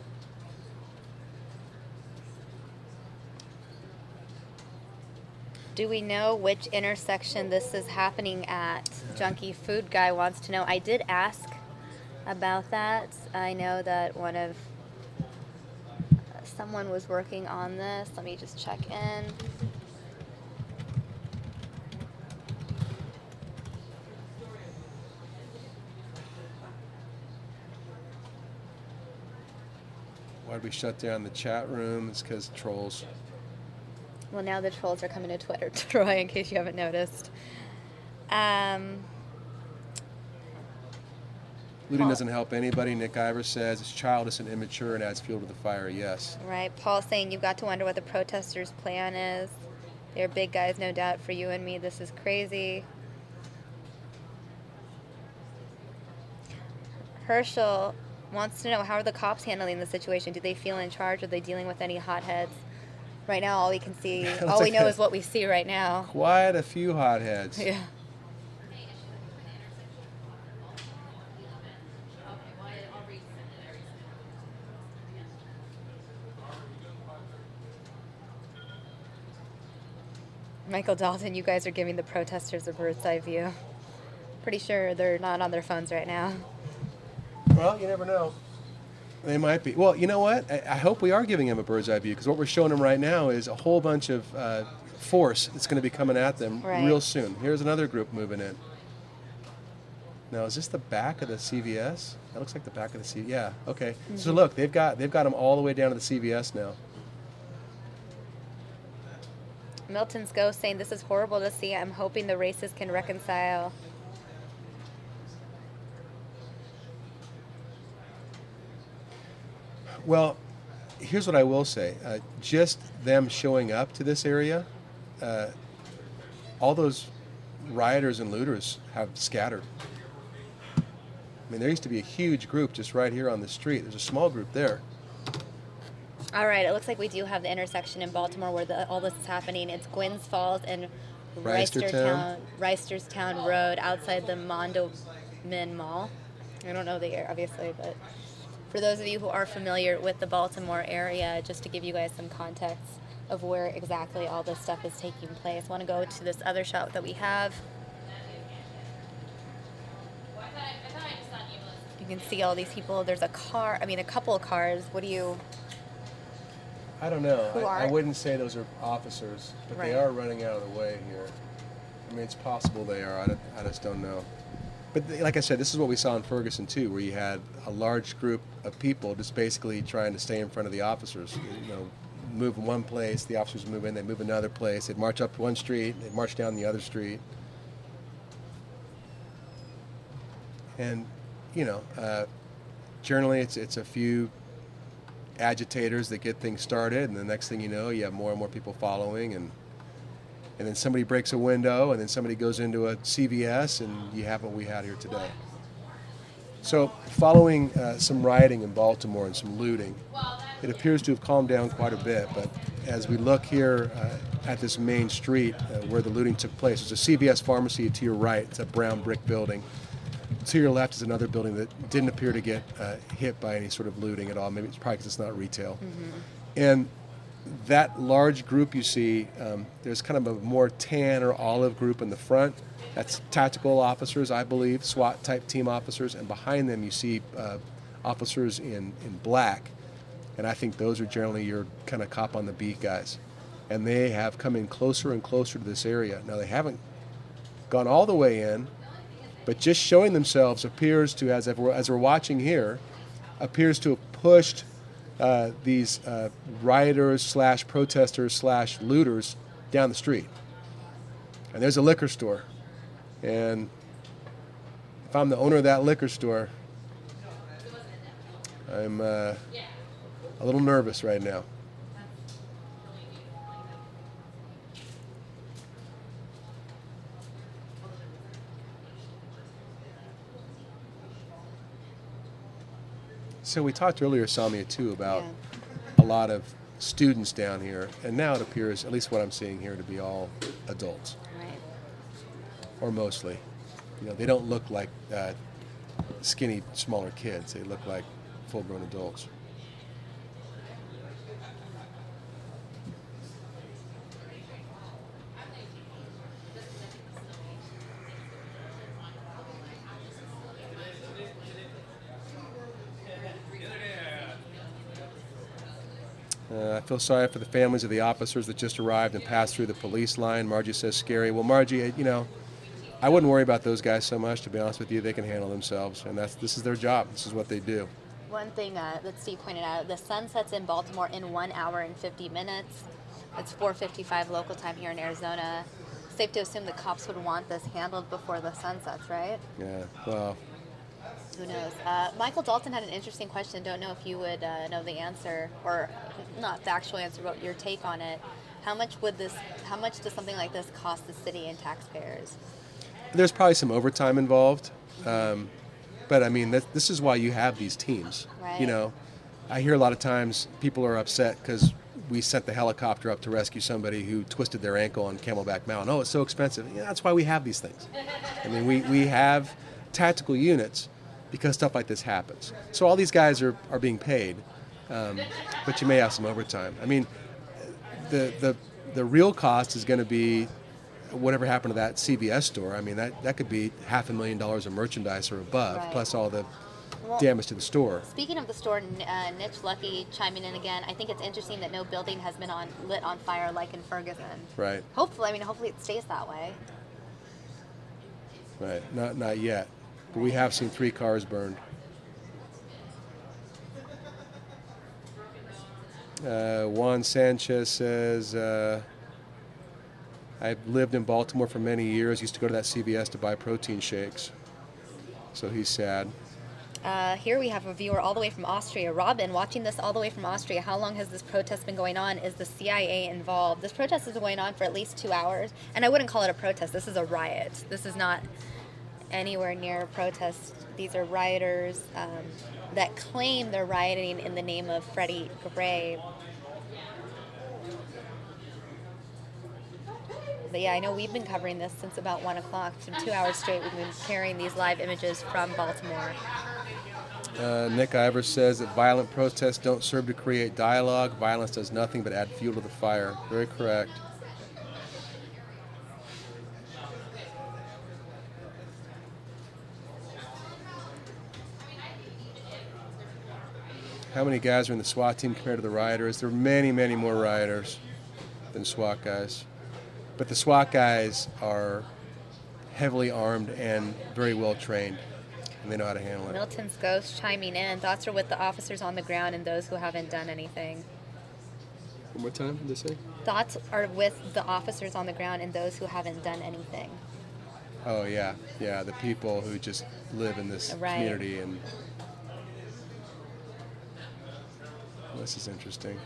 Do we know which intersection this is happening at? Junkie Food Guy wants to know. I did ask about that. I know that someone was working on this. Let me just check in. Why did we shut down the chat room? It's because of trolls. Well, now the trolls are coming to Twitter, Troy, in case you haven't noticed. Looting doesn't help anybody. Nick Ivers says it's childish and immature and adds fuel to the fire. Yes. Right. Paul saying you've got to wonder what the protesters' plan is. They're big guys, no doubt. For you and me, this is crazy. Herschel wants to know, how are the cops handling the situation? Do they feel in charge? Are they dealing with any hotheads? Right now, all we can see, all we know is what we see right now. Quite a few hotheads. Yeah. Michael Dalton, you guys are giving the protesters a bird's eye view. Pretty sure they're not on their phones right now. Well, you never know. They might be. Well, you know what? I hope we are giving them a bird's eye view, because what we're showing them right now is a whole bunch of force that's going to be coming at them real soon. Here's another group moving in. Now, is this the back of the CVS? That looks like the back of the CVS. Yeah. Okay. Mm-hmm. So look, they've got them all the way down to the CVS now. Milton's Ghost saying this is horrible to see. I'm hoping the races can reconcile. Well, here's what I will say. Just them showing up to this area, all those rioters and looters have scattered. I mean, there used to be a huge group just right here on the street. There's a small group there. All right, it looks like we do have the intersection in Baltimore where all this is happening. It's Gwynns Falls and Reisterstown Road outside the Mondawmin Mall. I don't know the area, obviously, but for those of you who are familiar with the Baltimore area, just to give you guys some context of where exactly all this stuff is taking place. I want to go to this other shot that we have. You can see all these people. There's a car, a couple of cars. What do you... I don't know. I wouldn't say those are officers, but they are running out of the way here. I mean, it's possible they are. I just don't know. But like I said, this is what we saw in Ferguson, too, where you had a large group of people just basically trying to stay in front of the officers. You know, move in one place, the officers move in, they move another place. They'd march up one street, they'd march down the other street. And, you know, generally it's a few agitators that get things started, and the next thing you know, you have more and more people following, and and then somebody breaks a window, and then somebody goes into a CVS, and you have what we had here today. So following some rioting in Baltimore and some looting, it appears to have calmed down quite a bit, but as we look here at this main street where the looting took place, there's a CVS pharmacy to your right. It's a brown brick building. To your left is another building that didn't appear to get hit by any sort of looting at all. Maybe it's probably because it's not retail. And that large group you see, there's kind of a more tan or olive group in the front. That's tactical officers, I believe, SWAT-type team officers. And behind them you see officers in black. And I think those are generally your kind of cop on the beat guys. And they have come in closer and closer to this area. Now, they haven't gone all the way in, but just showing themselves appears to, as we're watching here, appears to have pushed these rioters slash protesters slash looters down the street. And there's a liquor store. And if I'm the owner of that liquor store, I'm a little nervous right now. So we talked earlier, Samia, too, about a lot of students down here, and now it appears, at least what I'm seeing here, to be all adults. Right. Or mostly. You know, they don't look like skinny, smaller kids. They look like full-grown adults. I feel sorry for the families of the officers that just arrived and passed through the police line. Margie says scary. Well, Margie, you know, I wouldn't worry about those guys so much, to be honest with you. They can handle themselves, and this is their job. This is what they do. One thing that Steve pointed out, the sun sets in Baltimore in 1 hour and 50 minutes. It's 4:55 local time here in Arizona. Safe to assume the cops would want this handled before the sun sets, right? Yeah, well. Who knows? Michael Dalton had an interesting question. Don't know if you would know the answer, or not the actual answer, but your take on it. How much does something like this cost the city and taxpayers? There's probably some overtime involved, but I mean, this is why you have these teams. Right. You know, I hear a lot of times people are upset because we sent the helicopter up to rescue somebody who twisted their ankle on Camelback Mountain. Oh, it's so expensive. Yeah, that's why we have these things. I mean, we have tactical units because stuff like this happens. So all these guys are being paid, but you may have some overtime. I mean, the real cost is going to be whatever happened to that CVS store. I mean, that could be $500,000 of merchandise or above, right, plus all the damage to the store. Speaking of the store, Niche Lucky chiming in again. I think it's interesting that no building has been lit on fire like in Ferguson. Right. Hopefully it stays that way. Right. Not yet. But we have seen 3 cars burned. Juan Sanchez says, I've lived in Baltimore for many years. Used to go to that CVS to buy protein shakes. So he's sad. Here we have a viewer all the way from Austria. Robin, watching this all the way from Austria. How long has this protest been going on? Is the CIA involved? This protest has been going on for at least 2 hours. And I wouldn't call it a protest. This is a riot. This is not anywhere near a protest. These are rioters that claim they're rioting in the name of Freddie Gray. But yeah, I know we've been covering this since about 1 o'clock. For 2 hours straight, we've been carrying these live images from Baltimore. Nick Ivers says that violent protests don't serve to create dialogue. Violence does nothing but add fuel to the fire. Very correct. How many guys are in the SWAT team compared to the rioters? There are many, many more rioters than SWAT guys. But the SWAT guys are heavily armed and very well trained, and they know how to handle it. Milton's Ghost chiming in. Thoughts are with the officers on the ground and those who haven't done anything. One more time, what did they say? Thoughts are with the officers on the ground and those who haven't done anything. Oh, yeah. Yeah, the people who just live in this community. And this is interesting.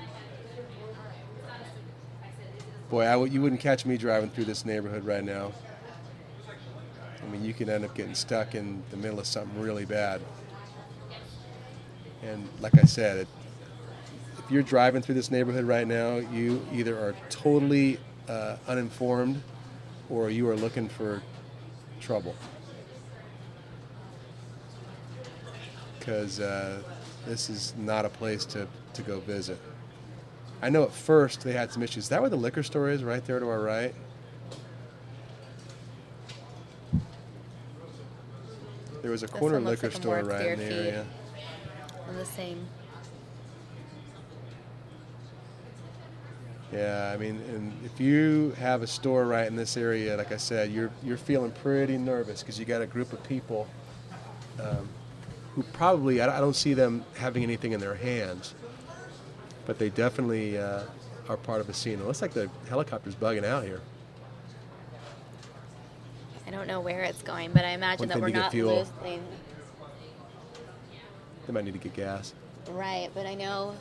Boy, you wouldn't catch me driving through this neighborhood right now. I mean, you can end up getting stuck in the middle of something really bad. And like I said, if you're driving through this neighborhood right now, you either are totally uninformed or you are looking for trouble. Because this is not a place to go visit. I know at first they had some issues. Is that where the liquor store is, right there to our right? There was a corner liquor store right in the area. On the same. Yeah, I mean, and if you have a store right in this area, like I said, you're feeling pretty nervous because you got a group of people who probably, I don't see them having anything in their hands, but they definitely are part of a scene. It looks like the helicopter's bugging out here. I don't know where it's going, but I imagine that we're not losing. They might need to get gas. Right, but I know.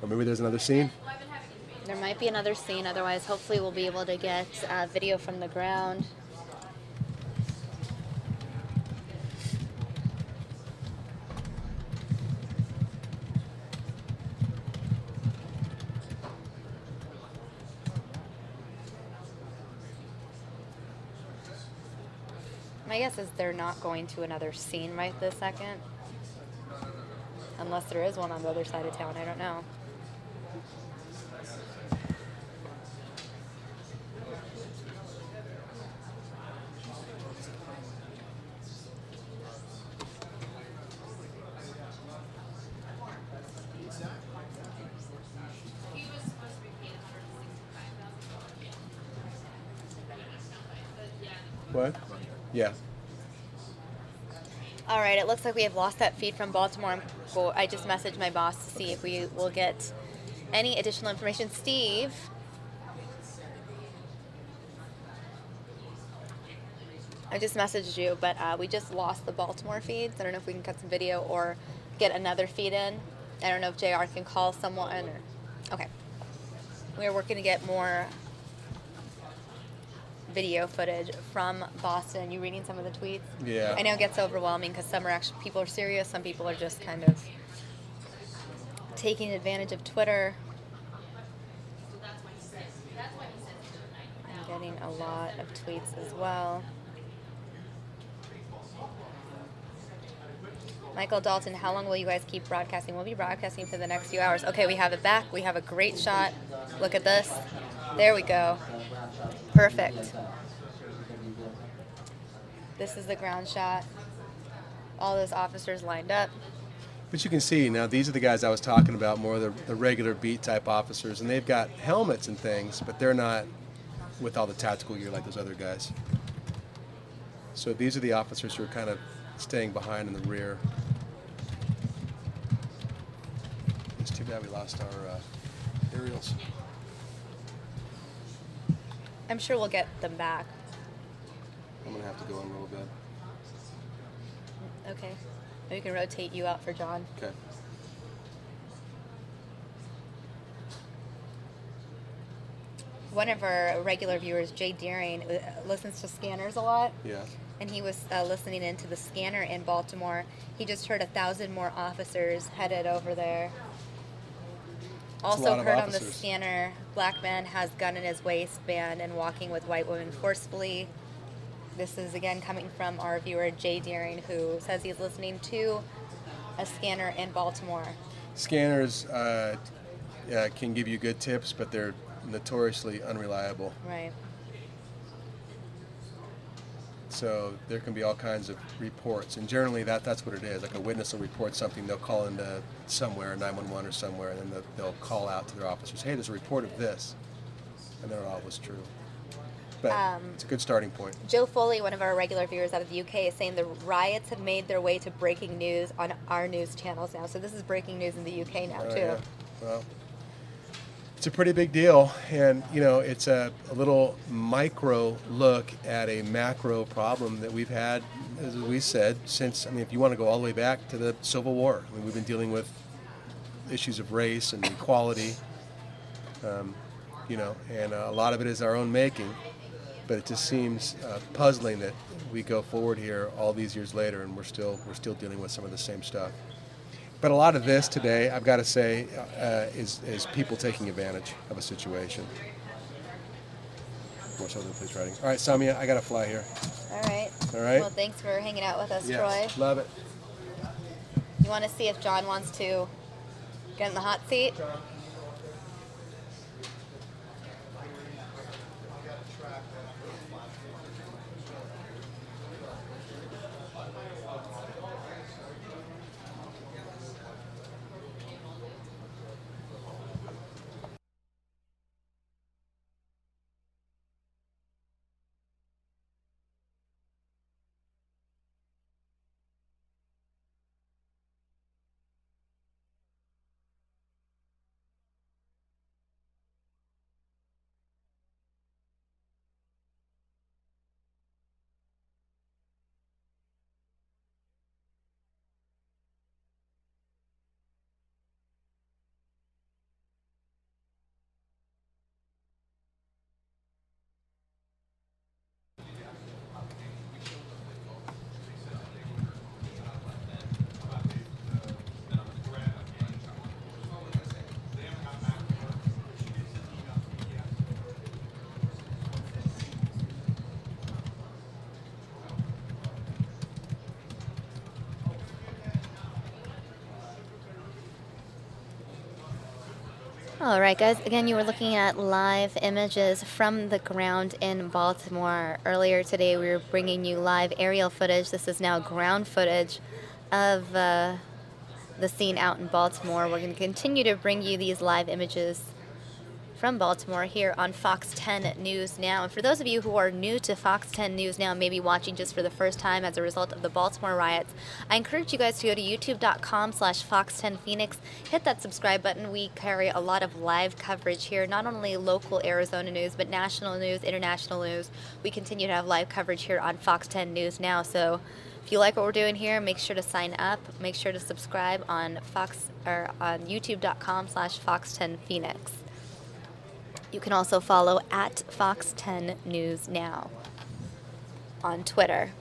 Or maybe there's another scene. There might be another scene. Otherwise, hopefully we'll be able to get video from the ground. My guess is they're not going to another scene right this second. Unless there is one on the other side of town. I don't know. What? Yeah. All right, it looks like we have lost that feed from Baltimore. I just messaged my boss to see if we will get any additional information. Steve? I just messaged you, but we just lost the Baltimore feeds. I don't know if we can cut some video or get another feed in. I don't know if JR can call someone. Okay. We're working to get more video footage from Boston. You reading some of the tweets? Yeah. I know it gets overwhelming because some are actually, people are serious, some people are just kind of taking advantage of Twitter. I'm getting a lot of tweets as well. Michael Dalton, how long will you guys keep broadcasting? We'll be broadcasting for the next few hours. Okay, we have it back. We have a great shot. Look at this. There we go. Perfect. This is the ground shot. All those officers lined up. But you can see now these are the guys I was talking about, more the regular beat type officers, and they've got helmets and things, but they're not with all the tactical gear like those other guys. So these are the officers who are kind of staying behind in the rear. It's too bad we lost our aerials. I'm sure we'll get them back. I'm going to have to go in a little bit. Okay. Maybe we can rotate you out for John. Okay. One of our regular viewers, Jay Deering, listens to scanners a lot. Yeah. And he was listening into the scanner in Baltimore. He just heard 1,000 more officers headed over there. Also heard on the scanner, black man has gun in his waistband and walking with white women forcefully. This is again coming from our viewer Jay Deering, who says he's listening to a scanner in Baltimore. Scanners can give you good tips, but they're notoriously unreliable. Right. So there can be all kinds of reports, and generally that's what it is. Like a witness will report something, they'll call into somewhere, 911 or somewhere, and then they'll call out to their officers, hey, there's a report of this, and they're always true. But it's a good starting point. Joe Foley, one of our regular viewers out of the UK, is saying the riots have made their way to breaking news on our news channels now. So this is breaking news in the UK now, too. Yeah. Well, it's a pretty big deal, and you know, it's a little micro look at a macro problem that we've had, as we said, since, I mean, if you want to go all the way back to the Civil War. I mean, we've been dealing with issues of race and equality and a lot of it is our own making. But it just seems puzzling that we go forward here all these years later, and we're still dealing with some of the same stuff. But a lot of this today, I've got to say, is people taking advantage of a situation. More so than police writing. All right, Samia, I got to fly here. All right. All right. Well, thanks for hanging out with us, Yes, Troy. love it. You want to see if John wants to get in the hot seat? All right, guys. Again, you were looking at live images from the ground in Baltimore. Earlier today, we were bringing you live aerial footage. This is now ground footage of the scene out in Baltimore. We're going to continue to bring you these live images from Baltimore here on Fox 10 News Now. And for those of you who are new to Fox 10 News Now, maybe watching just for the first time as a result of the Baltimore riots, I encourage you guys to go to youtube.com/Fox10Phoenix. Hit that subscribe button. We carry a lot of live coverage here, not only local Arizona news, but national news, international news. We continue to have live coverage here on Fox 10 News Now. So if you like what we're doing here, make sure to sign up. Make sure to subscribe on on youtube.com/Fox10Phoenix. You can also follow at Fox 10 News Now on Twitter.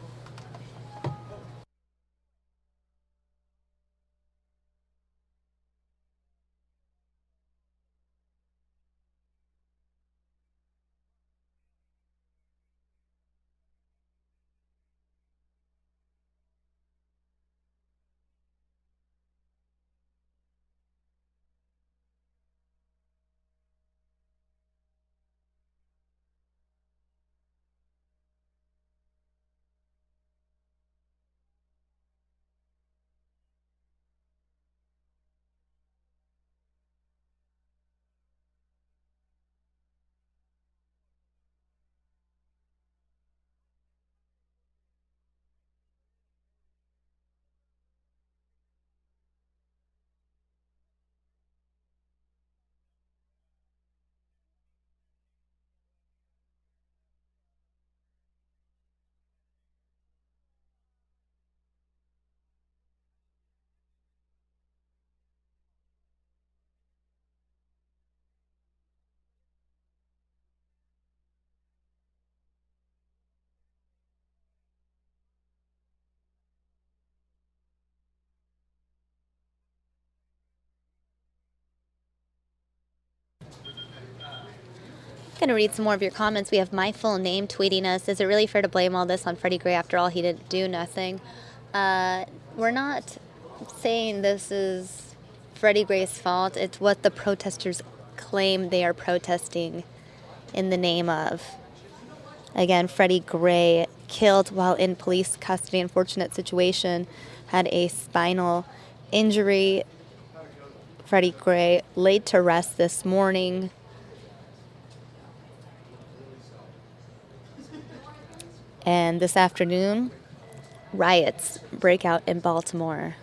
Going to read some more of your comments. We have My Full Name tweeting us. Is it really fair to blame all this on Freddie Gray? After all, he didn't do nothing. We're not saying this is Freddie Gray's fault. It's what the protesters claim they are protesting in the name of. Again, Freddie Gray killed while in police custody. Unfortunate situation. Had a spinal injury. Freddie Gray laid to rest this morning. And this afternoon, riots break out in Baltimore.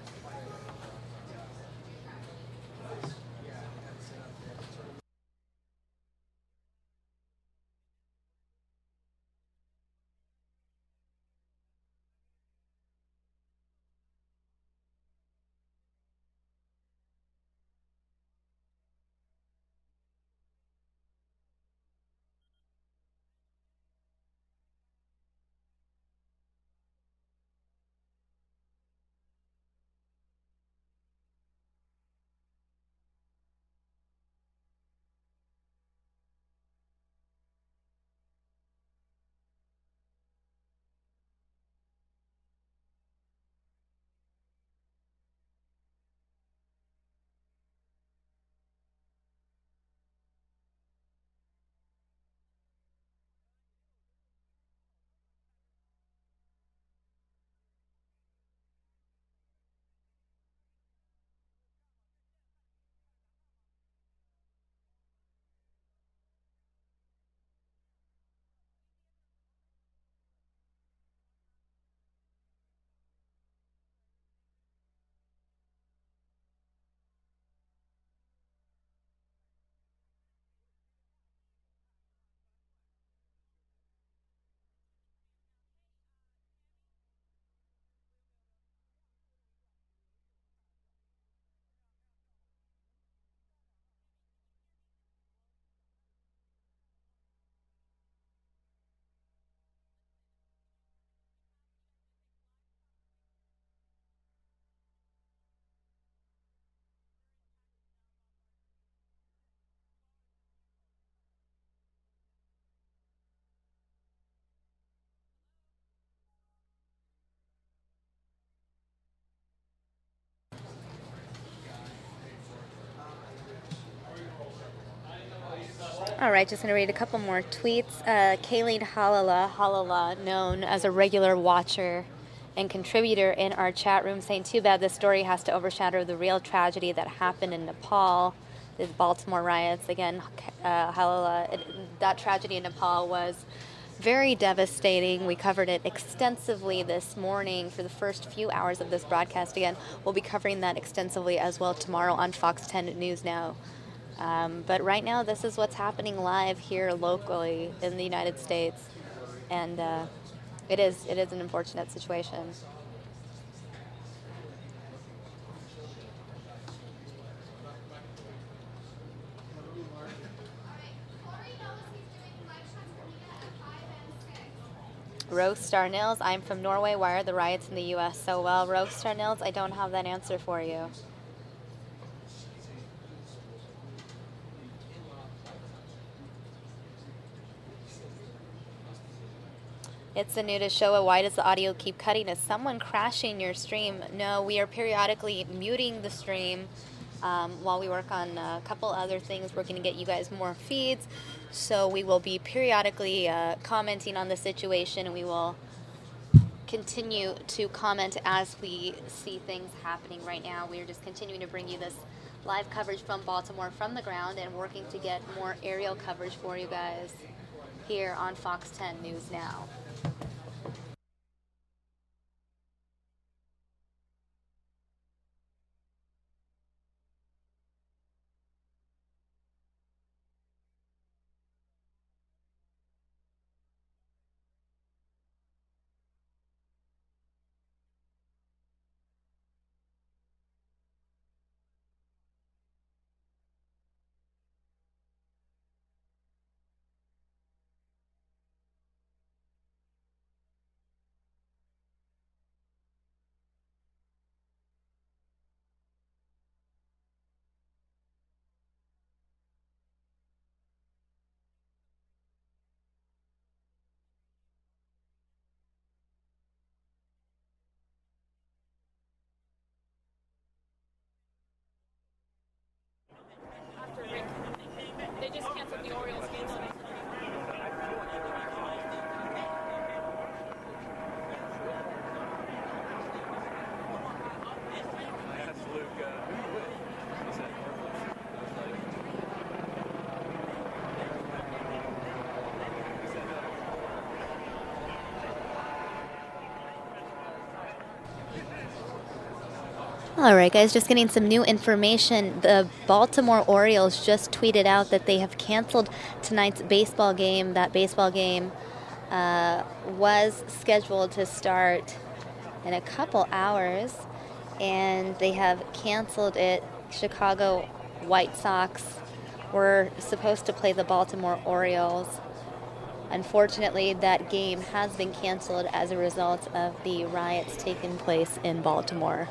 All right, just going to read a couple more tweets. Kayleen Halala, known as a regular watcher and contributor in our chat room, saying, too bad this story has to overshadow the real tragedy that happened in Nepal, the Baltimore riots. Again, Halala, that tragedy in Nepal was very devastating. We covered it extensively this morning for the first few hours of this broadcast. Again, we'll be covering that extensively as well tomorrow on Fox 10 News Now. But right now, this is what's happening live here locally in the United States, and it is an unfortunate situation. Rose Star Nils, I'm from Norway. Why are the riots in the U.S. so well? Rose Star Nils, I don't have that answer for you. It's the new to show. Why does the audio keep cutting? Is someone crashing your stream? No, we are periodically muting the stream while we work on a couple other things. We're going to get you guys more feeds. So we will be periodically commenting on the situation, and we will continue to comment as we see things happening right now. We are just continuing to bring you this live coverage from Baltimore from the ground and working to get more aerial coverage for you guys here on Fox 10 News Now. They just canceled the Orioles game. All right, guys, just getting some new information. The Baltimore Orioles just tweeted out that they have canceled tonight's baseball game. That baseball game was scheduled to start in a couple hours, and they have canceled it. Chicago White Sox were supposed to play the Baltimore Orioles. Unfortunately, that game has been canceled as a result of the riots taking place in Baltimore.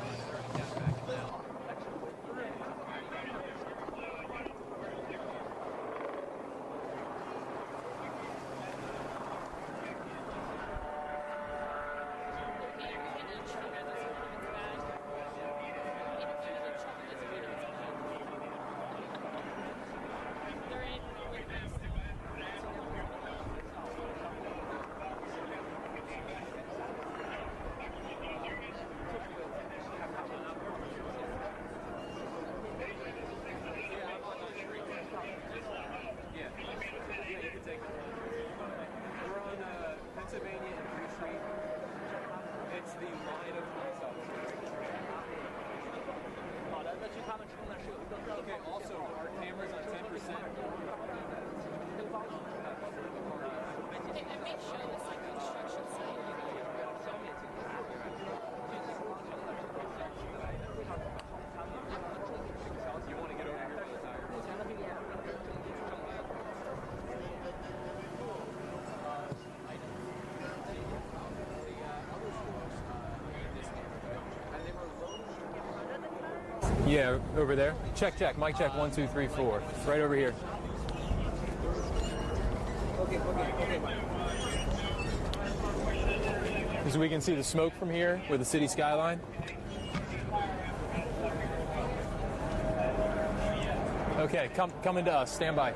Yeah, over there. Check, check. Mic check, 1, 2, 3, 4. Right over here. So we can see the smoke from here with the city skyline. Okay, come into us. Stand by.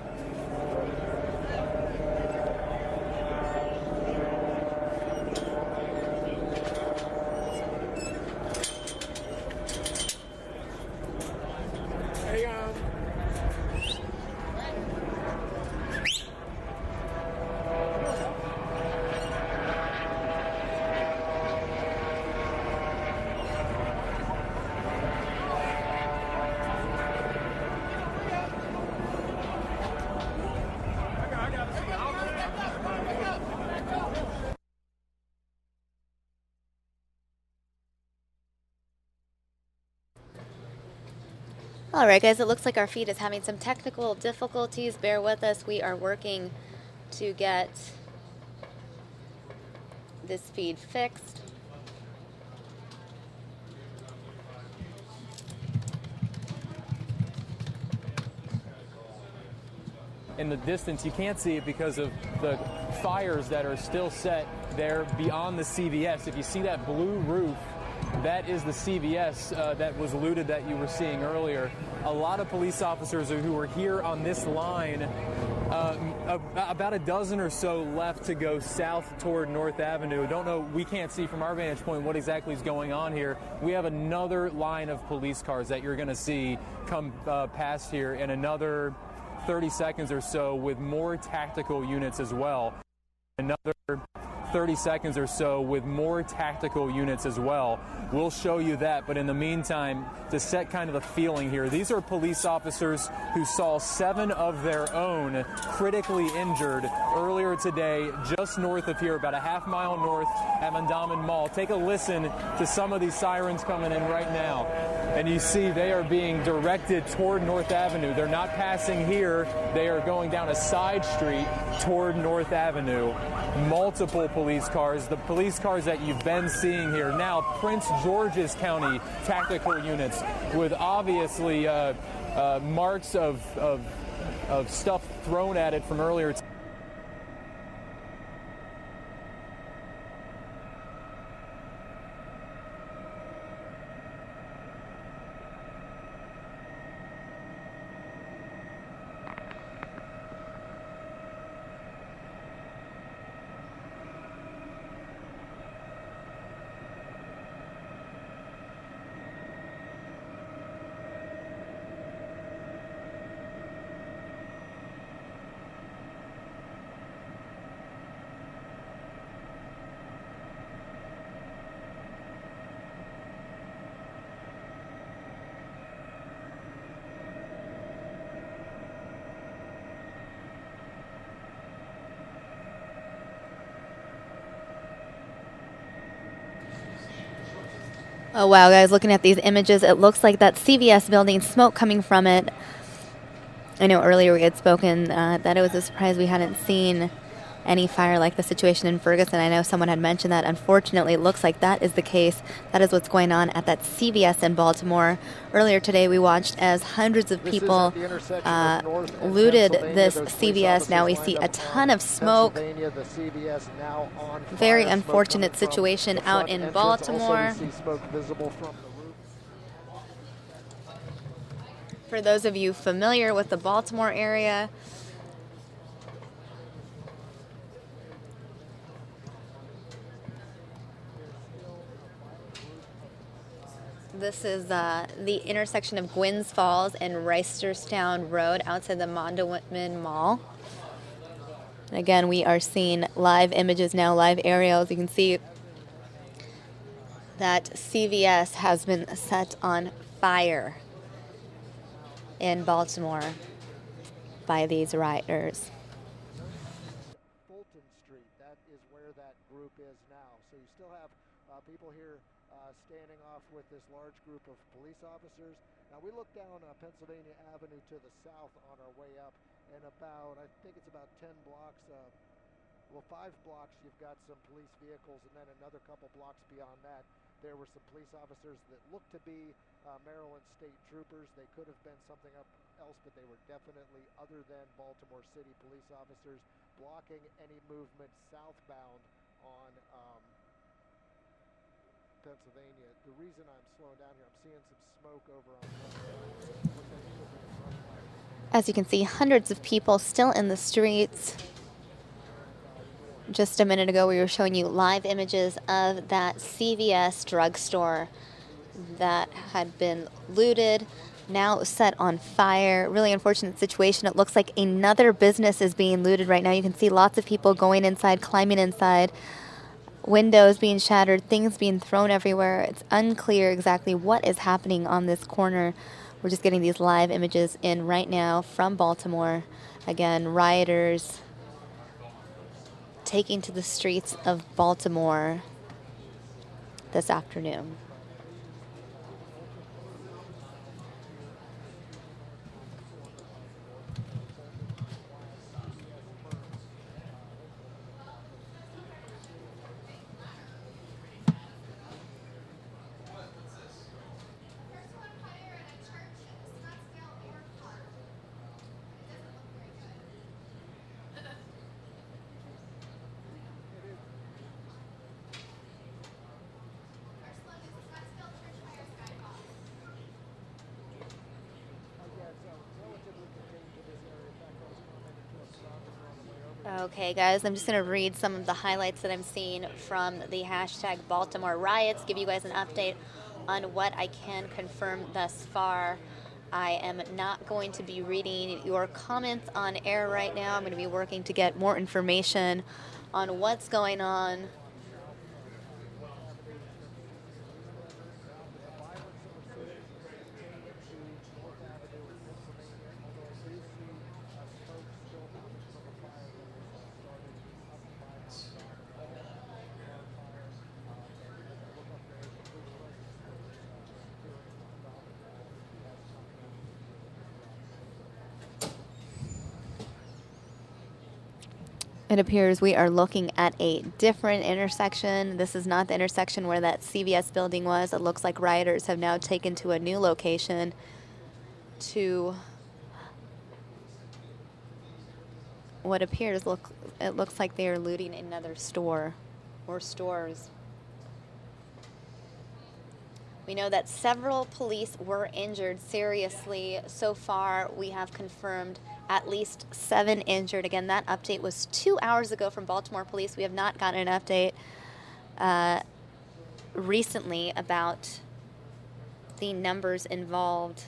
All right, guys, it looks like our feed is having some technical difficulties. Bear with us. We are working to get this feed fixed. In the distance, you can't see it because of the fires that are still set there beyond the CVS. If you see that blue roof, that is the CVS that was looted that you were seeing earlier. A lot of police officers who were here on this line, about a dozen or so left to go south toward North Avenue. Don't know, we can't see from our vantage point what exactly is going on here. We have another line of police cars that you're going to see come past here in another 30 seconds or so with more tactical units as well. Another 30 seconds or so with more tactical units as well. We'll show you that, but in the meantime, to set kind of the feeling here, these are police officers who saw 7 of their own critically injured earlier today, just north of here, about a half-mile north at Mondawmin Mall. Take a listen to some of these sirens coming in right now, and you see they are being directed toward North Avenue. They're not passing here. They are going down a side street toward North Avenue. Multiple police cars, the police cars that you've been seeing here. Now, Prince George's County tactical units with obviously marks of stuff thrown at it from earlier. Oh, wow, guys, looking at these images, it looks like that CVS building, smoke coming from it. I know earlier we had spoken that it was a surprise we hadn't seen any fire like the situation in Ferguson. I know someone had mentioned that. Unfortunately, it looks like that is the case. That is what's going on at that CVS in Baltimore. Earlier today, we watched as hundreds of people looted this CVS. Now we see a ton of smoke. Very unfortunate situation out in Baltimore. For those of you familiar with the Baltimore area, this is the intersection of Gwynns Falls and Reisterstown Road outside the Mondawmin Mall. And again, we are seeing live images now, live aerials. You can see that CVS has been set on fire in Baltimore by these rioters. Fulton Street, that is where that group is now. So you still have people here standing off with this large group of police officers. Now we look down Pennsylvania Avenue to the south on our way up, and about, I think it's about 10 blocks, 5 blocks, you've got some police vehicles, and then another couple blocks beyond that, there were some police officers that looked to be Maryland State Troopers. They could have been something else, but they were definitely other than Baltimore City police officers, blocking any movement southbound on Pennsylvania. The reason I'm slowing down here, I'm seeing some smoke over on As you can see, hundreds of people still in the streets. Just a minute ago, we were showing you live images of that CVS drugstore that had been looted, now set on fire. Really unfortunate situation. It looks like another business is being looted right now. You can see lots of people going inside, climbing inside, windows being shattered, things being thrown everywhere. It's unclear exactly what is happening on this corner. We're just getting these live images in right now from Baltimore. Again, rioters taking to the streets of Baltimore this afternoon. Okay, guys, I'm just going to read some of the highlights that I'm seeing from the hashtag Baltimore Riots, give you guys an update on what I can confirm thus far. I am not going to be reading your comments on air right now. I'm going to be working to get more information on what's going on. It appears we are looking at a different intersection. This is not the intersection where that CVS building was. It looks like rioters have now taken to a new location to what appears it looks like they are looting another store or stores. We know that several police were injured seriously. So far, we have confirmed at least 7 injured. Again, that update was 2 hours ago from Baltimore Police. We have not gotten an update recently about the numbers involved.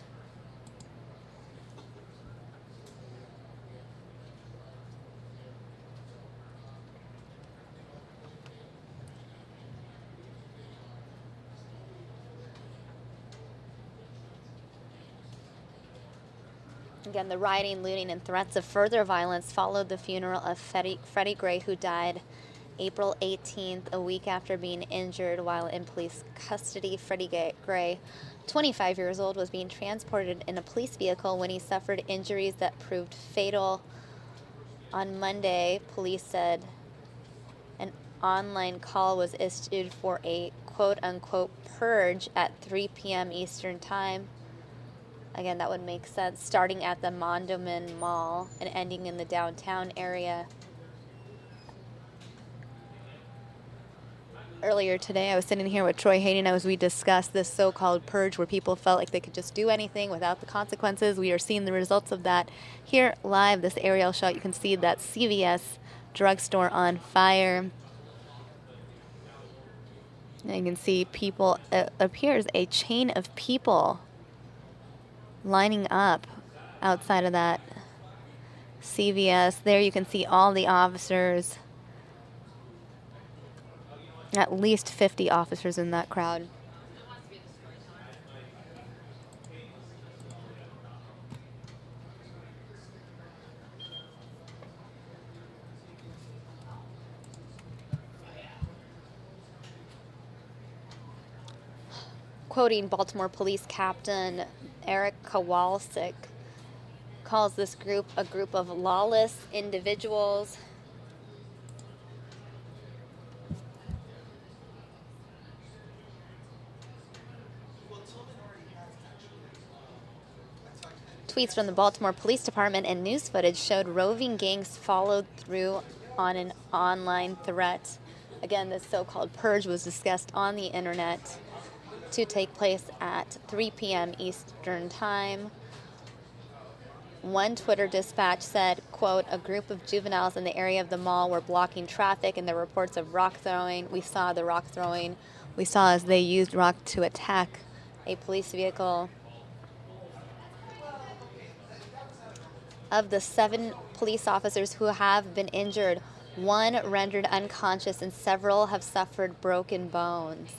Again, the rioting, looting, and threats of further violence followed the funeral of Freddie Gray, who died April 18th, a week after being injured while in police custody. Freddie Gray, 25 years old, was being transported in a police vehicle when he suffered injuries that proved fatal. On Monday, police said an online call was issued for a quote-unquote purge at 3 p.m. Eastern Time. Again, that would make sense, starting at the Mondawmin Mall and ending in the downtown area. Earlier today, I was sitting here with Troy Hayden as we discussed this so-called purge where people felt like they could just do anything without the consequences. We are seeing the results of that here live. This aerial shot, you can see that CVS drugstore on fire. And you can see people, it appears a chain of people lining up outside of that CVS. There you can see all the officers, at least 50 officers in that crowd. Quoting Baltimore Police Captain Eric Kowalczyk, calls this group a group of lawless individuals. Tweets from the Baltimore Police Department and news footage showed roving gangs followed through on an online threat. Again, this so-called purge was discussed on the internet to take place at 3 p.m. Eastern Time. One Twitter dispatch said, quote, a group of juveniles in the area of the mall were blocking traffic and there were reports of rock throwing. We saw the rock throwing. We saw as they used rock to attack a police vehicle. Of the 7 police officers who have been injured, 1 rendered unconscious and several have suffered broken bones.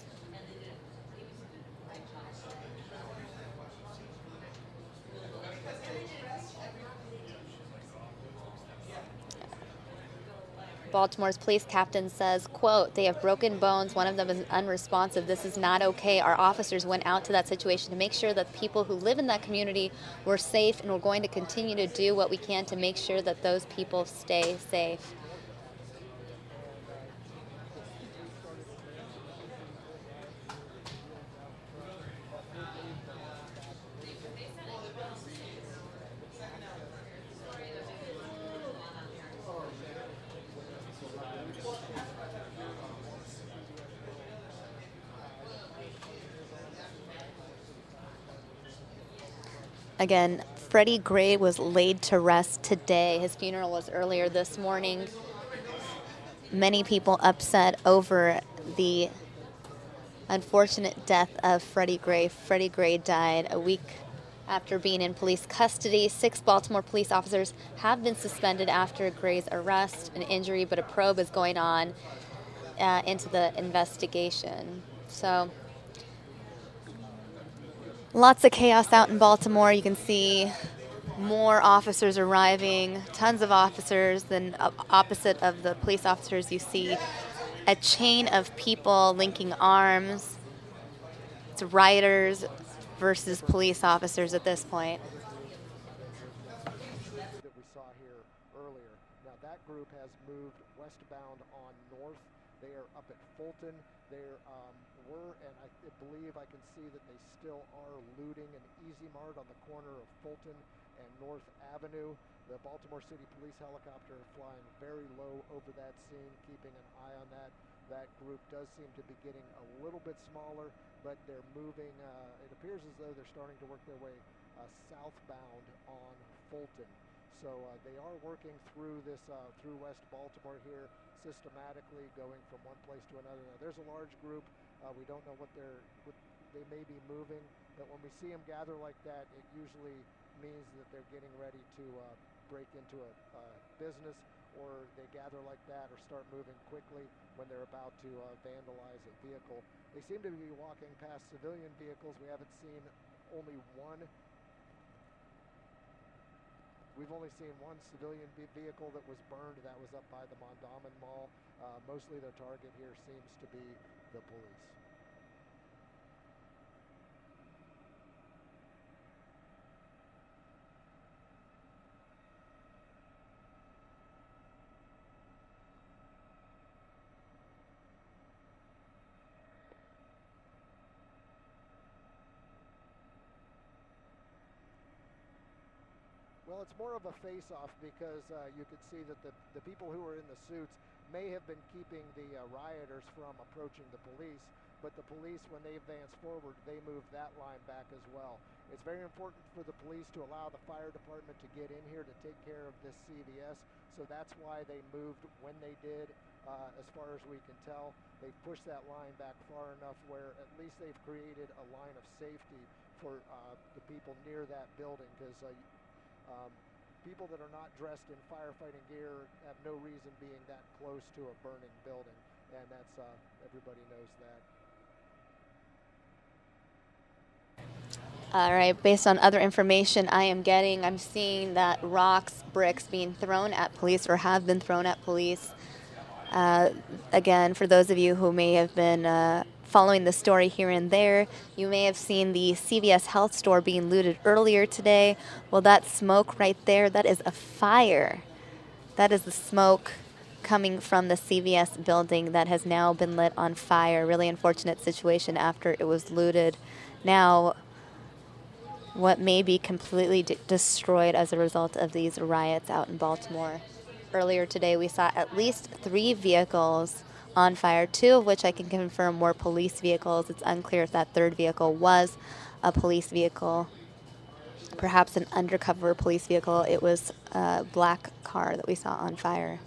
Baltimore's police captain says, quote, they have broken bones. One of them is unresponsive. This is not okay. Our officers went out to that situation to make sure that people who live in that community were safe, and we're going to continue to do what we can to make sure that those people stay safe. Again, Freddie Gray was laid to rest today. His funeral was earlier this morning. Many people upset over the unfortunate death of Freddie Gray. Freddie Gray died a week after being in police custody. 6 Baltimore police officers have been suspended after Gray's arrest and injury, but a probe is going on into the investigation. So, lots of chaos out in Baltimore. You can see more officers arriving, tons of officers. Then opposite of the police officers, you see a chain of people linking arms. It's rioters versus police officers at this point. That we saw here earlier. Now that group has moved westbound on North. They are up at Fulton. There were, and I believe I can see that they still are looting an Easy Mart on the corner of Fulton and North Avenue. The Baltimore City Police helicopter flying very low over that scene, keeping an eye on that. That group does seem to be getting a little bit smaller, but they're moving. It appears as though they're starting to work their way southbound on Fulton. So they are working through this, through West Baltimore here, systematically going from one place to another. Now, there's a large group. We don't know what they may be moving, but when we see them gather like that, it usually means that they're getting ready to break into a business, or they gather like that or start moving quickly when they're about to vandalize a vehicle. They seem to be walking past civilian vehicles. We haven't seen only one. We've only seen one civilian vehicle that was burned. That was up by the Mondawmin Mall. Mostly their target here seems to be the police. Well, it's more of a face-off because you could see that the people who were in the suits may have been keeping the rioters from approaching the police, but the police, when they advance forward, they move that line back as well. It's very important for the police to allow the fire department to get in here to take care of this CVS, so that's why they moved when they did. As far as we can tell, they've pushed that line back far enough where at least they've created a line of safety for the people near that building, because people that are not dressed in firefighting gear have no reason being that close to a burning building, and that's everybody knows that. All right, based on other information I'm seeing that rocks, bricks being thrown at police or have been thrown at police. Again, for those of you who may have been following the story here and there, you may have seen the CVS health store being looted earlier today. Well, that smoke right there, that is a fire. That is the smoke coming from the CVS building that has now been lit on fire. Really unfortunate situation after it was looted. Now, what may be completely destroyed as a result of these riots out in Baltimore. Earlier today, we saw at least 3 vehicles on fire, 2 of which I can confirm were police vehicles. It's unclear if that 3rd vehicle was a police vehicle, perhaps an undercover police vehicle. It was a black car that we saw on fire.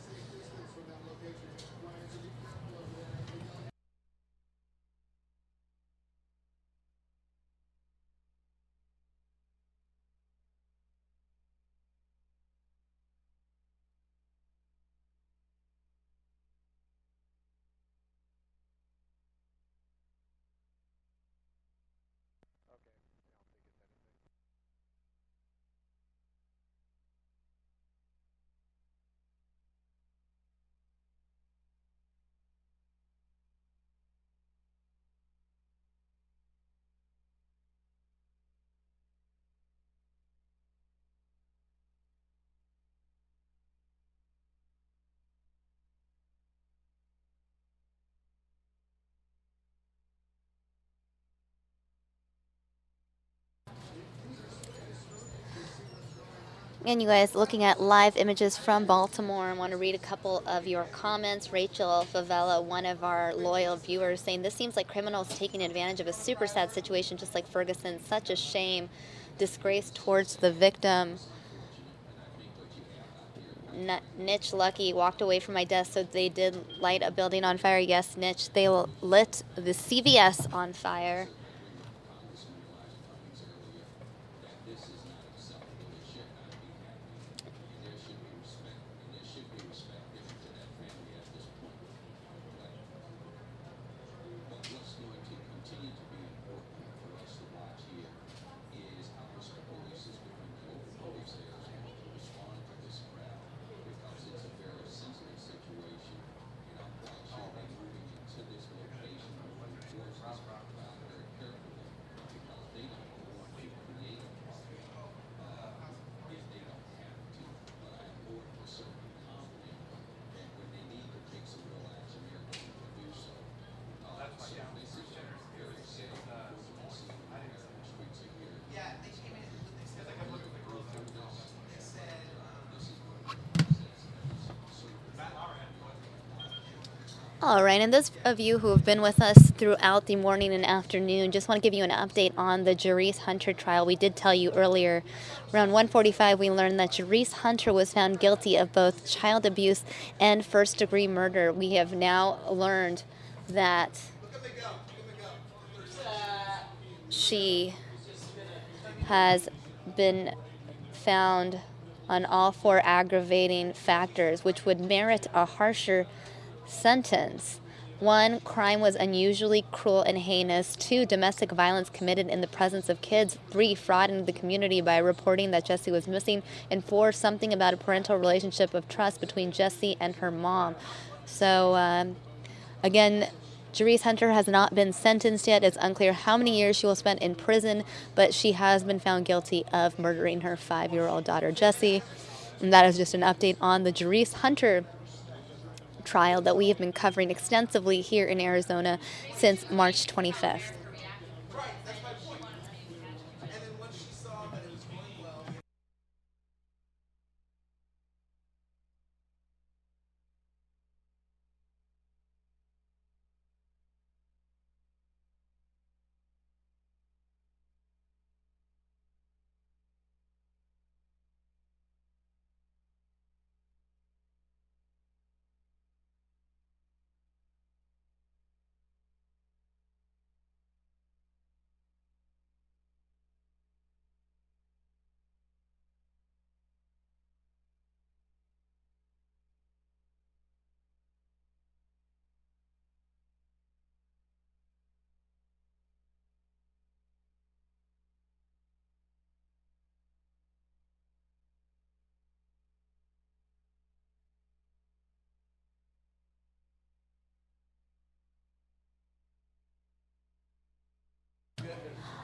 And you guys, looking at live images from Baltimore, I want to read a couple of your comments. Rachel Favela, one of our loyal viewers, saying, "This seems like criminals taking advantage of a super sad situation just like Ferguson. Such a shame disgrace towards the victim. Nitch Lucky walked away from my desk, so they did light a building on fire. Yes, Nitch, they lit the CVS on fire. All right, and those of you who have been with us throughout the morning and afternoon, just want to give you an update on the Jerice Hunter trial. We did tell you earlier, around 1:45, we learned that Jerice Hunter was found guilty of both child abuse and first-degree murder. We have now learned that she has been found on all 4 aggravating factors, which would merit a harsher sentence. 1, crime was unusually cruel and heinous. 2, domestic violence committed in the presence of kids. 3, fraud in the community by reporting that Jessie was missing. And 4, something about a parental relationship of trust between Jessie and her mom. So, again, Jerice Hunter has not been sentenced yet. It's unclear how many years she will spend in prison, but she has been found guilty of murdering her 5-year-old daughter, Jessie. And that is just an update on the Jerice Hunter trial that we have been covering extensively here in Arizona since March 25th.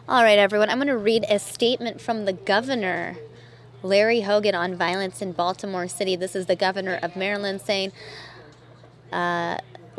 All right, everyone, I'm going to read a statement from the governor, Larry Hogan, on violence in Baltimore City. This is the governor of Maryland saying,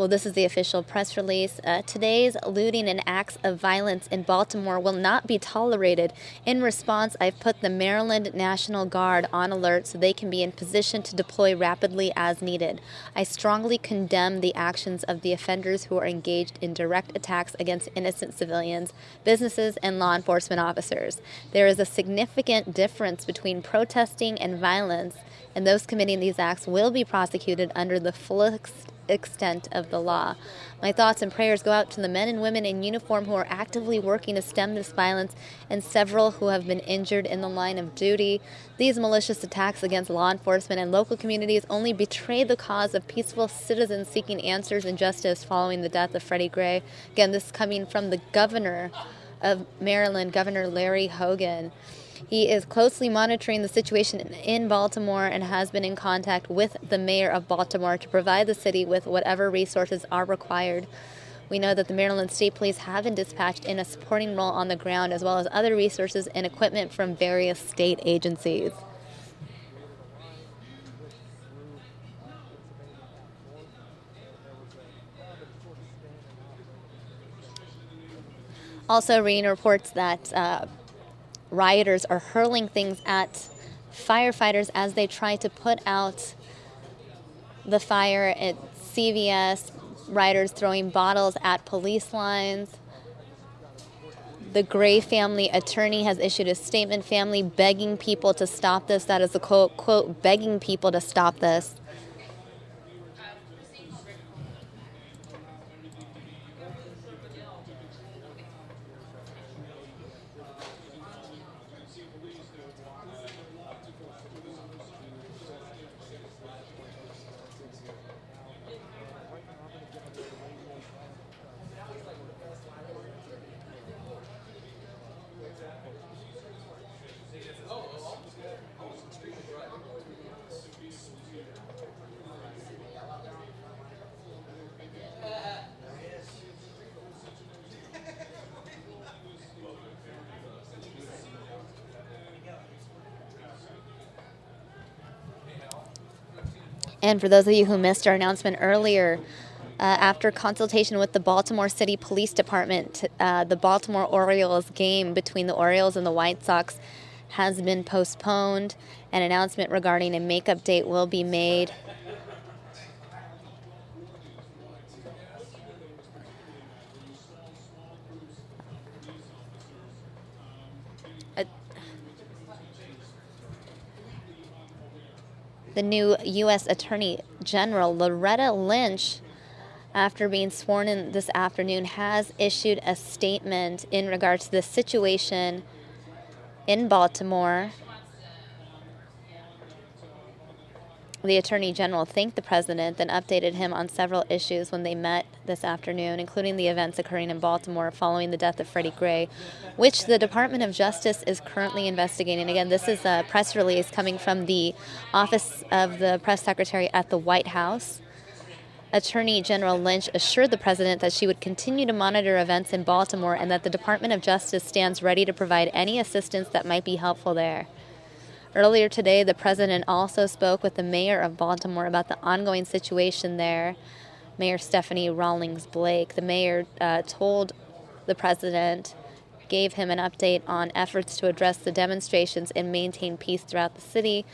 this is the official press release. Today's looting and acts of violence in Baltimore will not be tolerated. In response, I've put the Maryland National Guard on alert so they can be in position to deploy rapidly as needed. I strongly condemn the actions of the offenders who are engaged in direct attacks against innocent civilians, businesses, and law enforcement officers. There is a significant difference between protesting and violence, and those committing these acts will be prosecuted under the full extent of the law. My thoughts and prayers go out to the men and women in uniform who are actively working to stem this violence and several who have been injured in the line of duty. These malicious attacks against law enforcement and local communities only betray the cause of peaceful citizens seeking answers and justice following the death of Freddie Gray. Again, this is coming from the governor of Maryland, Governor Larry Hogan. He is closely monitoring the situation in Baltimore and has been in contact with the mayor of Baltimore to provide the city with whatever resources are required. We know that the Maryland State Police have been dispatched in a supporting role on the ground, as well as other resources and equipment from various state agencies. Also, reading reports that rioters are hurling things at firefighters as they try to put out the fire at CVS, rioters throwing bottles at police lines. The Gray family attorney has issued a statement, family begging people to stop this. That is the quote, begging people to stop this. And for those of you who missed our announcement earlier, after consultation with the Baltimore City Police Department, the Baltimore Orioles game between the Orioles and the White Sox has been postponed. An announcement regarding a makeup date will be made. The new U.S. Attorney General, Loretta Lynch, after being sworn in this afternoon, has issued a statement in regard to the situation in Baltimore. The Attorney General thanked the President, then updated him on several issues when they met this afternoon, including the events occurring in Baltimore following the death of Freddie Gray, which the Department of Justice is currently investigating. Again, this is a press release coming from the Office of the Press Secretary at the White House. Attorney General Lynch assured the President that she would continue to monitor events in Baltimore and that the Department of Justice stands ready to provide any assistance that might be helpful there. Earlier today, the President also spoke with the mayor of Baltimore about the ongoing situation there, Mayor Stephanie Rawlings Blake. The mayor told the President, gave him an update on efforts to address the demonstrations and maintain peace throughout the city.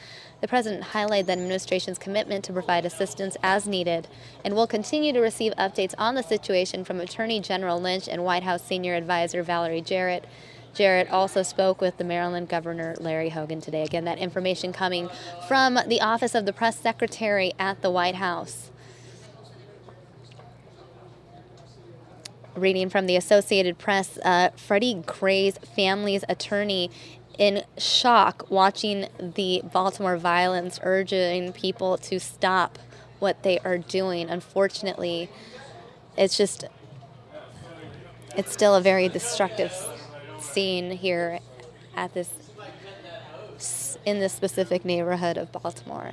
The President highlighted the administration's commitment to provide assistance as needed and will continue to receive updates on the situation from Attorney General Lynch and White House Senior Advisor Valerie Jarrett. Jarrett also spoke with the Maryland Governor Larry Hogan today. Again, that information coming from the Office of the Press Secretary at the White House. Reading from the Associated Press, Freddie Gray's family's attorney in shock watching the Baltimore violence, urging people to stop what they are doing. Unfortunately, it's still a very destructive scene here at in this specific neighborhood of Baltimore.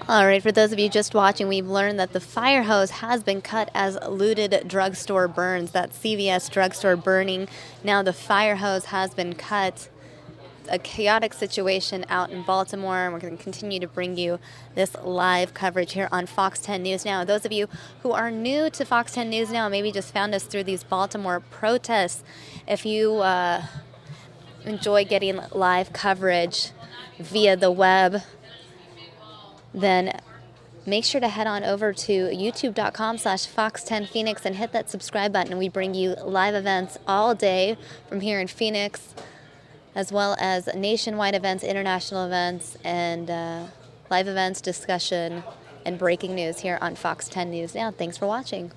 All right, for those of you just watching, we've learned that the fire hose has been cut as looted drugstore burns. That CVS drugstore burning. Now the fire hose has been cut. A chaotic situation out in Baltimore, and we're going to continue to bring you this live coverage here on Fox 10 News Now. Those of you who are new to Fox 10 News Now, maybe just found us through these Baltimore protests, if you enjoy getting live coverage via the web, then make sure to head on over to youtube.com/Fox10Phoenix and hit that subscribe button. We bring you live events all day from here in Phoenix, as well as nationwide events, international events, and live events, discussion, and and breaking news here on Fox 10 News Now. Thanks for watching.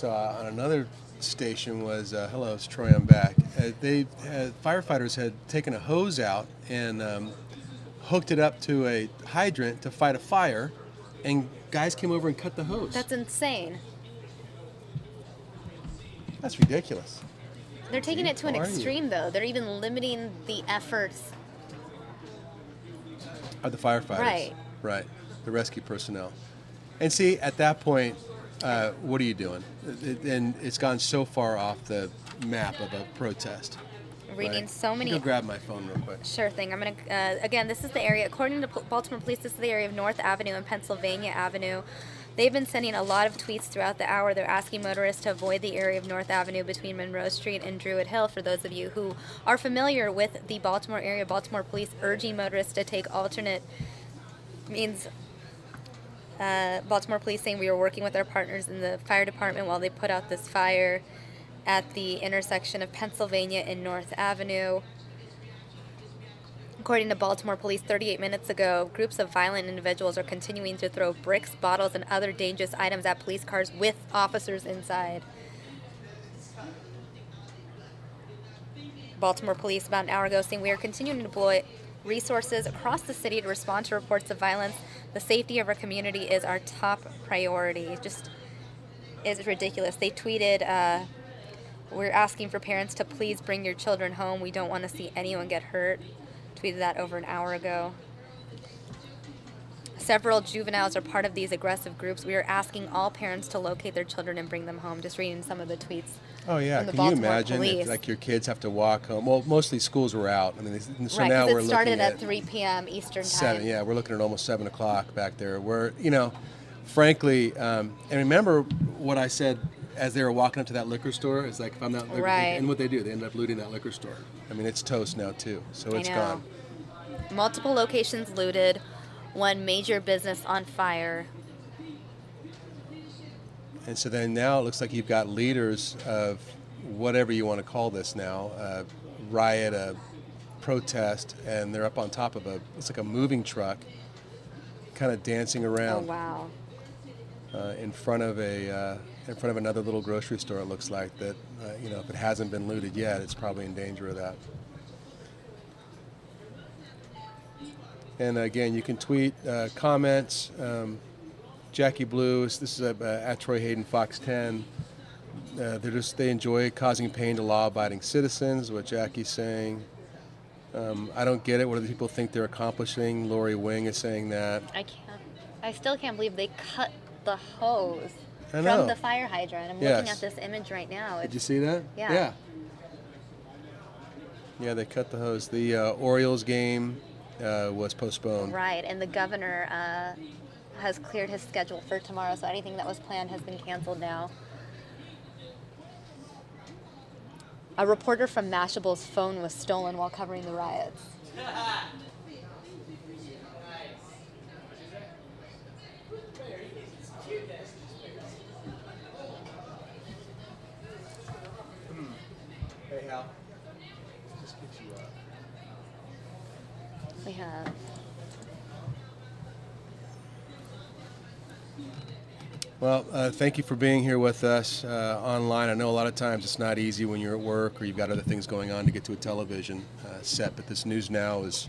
On another station was, hello, it's Troy, I'm back. Firefighters had taken a hose out and hooked it up to a hydrant to fight a fire, and guys came over and cut the hose. That's insane. That's ridiculous. They're taking it to an extreme, though. They're even limiting the efforts. Of the firefighters. Right. Right. The rescue personnel. And see, at that point, what are you doing? And it's gone so far off the map of a protest. Reading so many. Go grab my phone real quick. Sure thing. I'm going to, again, this is the area, according to Baltimore Police, this is the area of North Avenue and Pennsylvania Avenue. They've been sending a lot of tweets throughout the hour. They're asking motorists to avoid the area of North Avenue between Monroe Street and Druid Hill. For those of you who are familiar with the Baltimore area, Baltimore Police urging motorists to take alternate means. Baltimore Police saying we were working with our partners in the fire department while they put out this fire at the intersection of Pennsylvania and North Avenue. According to Baltimore Police, 38 minutes ago, groups of violent individuals are continuing to throw bricks, bottles, and other dangerous items at police cars with officers inside. Baltimore Police about an hour ago saying we are continuing to deploy resources across the city to respond to reports of violence. The safety of our community is our top priority. It just is ridiculous. They tweeted, we're asking for parents to please bring your children home. We don't want to see anyone get hurt. Tweeted that over an hour ago. Several juveniles are part of these aggressive groups. We are asking all parents to locate their children and bring them home. Just reading some of the tweets. Oh yeah, can you imagine if, like, your kids have to walk home? Well, mostly schools were out. I mean, so right, now we're it started looking at 3 p.m. Eastern time. Yeah, we're looking at almost 7 o'clock back there. We're, frankly, and remember what I said as they were walking up to that liquor store. It's like, if I'm not, right. And what they do, they end up looting that liquor store. I mean, it's toast now too, so it's gone. Multiple locations looted, one major business on fire. And so then now it looks like you've got leaders of whatever you want to call this now, riot, a protest, and they're up on top of it's like a moving truck, kind of dancing around. Oh wow! In front of another little grocery store. It looks like that. If it hasn't been looted yet, it's probably in danger of that. And again, you can tweet comments. Jackie Blue, this is at Troy Hayden, Fox 10. They enjoy causing pain to law-abiding citizens. What Jackie's saying. I don't get it. What do people think they're accomplishing? Lori Wing is saying that. I still can't believe they cut the hose from the fire hydrant. I'm looking at this image right now. Did you see that? Yeah. Yeah, they cut the hose. The Orioles game was postponed. Right, and the governor has cleared his schedule for tomorrow, so anything that was planned has been canceled now. A reporter from Mashable's phone was stolen while covering the riots. Hey, Hal. We have. Well, thank you for being here with us online. I know a lot of times it's not easy when you're at work or you've got other things going on to get to a television set, but this News Now is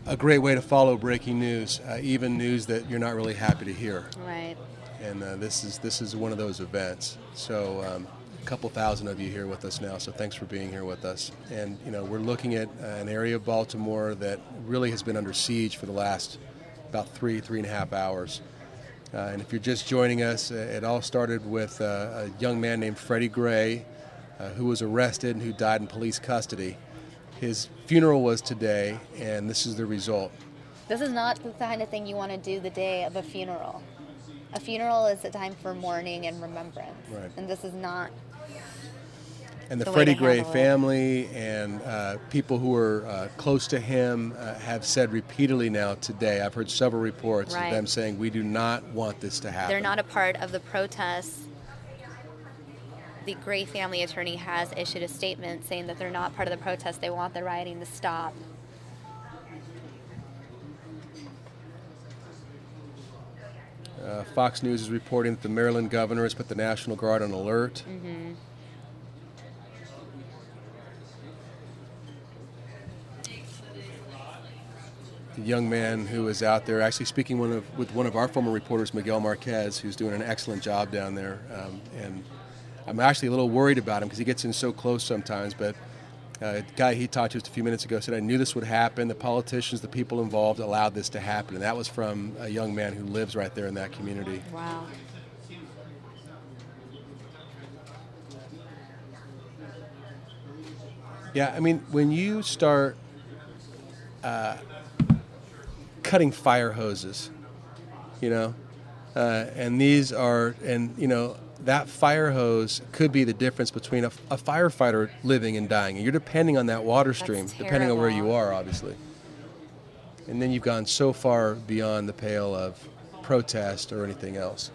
a great way to follow breaking news, even news that you're not really happy to hear. Right. And this is one of those events. So a couple thousand of you here with us now, so thanks for being here with us. And we're looking at an area of Baltimore that really has been under siege for the last about 3.5 hours. And if you're just joining us, it all started with a young man named Freddie Gray, who was arrested and who died in police custody. His funeral was today, and this is the result. This is not the kind of thing you want to do the day of a funeral. A funeral is a time for mourning and remembrance. Right. And this is not. And the Freddie Gray family and people who are close to him have said repeatedly now today, I've heard several reports of them saying, we do not want this to happen. They're not a part of the protests. The Gray family attorney has issued a statement saying that they're not part of the protest. They want the rioting to stop. Fox News is reporting that the Maryland governor has put the National Guard on alert. Mm-hmm. The young man who is out there actually speaking with one of our former reporters, Miguel Marquez, who's doing an excellent job down there. And I'm actually a little worried about him because he gets in so close sometimes. But the guy he talked to just a few minutes ago said, I knew this would happen. The politicians, the people involved allowed this to happen. And that was from a young man who lives right there in that community. Wow. Yeah, I mean, when you start cutting fire hoses, you know, and these are, and you know, that fire hose could be the difference between a firefighter living and dying. And you're depending on that water stream, depending on where you are, obviously. And then you've gone so far beyond the pale of protest or anything else.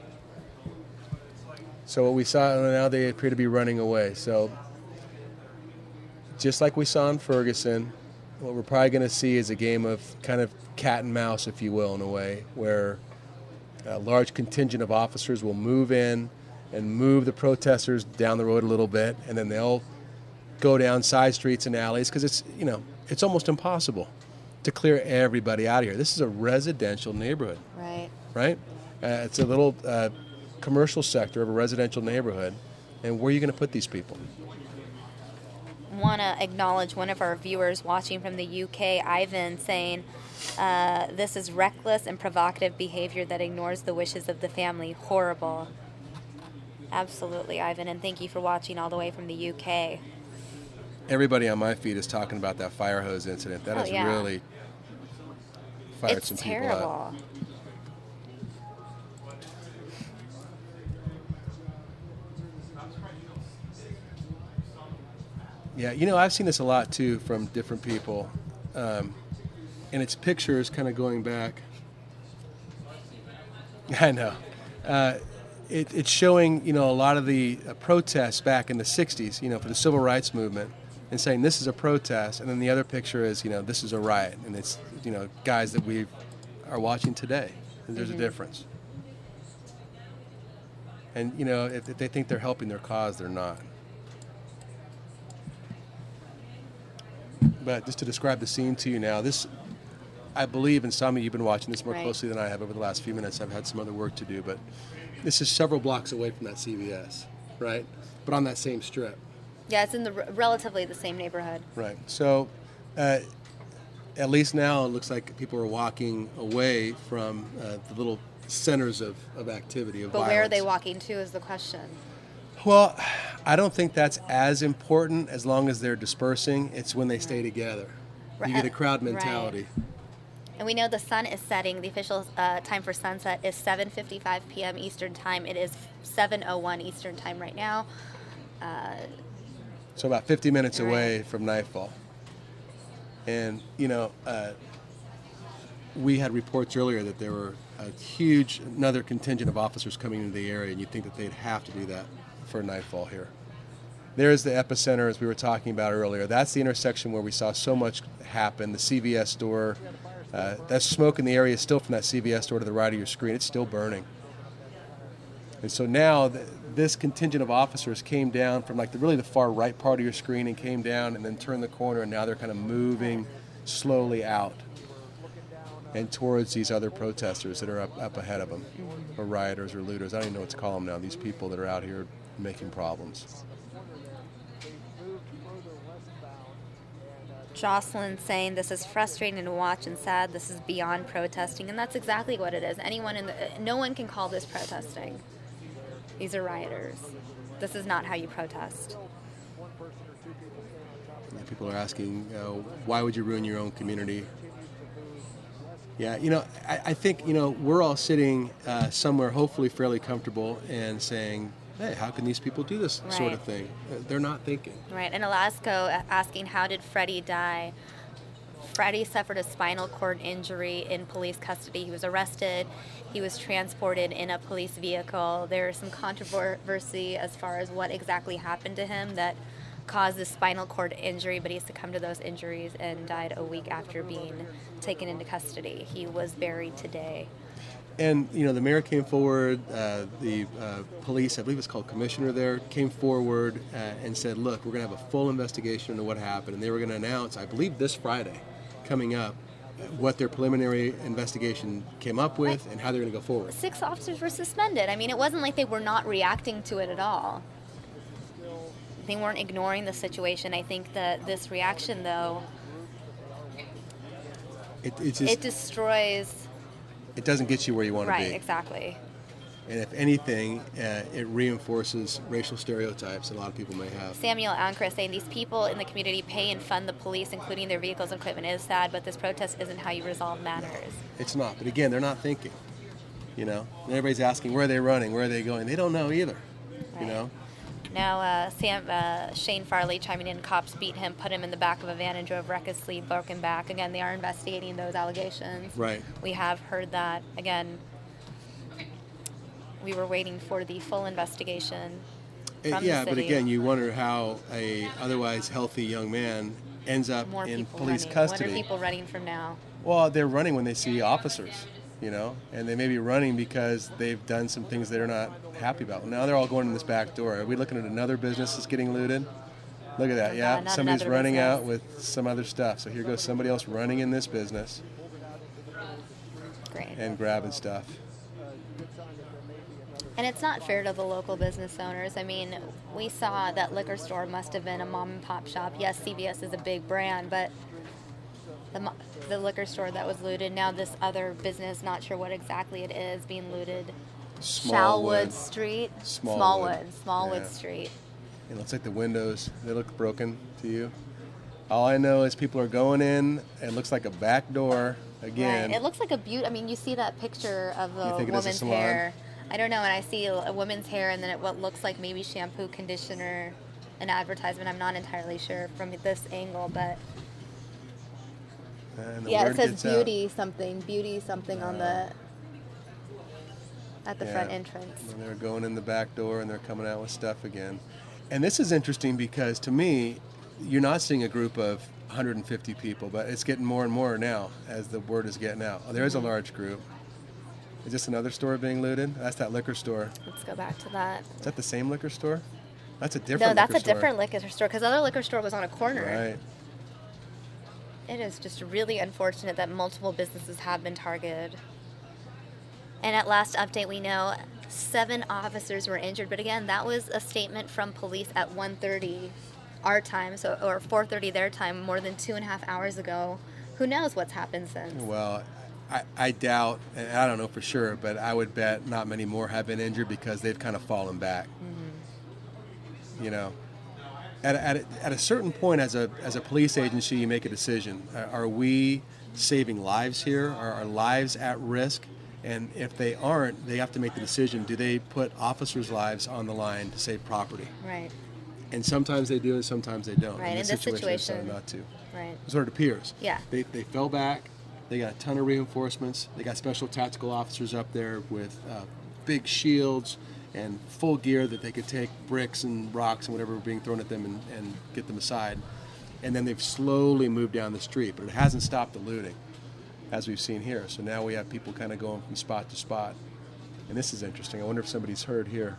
So what we saw, now they appear to be running away. So just like we saw in Ferguson, what we're probably going to see is a game of kind of cat and mouse, if you will, in a way, where a large contingent of officers will move in and move the protesters down the road a little bit, and then they'll go down side streets and alleys because it's, you know, it's almost impossible to clear everybody out of here. This is a residential neighborhood. Right. Right? It's a little commercial sector of a residential neighborhood, and where are you going to put these people? Want to acknowledge one of our viewers watching from the UK, Ivan, saying, this is reckless and provocative behavior that ignores the wishes of the family. Horrible. Absolutely, Ivan, and thank you for watching all the way from the UK. Everybody on my feed is talking about that fire hose incident. That has really fired some people up. It's terrible. Yeah, you know, I've seen this a lot too from different people, and it's pictures kind of going back. I know. It's showing, you know, a lot of the protests back in the 60s, you know, for the civil rights movement, and saying this is a protest, and then the other picture is, you know, this is a riot, and it's, you know, guys that we are watching today. And there's a difference. And, you know, if they think they're helping their cause, they're not. But just to describe the scene to you now, this, I believe, and some of you have been watching this more closely than I have over the last few minutes. I've had some other work to do, but this is several blocks away from that CVS, right? But on that same strip. Yeah, it's in the relatively the same neighborhood. Right. So at least now it looks like people are walking away from the little centers of activity, of violence. But where are they walking to is the question. Well, I don't think that's as important as long as they're dispersing. It's when they stay together. You get a crowd mentality. Right. And we know the sun is setting. The official time for sunset is 7:55 p.m. Eastern Time. It is 7:01 Eastern Time right now. So about 50 minutes away from nightfall. And, you know, we had reports earlier that there were another contingent of officers coming into the area, and you'd think that they'd have to do that for nightfall here. There's the epicenter, as we were talking about earlier. That's the intersection where we saw so much happen. The CVS store, that smoke in the area is still from that CVS store to the right of your screen. It's still burning. And so now this contingent of officers came down from like really the far right part of your screen and came down and then turned the corner, and now they're kind of moving slowly out and towards these other protesters that are up ahead of them, or rioters or looters. I don't even know what to call them now, these people that are out here making problems. Jocelyn saying this is frustrating to watch and sad. This is beyond protesting, and that's exactly what it is. No one can call this protesting. These are rioters. This is not how you protest. Yeah, people are asking, why would you ruin your own community? Yeah, I think, we're all sitting somewhere hopefully fairly comfortable and saying, hey, how can these people do this sort of thing? They're not thinking. Right, and Alaska asking, how did Freddie die? Freddie suffered a spinal cord injury in police custody. He was arrested. He was transported in a police vehicle. There is some controversy as far as what exactly happened to him that caused this spinal cord injury, but he succumbed to those injuries and died a week after being taken into custody. He was buried today. And, the mayor came forward, the police, I believe it's called commissioner there, came forward and said, look, we're going to have a full investigation into what happened. And they were going to announce, I believe this Friday, coming up, what their preliminary investigation came up with and how they're going to go forward. 6 officers were suspended. I mean, it wasn't like they were not reacting to it at all. They weren't ignoring the situation. I think that this reaction, though, it destroys... It doesn't get you where you want to be. Right, exactly. And if anything, it reinforces racial stereotypes that a lot of people may have. Samuel Ankra saying these people in the community pay and fund the police, including their vehicles and equipment. It is sad, but this protest isn't how you resolve matters. It's not. But again, they're not thinking. And everybody's asking, where are they running? Where are they going? They don't know either. Right. Now, Shane Farley chiming in, cops beat him, put him in the back of a van and drove recklessly, broken back. Again, they are investigating those allegations. Right. We have heard that. Again, we were waiting for the full investigation from the city. But again, you wonder how a otherwise healthy young man ends up in police custody. What are people running from now? Well, they're running when they see officers, and they may be running because they've done some things they're not happy about. Now they're all going in this back door. Are we looking at another business that's getting looted? Look at that, yeah. Somebody's running out with some other stuff. So here goes somebody else running in this business. Great. And grabbing stuff. And it's not fair to the local business owners. I mean, we saw that liquor store must have been a mom and pop shop. Yes, CVS is a big brand, but the liquor store that was looted, now this other business, not sure what exactly it is, being looted. Smallwood Street. Smallwood Street. It looks like the windows, they look broken to you. All I know is people are going in. It looks like a back door again. Right. It looks like a beauty. I mean, you see that picture of the woman's hair. I don't know, and I see a woman's hair and then what looks like maybe shampoo, conditioner, an advertisement. I'm not entirely sure from this angle, but it says beauty something on the at the front entrance. And they're going in the back door and they're coming out with stuff again. And this is interesting because to me, you're not seeing a group of 150 people, but it's getting more and more now as the word is getting out. Oh, there is a large group. Is this another store being looted? That's that liquor store. Let's go back to that. Is that the same liquor store? That's a different liquor store. No, that's a different liquor store because the other liquor store was on a corner. Right. It is just really unfortunate that multiple businesses have been targeted. And at last update, we know 7 officers were injured. But again, that was a statement from police at 1:30 our time, or 4:30 their time, more than 2.5 hours ago. Who knows what's happened since? Well, I doubt, and I don't know for sure, but I would bet not many more have been injured because they've kind of fallen back. Mm-hmm. At a certain point, as a police agency, you make a decision. Are we saving lives here? Are our lives at risk? And if they aren't, they have to make the decision. Do they put officers' lives on the line to save property? Right. And sometimes they do, and sometimes they don't. Right. In this situation, not to. Right. That's what it appears. Yeah. They fell back. They got a ton of reinforcements. They got special tactical officers up there with big shields and full gear that they could take bricks and rocks and whatever were being thrown at them and get them aside. And then they've slowly moved down the street, but it hasn't stopped the looting, as we've seen here. So now we have people kind of going from spot to spot. And this is interesting. I wonder if somebody's heard here.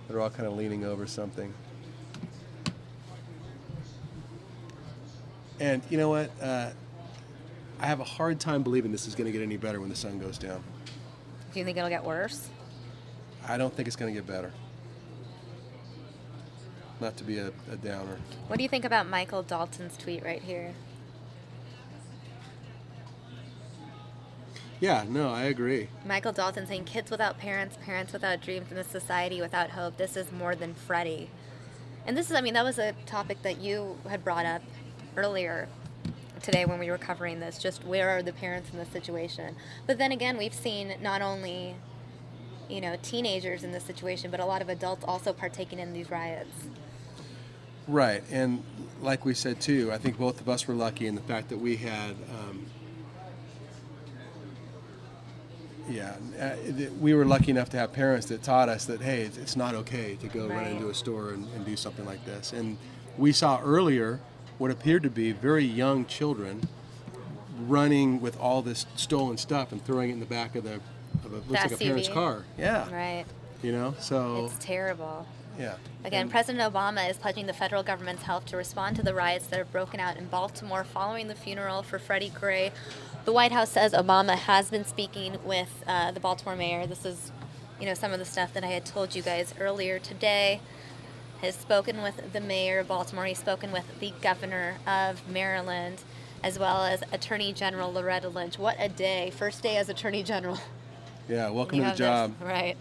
They're all kind of leaning over something. And you know what? I have a hard time believing this is going to get any better when the sun goes down. Do you think it'll get worse? I don't think it's going to get better. not to be a downer. What do you think about Michael Dalton's tweet right here? Yeah, no, I agree. Michael Dalton saying, kids without parents, parents without dreams, and a society without hope. This is more than Freddie. And this is, I mean, that was a topic that you had brought up earlier today when we were covering this, just where are the parents in this situation. But then again, we've seen not only, you know, teenagers in this situation, but a lot of adults also partaking in these riots. Right, and like we said too, I think both of us were lucky in the fact that we had we were lucky enough to have parents that taught us that, hey, it's not okay to go run into a store and do something like this. And we saw earlier what appeared to be very young children running with all this stolen stuff and throwing it in the back of looks like a parent's car. Yeah. Right. You know, so. It's terrible. Yeah. Again, President Obama is pledging the federal government's help to respond to the riots that have broken out in Baltimore following the funeral for Freddie Gray. The White House says Obama has been speaking with the Baltimore mayor. This is, you know, some of the stuff that I had told you guys earlier today. Has spoken with the mayor of Baltimore. He's spoken with the governor of Maryland, as well as Attorney General Loretta Lynch. What a day. First day as Attorney General. Yeah, welcome to the job. Right.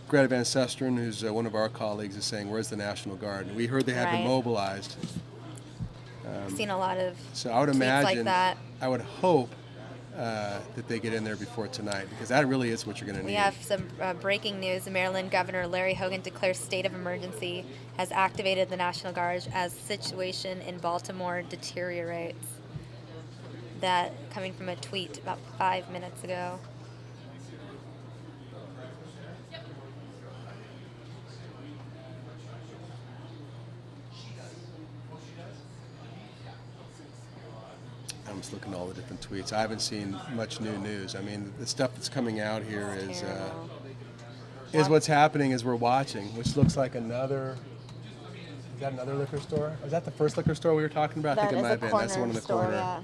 Greta Van Susteren, who's one of our colleagues, is saying, where's the National Guard? And we heard they had been mobilized. I've seen a lot of so I would tweets imagine, like that. I would hope that they get in there before tonight, because that really is what you're going to need. We have some breaking news. The Maryland Governor Larry Hogan declares state of emergency, has activated the National Guard as situation in Baltimore deteriorates. That coming from a tweet about 5 minutes ago. I'm just looking at all the different tweets. I haven't seen much new news. I mean, the stuff that's coming out here is what's happening as we're watching, which looks like another. Is that another liquor store? Is that the first liquor store we were talking about? I think it might have been. That's the one in the corner. Yeah.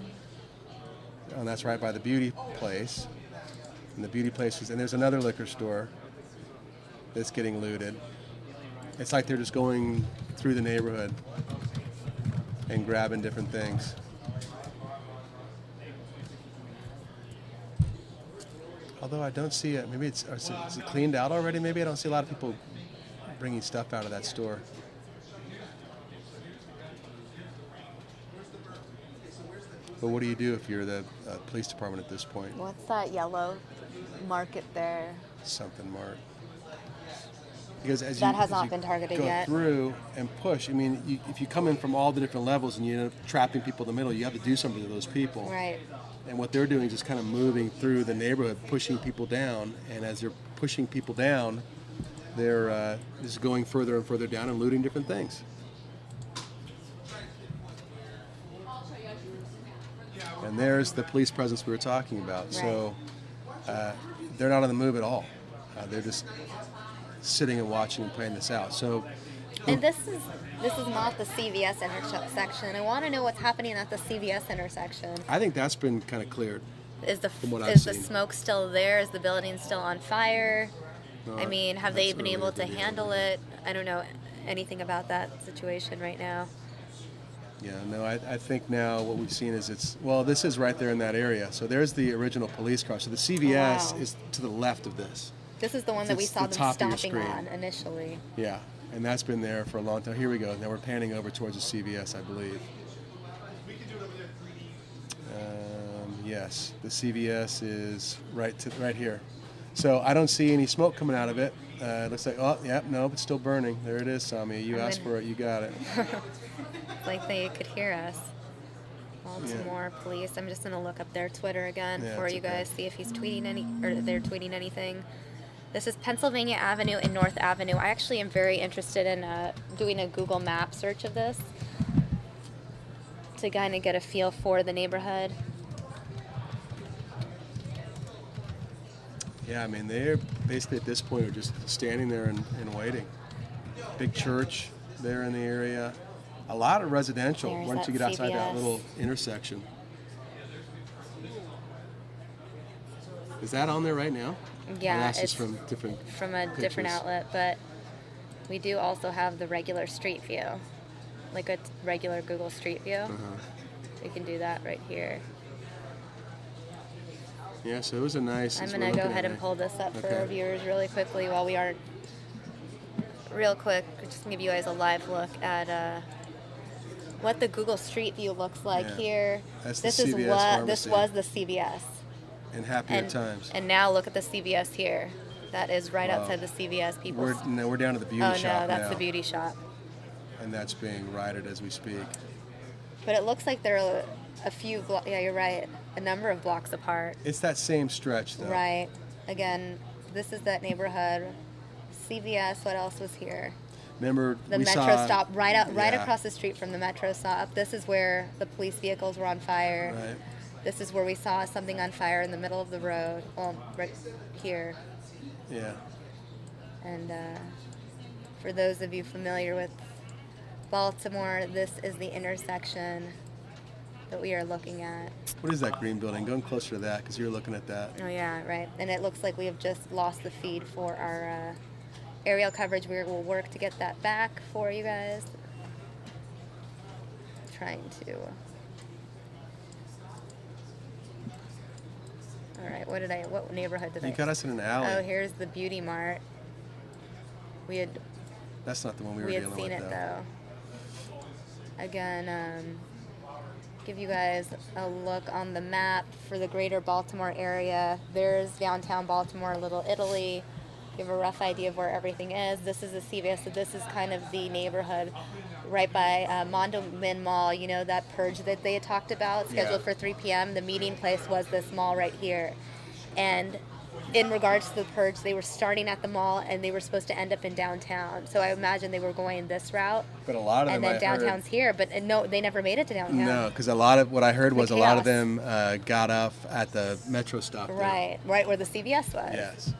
Oh, and that's right by the beauty place. And the beauty place and there's another liquor store that's getting looted. It's like they're just going through the neighborhood and grabbing different things. Although I don't see it. Maybe is it cleaned out already? Maybe I don't see a lot of people bringing stuff out of that store. But what do you do if you're the police department at this point? What's that yellow market there? Something marked. Because as that you, has as not you been targeted go yet. through and push, I mean, if you come in from all the different levels and you end up trapping people in the middle, you have to do something to those people. Right. And what they're doing is just kind of moving through the neighborhood, pushing people down. And as they're pushing people down, they're just going further and further down and looting different things. And there's the police presence we were talking about. Right. So they're not on the move at all. They're just sitting and watching and playing this out. So, and this is not the CVS intersection. I want to know what's happening at the CVS intersection. I think that's been kind of cleared. Is the smoke still there? Is the building still on fire? I mean, have they been able to handle it? I don't know anything about that situation right now. Yeah, no, I think now what we've seen is this is right there in that area. So there's the original police car. So the CVS is to the left of this. This is the one that we saw them stomping on initially. Yeah, and that's been there for a long time. Here we go. Now we're panning over towards the CVS, I believe. Yes, the CVS is right here. So I don't see any smoke coming out of it. It looks like, no, it's still burning. There it is, Sami. You asked for it, you got it. It's like they could hear us. Baltimore police. I'm just going to look up their Twitter again for you guys, see if he's tweeting they're tweeting anything. This is Pennsylvania Avenue and North Avenue. I actually am very interested in doing a Google Map search of this to kind of get a feel for the neighborhood. Yeah, I mean, they're basically at this point are just standing there and waiting. Big church there in the area. A lot of residential once you get outside that little intersection. Is that on there right now? Yeah, that's it's just from different a different outlet, but We do also have the regular street view, like a regular Google Street View. We can do that right here. Yeah, so it was a nice... I'm going to go ahead and pull this up for our viewers really quickly while we aren't... Real quick, just to give you guys a live look at what the Google Street View looks like here. That's this the is CVS what pharmacy. This was the CVS. In happier times. And now look at the CVS here. That is right outside the CVS. People. We're down to the beauty shop now. Oh no, that's the beauty shop. And that's being rioted as we speak. But it looks like there are a few. Yeah, you're right. A number of blocks apart. It's that same stretch, though. Right. Again, this is that neighborhood. CVS. What else was here? Remember the metro stop right across the street from the metro stop. This is where the police vehicles were on fire. Right. This is where we saw something on fire in the middle of the road. Well, right here. Yeah. And for those of you familiar with Baltimore, this is the intersection that we are looking at. What is that green building? Going closer to that because you're looking at that. Oh yeah, right. And it looks like we have just lost the feed for our aerial coverage. We will work to get that back for you guys. Trying to. All right, what neighborhood did I? You got us in an alley. Oh, here's the Beauty Mart. That's not the one we were dealing with. We had seen it though. Again, give you guys a look on the map for the greater Baltimore area. There's downtown Baltimore, Little Italy. You have a rough idea of where everything is. This is the CVS, so this is kind of the neighborhood right by Mondo Min Mall. You know, that purge that they had talked about, scheduled for 3 p.m. The meeting place was this mall right here. And in regards to the purge, they were starting at the mall and they were supposed to end up in downtown. So I imagine they were going this route. But a lot of them, and then downtown's here, but no, they never made it to downtown. No, because a lot of what I heard was a lot of them got off at the metro stop. Right where the CVS was. Yes.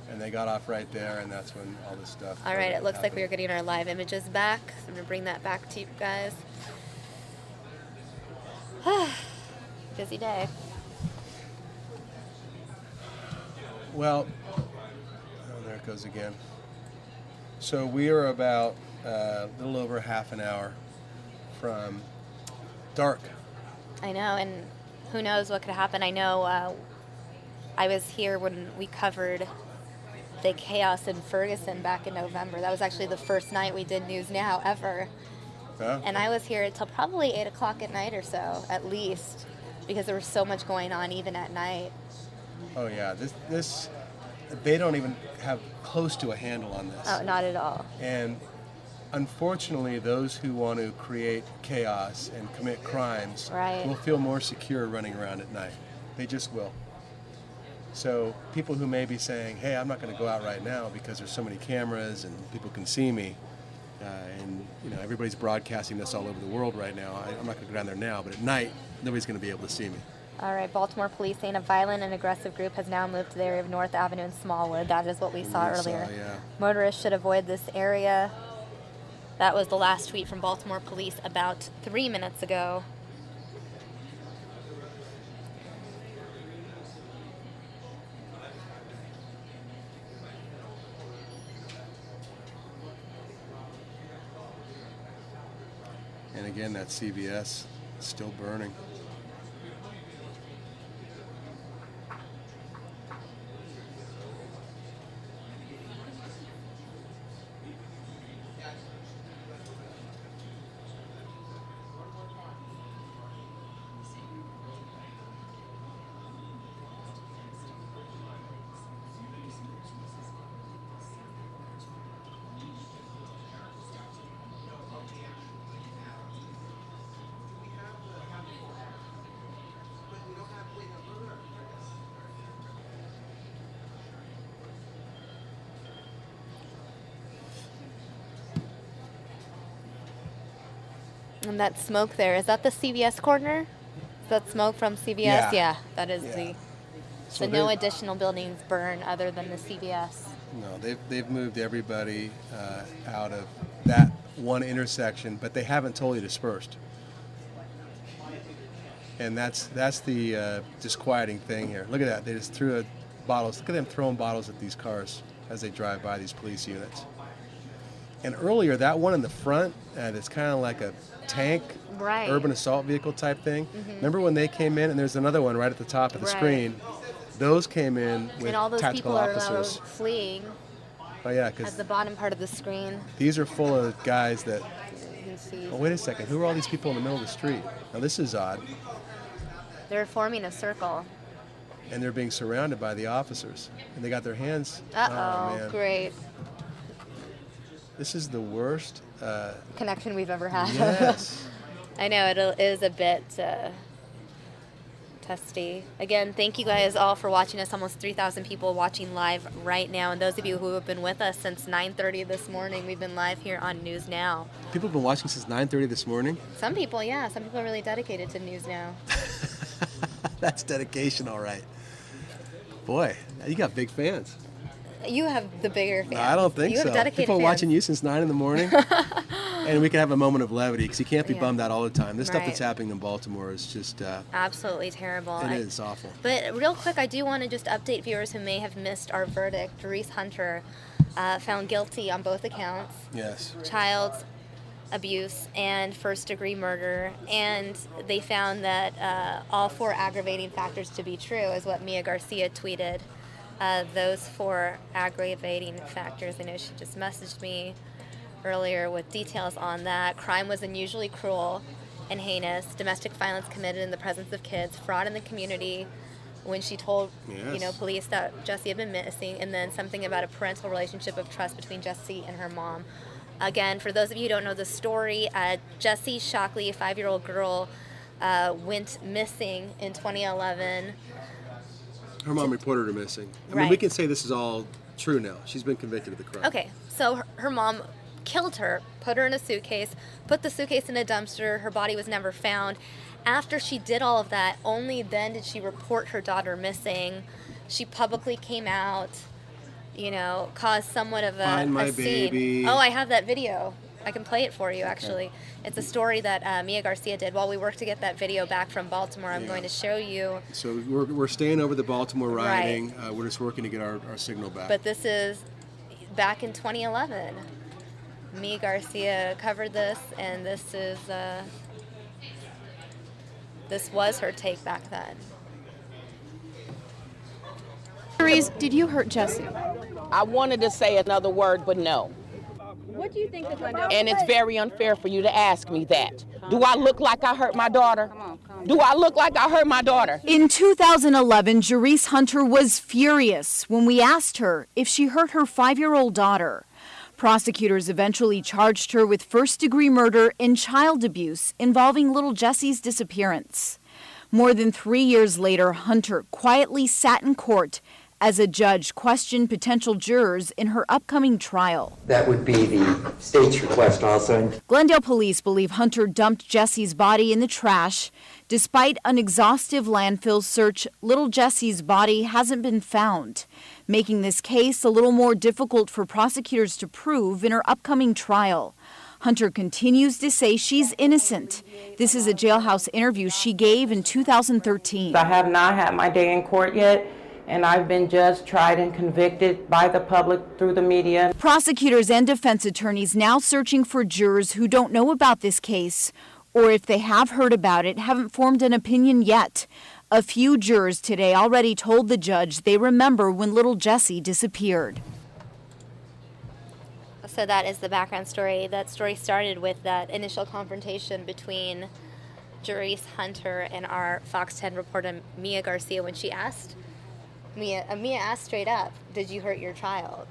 And they got off right there, and that's when all this stuff. All right, it looks like we are getting our live images back. So I'm going to bring that back to you guys. Busy day. Well, there it goes again. So we are about a little over half an hour from dark. I know, and who knows what could happen. I know I was here when we covered the chaos in Ferguson back in November. That was actually the first night we did News Now ever. Oh. And I was here until probably 8 o'clock at night or so, at least, because there was so much going on even at night. Oh yeah, this they don't even have close to a handle on this. Oh, not at all. And unfortunately, those who want to create chaos and commit crimes will feel more secure running around at night. They just will. So people who may be saying, hey, I'm not going to go out right now because there's so many cameras and people can see me, and everybody's broadcasting this all over the world right now. I'm not going to go down there now, but at night, nobody's going to be able to see me. All right, Baltimore police saying a violent and aggressive group has now moved to the area of North Avenue and Smallwood. That is what we saw earlier. Motorists should avoid this area. That was the last tweet from Baltimore police about 3 minutes ago. And again, that CVS is still burning. And that smoke there, is that the CVS corner? Is that smoke from CVS? Yeah, that is the... So no additional buildings burn other than the CVS? No, they've moved everybody out of that one intersection, but they haven't totally dispersed. And that's the disquieting thing here. Look at that. They just threw bottles. Look at them throwing bottles at these cars as they drive by these police units. And earlier, that one in the front, that's kind of like a tank, right. urban assault vehicle type thing. Remember when they came in, and there's another one right at the top of the screen. Those came in with and all those tactical people officers. are fleeing. Oh yeah, At because the bottom part of the screen. these are full of guys that. You can see. Oh wait a second, who are all these people in the middle of the street? Now this is odd. They're forming a circle. And they're being surrounded by the officers, and they got their hands. Uh-oh, man. great. This is the worst connection we've ever had. Yes. I know, it is a bit testy. Again, thank you guys all for watching us. Almost 3,000 people watching live right now. And those of you who have been with us since 9:30 this morning, we've been live here on News Now. People have been watching since 9:30 this morning? Some people, yeah. Some people are really dedicated to News Now. That's dedication, all right. Boy, you got big fans. You have the bigger fans. No, I don't think you so. Have dedicated People are fans. watching you since 9 in the morning. And we can have a moment of levity because you can't be bummed out all the time. This stuff that's happening in Baltimore is just... absolutely terrible. It is awful. But real quick, I do want to just update viewers who may have missed our verdict. Jerice Hunter found guilty on both accounts. Yes. Child abuse and first-degree murder. And they found that all 4 aggravating factors to be true, is what Mia Garcia tweeted. Those 4 aggravating factors. I know she just messaged me earlier with details on that. Crime was unusually cruel and heinous. Domestic violence committed in the presence of kids. Fraud in the community when she told police that Jessie had been missing. And then something about a parental relationship of trust between Jessie and her mom. Again, for those of you who don't know the story, Jessie Shockley, a 5-year-old girl, went missing in 2011. Her mom reported her missing. I mean, we can say this is all true now. She's been convicted of the crime. Okay, so her mom killed her, put her in a suitcase, put the suitcase in a dumpster. Her body was never found. After she did all of that, only then did she report her daughter missing. She publicly came out, caused somewhat of Find my scene. baby. Oh, I have that video. I can play it for you, actually. Okay. It's a story that Mia Garcia did. While we work to get that video back from Baltimore, I'm going to show you. So we're staying over the Baltimore rioting. We're just working to get our signal back. But this is back in 2011. Mia Garcia covered this, and this was her take back then. Jerice, did you hurt Jessie? I wanted to say another word, but no. What do you think that Glendale? And it's very unfair for you to ask me that. Do I look like I hurt my daughter? Do I look like I hurt my daughter? In 2011, Jerice Hunter was furious when we asked her if she hurt her 5-year-old daughter. Prosecutors eventually charged her with first-degree murder and child abuse involving little Jessie's disappearance. More than 3 years later, Hunter quietly sat in court as a judge questioned potential jurors in her upcoming trial. That would be the state's request also. Glendale police believe Hunter dumped Jessie's body in the trash. Despite an exhaustive landfill search, little Jessie's body hasn't been found, making this case a little more difficult for prosecutors to prove in her upcoming trial. Hunter continues to say she's innocent. This is a jailhouse interview she gave in 2013. I have not had my day in court yet, and I've been judged, tried, and convicted by the public through the media. Prosecutors and defense attorneys now searching for jurors who don't know about this case, or if they have heard about it, haven't formed an opinion yet. A few jurors today already told the judge they remember when little Jessie disappeared. So that is the background story. That story started with that initial confrontation between Jerice Hunter and our Fox 10 reporter Mia Garcia when she asked, Mia asked straight up, did you hurt your child?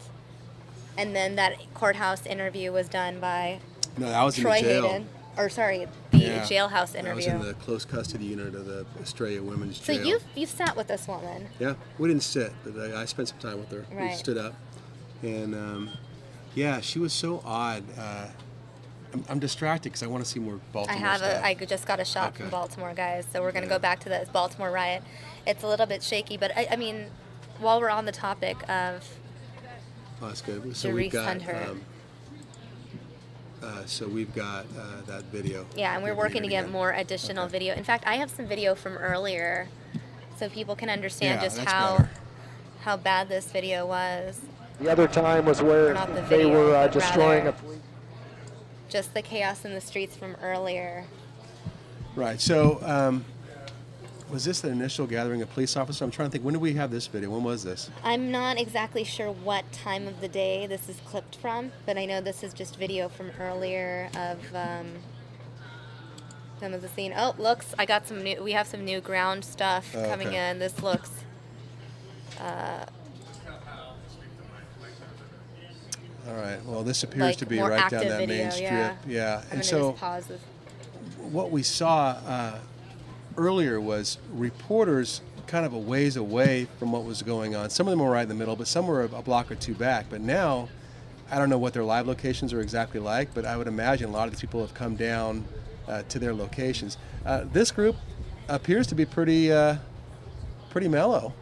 And then that courthouse interview was done by Troy Hayden. Or sorry, the jailhouse interview. I was in the close custody unit of the Australia Women's Jail. So you've sat with this woman. Yeah, we didn't sit, but I spent some time with her. Right. We stood up. And she was so odd. I'm distracted because I want to see more Baltimore stuff. I just got a shot from Baltimore, guys. So we're going to go back to the Baltimore riot. It's a little bit shaky, but I mean, while we're on the topic of that's good. So we've got Hunter. We've got that video. Yeah, and we're working to get more additional video. In fact, I have some video from earlier, so people can understand just how bad this video was. The other time was where not the they video, were but destroying rather a police. just the chaos in the streets from earlier. Right. So, was this the initial gathering of police officers? I'm trying to think. When did we have this video? When was this? I'm not exactly sure what time of the day this is clipped from, but I know this is just video from earlier of some of the scene. Oh, looks, I got some new, we have some new ground stuff coming okay. in. This looks, All right. Well, this appears like to be more right down active that video, main strip. yeah. I'm And gonna so just pause this. what we saw earlier was reporters kind of a ways away from what was going on. Some of them were right in the middle, but some were a block or two back. But now, I don't know what their live locations are exactly like, but I would imagine a lot of these people have come down to their locations. This group appears to be pretty mellow.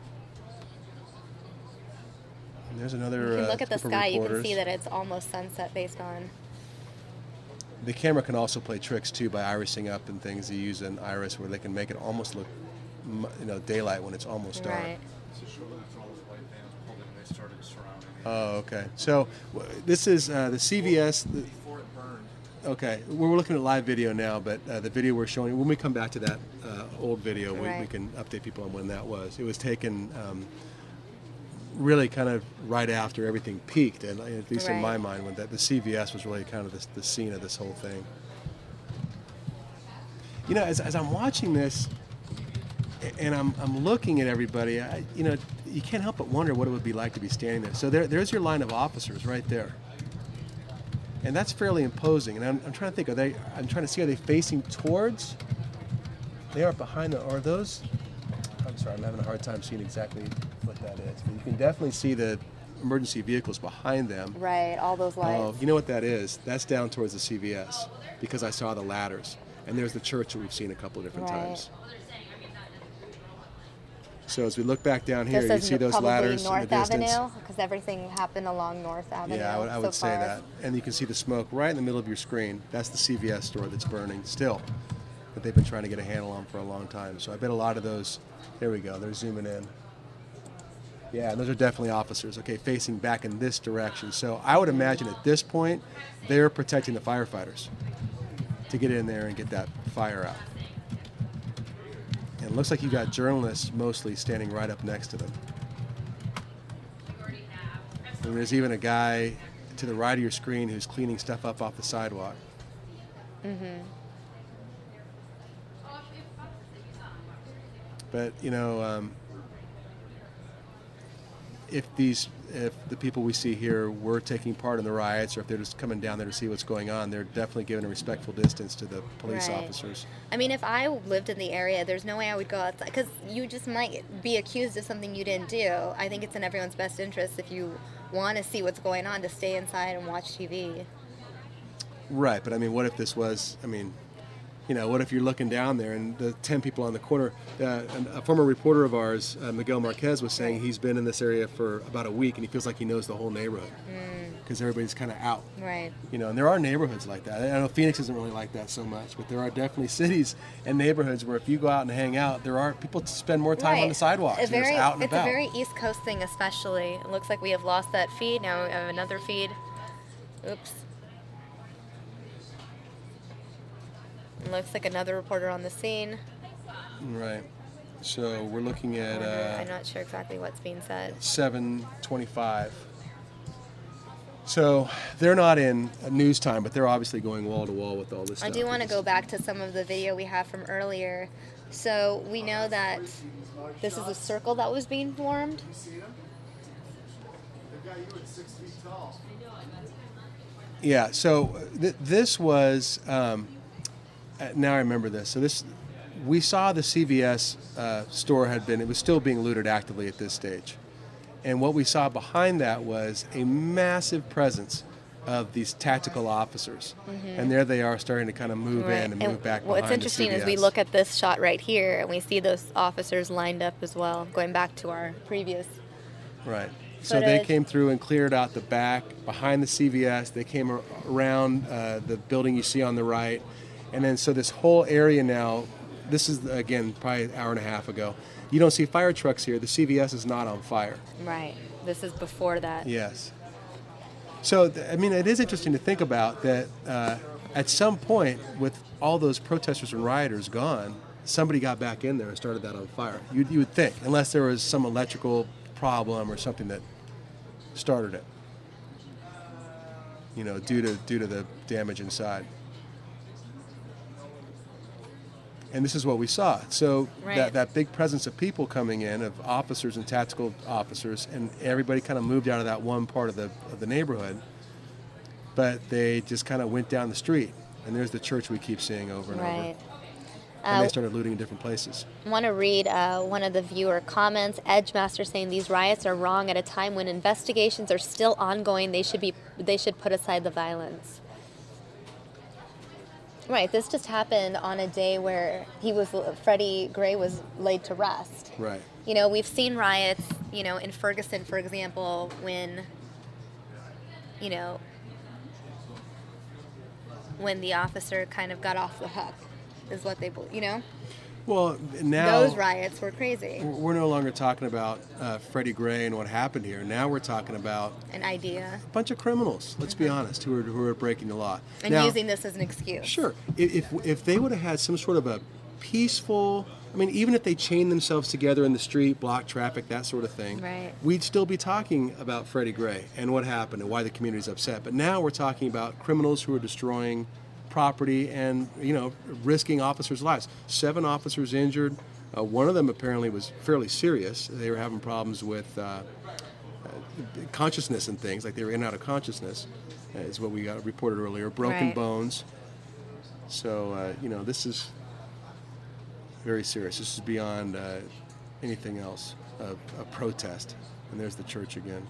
And there's another. You can look at the group of sky, you can reporters. see that it's almost sunset based on. The camera can also play tricks too by irising up and things. They use an iris where they can make it almost look, daylight when it's almost dark. Right. Oh, okay. So this is the CVS. Okay, we're looking at live video now, but the video we're showing, when we come back to that old video, we can update people on when that was. It was taken really kind of right after everything peaked, and at least in my mind, when the CVS was really kind of the scene of this whole thing. You know, as I'm watching this, and I'm looking at everybody, you can't help but wonder what it would be like to be standing there. So there's your line of officers right there. And that's fairly imposing. And I'm trying to think, I'm trying to see, are they facing towards? They are behind are those? I'm sorry, I'm having a hard time seeing exactly what that is. But you can definitely see the emergency vehicles behind them. Right, all those lights. Oh, you know what that is? That's down towards the CVS, because I saw the ladders. And there's the church that we've seen a couple of different times. So as we look back down here, you see those ladders in the distance. North Avenue, because everything happened along North Avenue. Yeah, I would say that. And you can see the smoke right in the middle of your screen. That's the CVS store that's burning still, that they've been trying to get a handle on for a long time. So I bet a lot of those, there we go, they're zooming in. Yeah, and those are definitely officers, okay, facing back in this direction. So I would imagine at this point, they're protecting the firefighters to get in there and get that fire out. And it looks like you got journalists mostly standing right up next to them. And there's even a guy to the right of your screen who's cleaning stuff up off the sidewalk. Mm-hmm. But, if the people we see here were taking part in the riots, or if they're just coming down there to see what's going on, they're definitely giving a respectful distance to the police officers. I mean, if I lived in the area, there's no way I would go outside, because you just might be accused of something you didn't do. I think it's in everyone's best interest, if you want to see what's going on, to stay inside and watch TV. Right, but I mean, what if this was, what if you're looking down there and the 10 people on the corner, a former reporter of ours, Miguel Marquez, was saying he's been in this area for about a week and he feels like he knows the whole neighborhood because everybody's kind of out. Right. And there are neighborhoods like that. I know Phoenix isn't really like that so much, but there are definitely cities and neighborhoods where if you go out and hang out, there are people spend more time on the sidewalks. It's out and a about. very East Coast thing, especially. It looks like we have lost that feed. Now we have another feed. Oops. It looks like another reporter on the scene. Right. So we're looking at... I'm not sure exactly what's being said. 7:25. So they're not in news time, but they're obviously going wall to wall with all this stuff. I do want to go back to some of the video we have from earlier. So we know that this is a circle that was being formed. Yeah, so this was... now I remember this. So we saw the CVS store it was still being looted actively at this stage. And what we saw behind that was a massive presence of these tactical officers. Mm-hmm. And there they are starting to kind of move in and move back behind What's interesting is we look at this shot right here and we see those officers lined up as well, going back to our previous Right. So they came through and cleared out the back behind the CVS. They came around the building you see on the right. And then so this whole area now, this is, again, probably an hour and a half ago, you don't see fire trucks here. The CVS is not on fire. Right. This is before that. Yes. So, I mean, it is interesting to think about that at some point, with all those protesters and rioters gone, somebody got back in there and started that on fire. You would think, unless there was some electrical problem or something that started it, you know, due to the damage inside. And this is what we saw. So that big presence of people coming in, of officers and tactical officers, and everybody kind of moved out of that one part of the neighborhood, but they just kind of went down the street. And there's the church we keep seeing over and over. And they started looting in different places. I want to read one of the viewer comments. Edgemaster saying these riots are wrong at a time when investigations are still ongoing. They should put aside the violence. Right, this just happened on a day where Freddie Gray was laid to rest. Right. You know, we've seen riots, you know, in Ferguson, for example, when, you know, when the officer kind of got off the hook, is what they believe, you know? Well, now those riots were crazy. We're no longer talking about Freddie Gray and what happened here. Now we're talking about an idea. A bunch of criminals, let's be honest, who are breaking the law. And now, using this as an excuse. Sure. If they would have had some sort of a peaceful, I mean, even if they chained themselves together in the street, blocked traffic, that sort of thing, right, we'd still be talking about Freddie Gray and what happened and why the community's upset. But now we're talking about criminals who are destroying property and, you know, risking officers' lives. 7 officers injured. One of them apparently was fairly serious. They were having problems with consciousness and things, like they were in and out of consciousness, is what we got reported earlier. Broken bones. So, you know, this is very serious. This is beyond anything else, a protest. And there's the church again.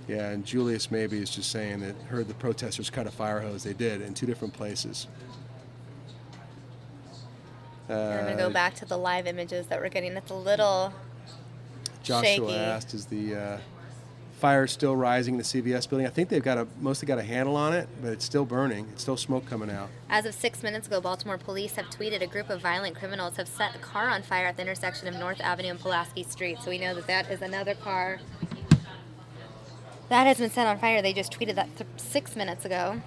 Yeah, and Julius maybe is just saying that heard the protesters cut a fire hose. They did in 2 different places. And I'm going to go back to the live images that we're getting. It's a little Joshua shaky. Asked, is the fire still rising in the CVS building? I think they've mostly got a handle on it, but it's still burning. It's still smoke coming out. As of 6 minutes ago, Baltimore police have tweeted a group of violent criminals have set a car on fire at the intersection of North Avenue and Pulaski Street. So we know that is another car that has been set on fire. They just tweeted that 6 minutes ago.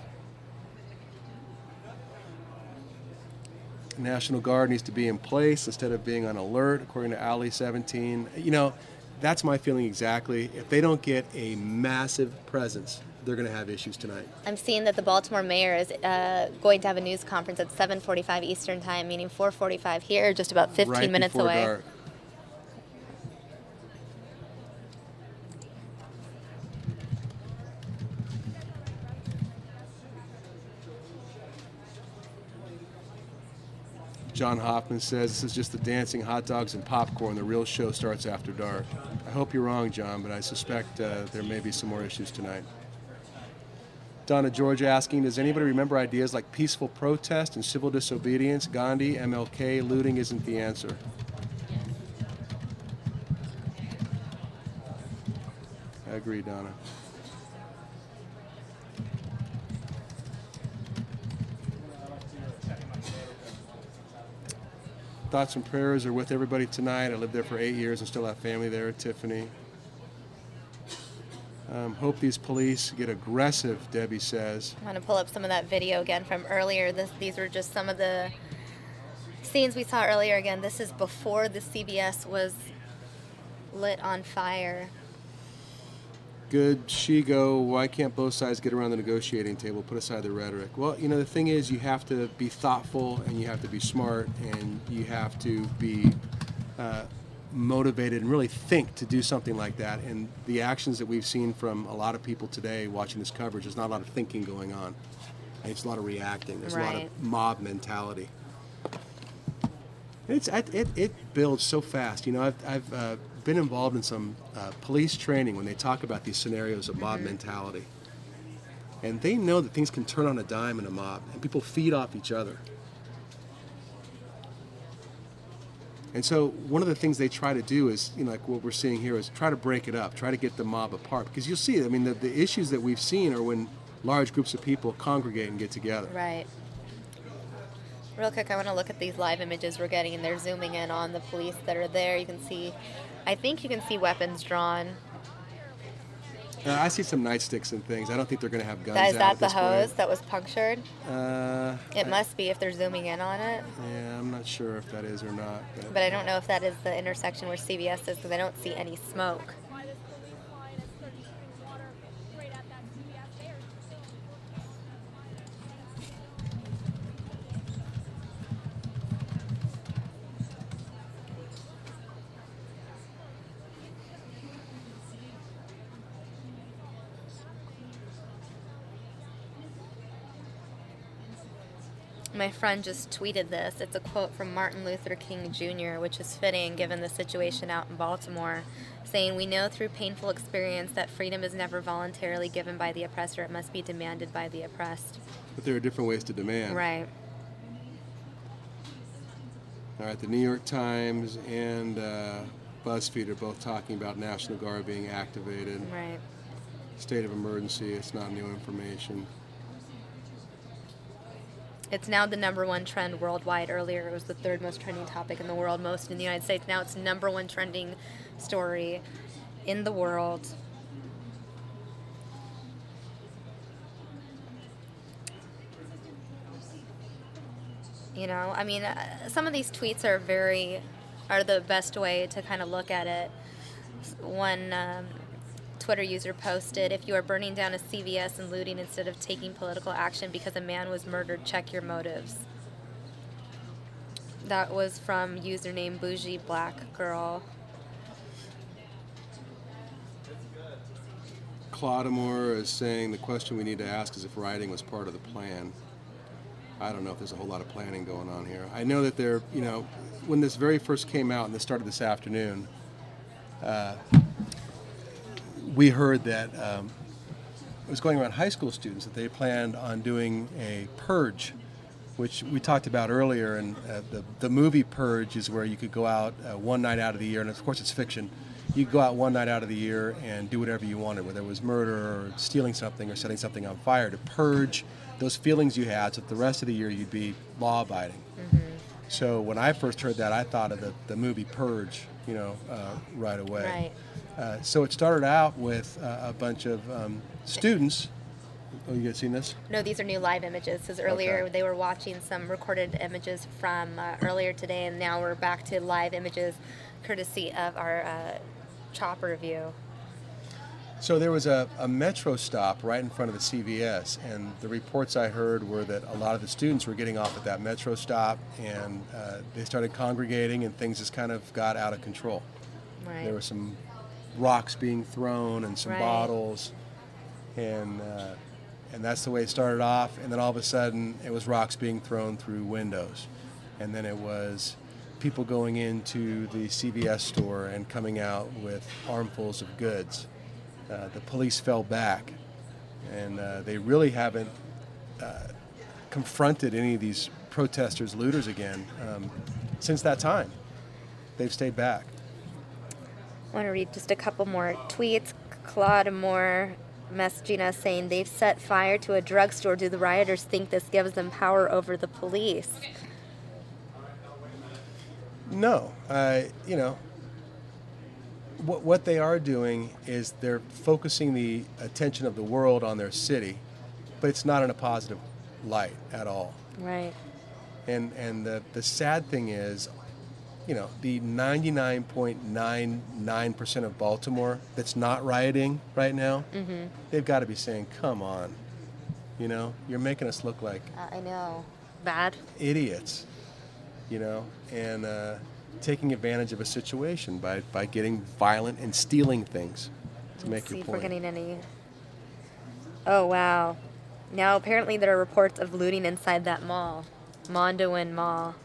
National Guard needs to be in place instead of being on alert, according to Alley 17. You know, that's my feeling exactly. If they don't get a massive presence, they're going to have issues tonight. I'm seeing that the Baltimore mayor is going to have a news conference at 7:45 Eastern time, meaning 4:45 here, just about 15 minutes away. Dark. John Hoffman says, this is just the dancing, hot dogs, and popcorn. The real show starts after dark. I hope you're wrong, John, but I suspect there may be some more issues tonight. Donna George asking, does anybody remember ideas like peaceful protest and civil disobedience? Gandhi, MLK, looting isn't the answer. I agree, Donna. Thoughts and prayers are with everybody tonight. I lived there for 8 years and still have family there, Tiffany. Hope these police get aggressive, Debbie says. I want to pull up some of that video again from earlier. These were just some of the scenes we saw earlier. Again, this is before the CVS was lit on fire. Good Shigo, why can't both sides get around the negotiating table, put aside the rhetoric? Well, you know, the thing is you have to be thoughtful and you have to be smart and you have to be motivated and really think to do something like that. And the actions that we've seen from a lot of people today watching this coverage, there's not a lot of thinking going on. It's a lot of reacting. There's a lot of mob mentality. It builds so fast. You know, I've been involved in some police training when they talk about these scenarios of mob mentality. And they know that things can turn on a dime in a mob, and people feed off each other. And so one of the things they try to do is, you know, like what we're seeing here, is try to break it up, try to get the mob apart. Because you'll see, I mean, the issues that we've seen are when large groups of people congregate and get together. Right. Real quick, I want to look at these live images we're getting, and they're zooming in on the police that are there. You can see, I think you can see weapons drawn. I see some nightsticks and things. I don't think they're going to have guns Is out that at the this hose point. that was punctured? It I- must be if they're zooming in on it. Yeah, I'm not sure if that is or not. But I don't know if that is the intersection where CVS is because I don't see any smoke. My friend just tweeted this. It's a quote from Martin Luther King Jr., which is fitting given the situation out in Baltimore, saying, "We know through painful experience that freedom is never voluntarily given by the oppressor. It must be demanded by the oppressed." But there are different ways to demand. Right. All right, the New York Times and BuzzFeed are both talking about National Guard being activated. Right. State of emergency, it's not new information. It's now the #1 trend worldwide. Earlier it was the 3rd most trending topic in the world, most in the United States. Now it's #1 trending story in the world. You know, I mean, some of these tweets are the best way to kind of look at it. One Twitter user posted, "If you are burning down a CVS and looting instead of taking political action because a man was murdered, check your motives." That was from username Bougie Black Girl. Baltimore is saying the question we need to ask is if rioting was part of the plan. I don't know if there's a whole lot of planning going on here. I know that there, you know, when this very first came out and this started this afternoon, we heard that it was going around high school students that they planned on doing a purge, which we talked about earlier. And the movie Purge is where you could go out one night out of the year, and of course it's fiction. You could go out one night out of the year and do whatever you wanted, whether it was murder or stealing something or setting something on fire, to purge those feelings you had so that the rest of the year you'd be law-abiding. Mm-hmm. So when I first heard that, I thought of the movie Purge, you know, right away. Right. So it started out with a bunch of students. Oh, you guys seen this? No, these are new live images. Because earlier Okay. they were watching some recorded images from earlier today, and now we're back to live images courtesy of our chopper view. So there was a metro stop right in front of the CVS, and the reports I heard were that a lot of the students were getting off at that metro stop, and they started congregating, and things just kind of got out of control. Right. There were some rocks being thrown and some Right. bottles, and that's the way it started off. And then all of a sudden, it was rocks being thrown through windows, and then it was people going into the CVS store and coming out with armfuls of goods. The police fell back, and they really haven't confronted any of these protesters, looters again since that time. They've stayed back. I want to read just a couple more tweets. Claude Moore messaging us saying, "They've set fire to a drugstore. Do the rioters think this gives them power over the police?" No, you know, what they are doing is they're focusing the attention of the world on their city, but it's not in a positive light at all. Right. And the sad thing is, you know, the 99.99% of Baltimore that's not rioting right now, Mm-hmm. they've got to be saying, come on, you know, you're making us look like I know. Bad. idiots, you know, and taking advantage of a situation by getting violent and stealing things to make Let's see your if we're point. getting any. Oh, wow. Now apparently there are reports of looting inside that mall. Mondawmin Mall.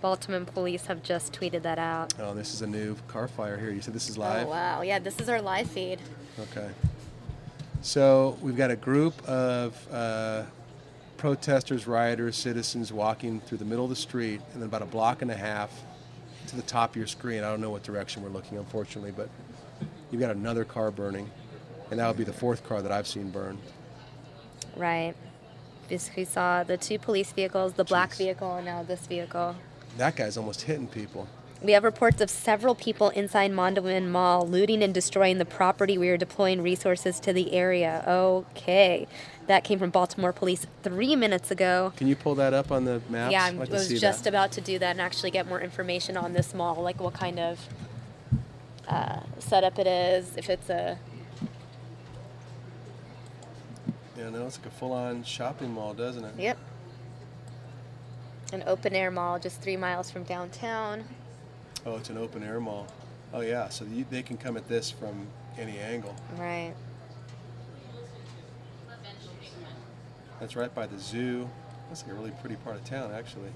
Baltimore police have just tweeted that out. Oh, this is a new car fire here. You said this is live? Oh, wow. Yeah, this is our live feed. Okay. So we've got a group of protesters, rioters, citizens walking through the middle of the street, and then about a block and a half to the top of your screen. I don't know what direction we're looking, unfortunately, but you've got another car burning, and that would be the fourth car that I've seen burn. Right. basically saw the 2 police vehicles, the black vehicle, and now this vehicle. That guy's almost hitting people. We have reports of several people inside Mondawmin Mall looting and destroying the property. We are deploying resources to the area. Okay. That came from Baltimore police 3 minutes ago. Can you pull that up on the maps? Yeah, I'd like I to was see just that. about to do that and actually get more information on this mall, like what kind of setup it is, if it's a... Yeah, no, it's like a full-on shopping mall, doesn't it? Yep. An open-air mall just 3 miles from downtown. Oh, it's an open-air mall. Oh, yeah, so they can come at this from any angle. Right. That's right by the zoo. That's like a really pretty part of town, actually.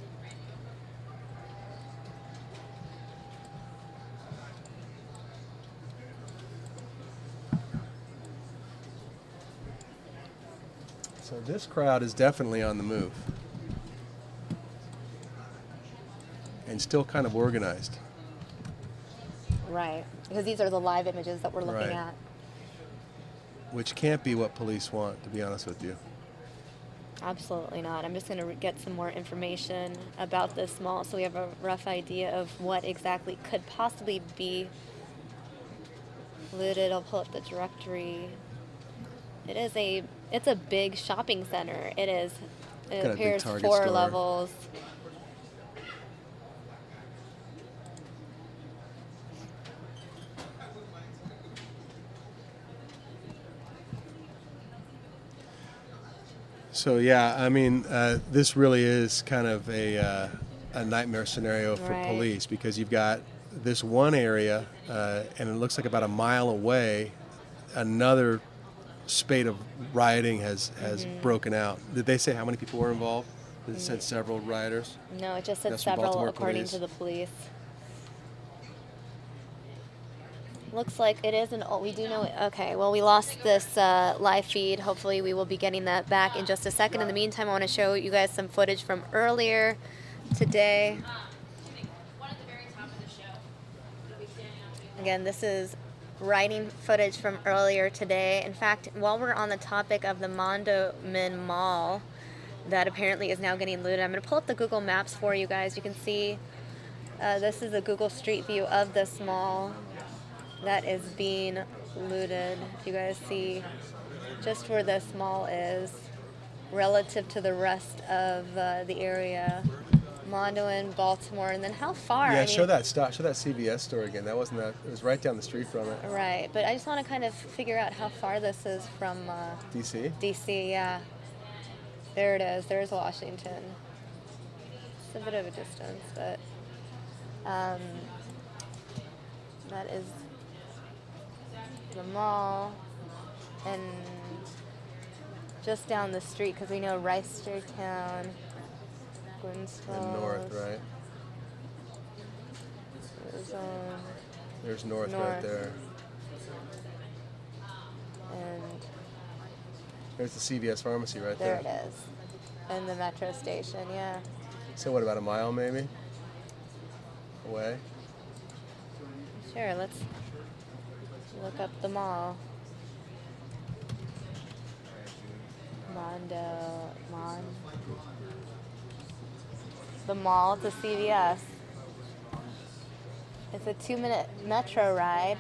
So this crowd is definitely on the move. And still kind of organized. Right. Because these are the live images that we're looking Right. at. Which can't be what police want, to be honest with you. Absolutely not. I'm just going to get some more information about this mall so we have a rough idea of what exactly could possibly be looted. I'll pull up the directory. It's a big shopping center. It is. It Got a big appears Target 4 store. levels. So yeah, I mean, this really is kind of a nightmare scenario for Right. police, because you've got this one area, and it looks like about a mile away, another spate of rioting has broken out. Did they say how many people were involved? Did it say several rioters? No, it just said That's from several Baltimore according police. to the police. Looks like it is an old, we do know, okay, well, we lost this live feed. Hopefully we will be getting that back in just a second. In the meantime, I want to show you guys some footage from earlier today. Again, this is rioting footage from earlier today. In fact, while we're on the topic of the Mondawmin Mall, that apparently is now getting looted, I'm going to pull up the Google Maps for you guys. You can see this is a Google Street View of this mall that is being looted. You guys see just where this mall is relative to the rest of the area. Mondawmin, Baltimore, and then how far? Yeah, I mean, show that CVS store again. That wasn't that. It was right down the street from it. Right, but I just want to kind of figure out how far this is from DC. DC, yeah. There it is. There's Washington. It's a bit of a distance, but that is the mall, and just down the street, because we know Reisterstown, Gwinsfeld. And north, right? There's north right there. And there's the CVS pharmacy right there. there it is. And the metro station, yeah. So what, about a mile maybe away? Sure, let's look up the mall. The mall to CVS. It's a 2-minute metro ride.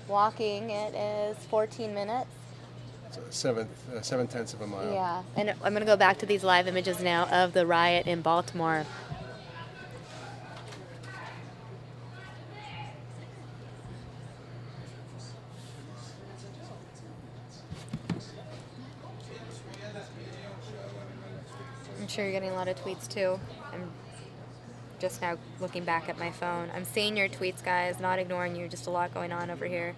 Walking, it is 14 minutes. So 7/10 of a mile. Yeah, and I'm going to go back to these live images now of the riot in Baltimore. I'm sure you're getting a lot of tweets too. I'm just now looking back at my phone. I'm seeing your tweets, guys, not ignoring you. Just a lot going on over here.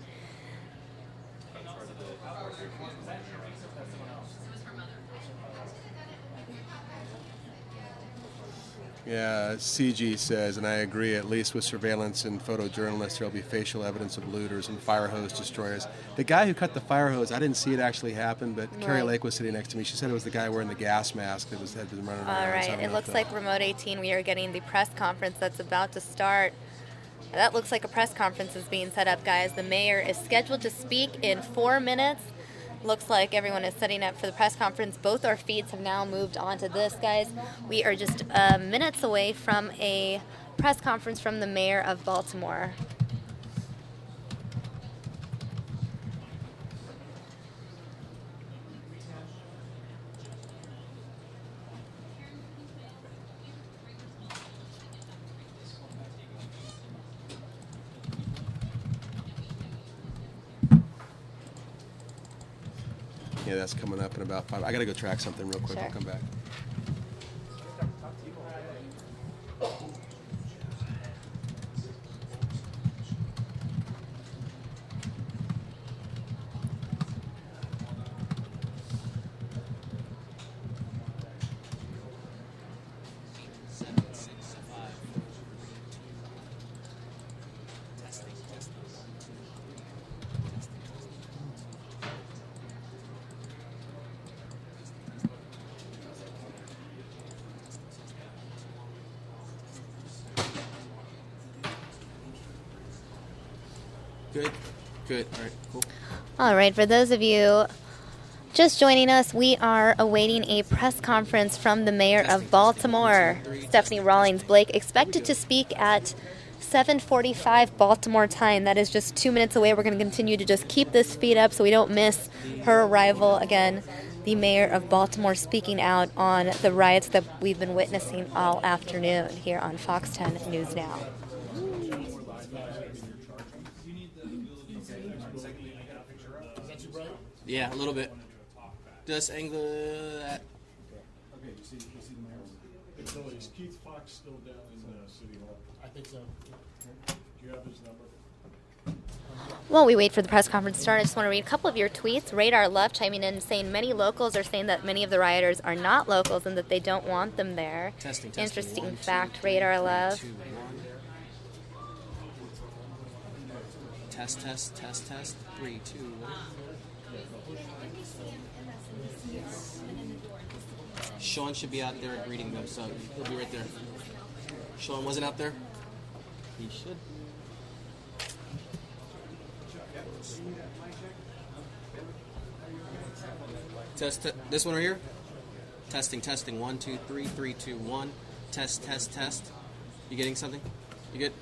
Yeah, CG says, and I agree, at least with surveillance and photojournalists, there'll be facial evidence of looters and fire hose destroyers. The guy who cut the fire hose, I didn't see it actually happen, but Carrie Right. Lake was sitting next to me. She said it was the guy wearing the gas mask that had been running around. All So I right, don't it know looks if like Remote 18, we are getting the press conference that's about to start. That looks like a press conference is being set up, guys. The mayor is scheduled to speak in 4 minutes. looks like everyone is setting up for the press conference. Both our feeds have now moved on to this, guys. We are just minutes away from a press conference from the mayor of Baltimore. Yeah, that's coming up in about 5. I got to go track something real quick. Sure. I'll come back. Good. Good. All right. Cool. All right, for those of you just joining us, we are awaiting a press conference from the mayor of Baltimore, Stephanie Rawlings Blake, expected to speak at 7:45 Baltimore time. That is just 2 minutes away. We're going to continue to just keep this feed up so we don't miss her arrival. Again, the mayor of Baltimore speaking out on the riots that we've been witnessing all afternoon here on Fox 10 News Now. Yeah, a little bit. Just angle that. Okay, you see the mayor. So is Keith Fox still down in City Hall? I think so. Do you have his number? While we wait for the press conference to start, I just want to read a couple of your tweets. Radar Love chiming in saying many locals are saying that many of the rioters are not locals and that they don't want them there. Testing. Interesting 1, fact, 2, 3, Radar 3, Love. 2, 1. Test. 3, 2, 1. Sean should be out there greeting them, so he'll be right there. Sean wasn't out there? He should. Test. This one right here? Testing. 1, 2, 3, 3, 2, 1. Test. You getting something? You good?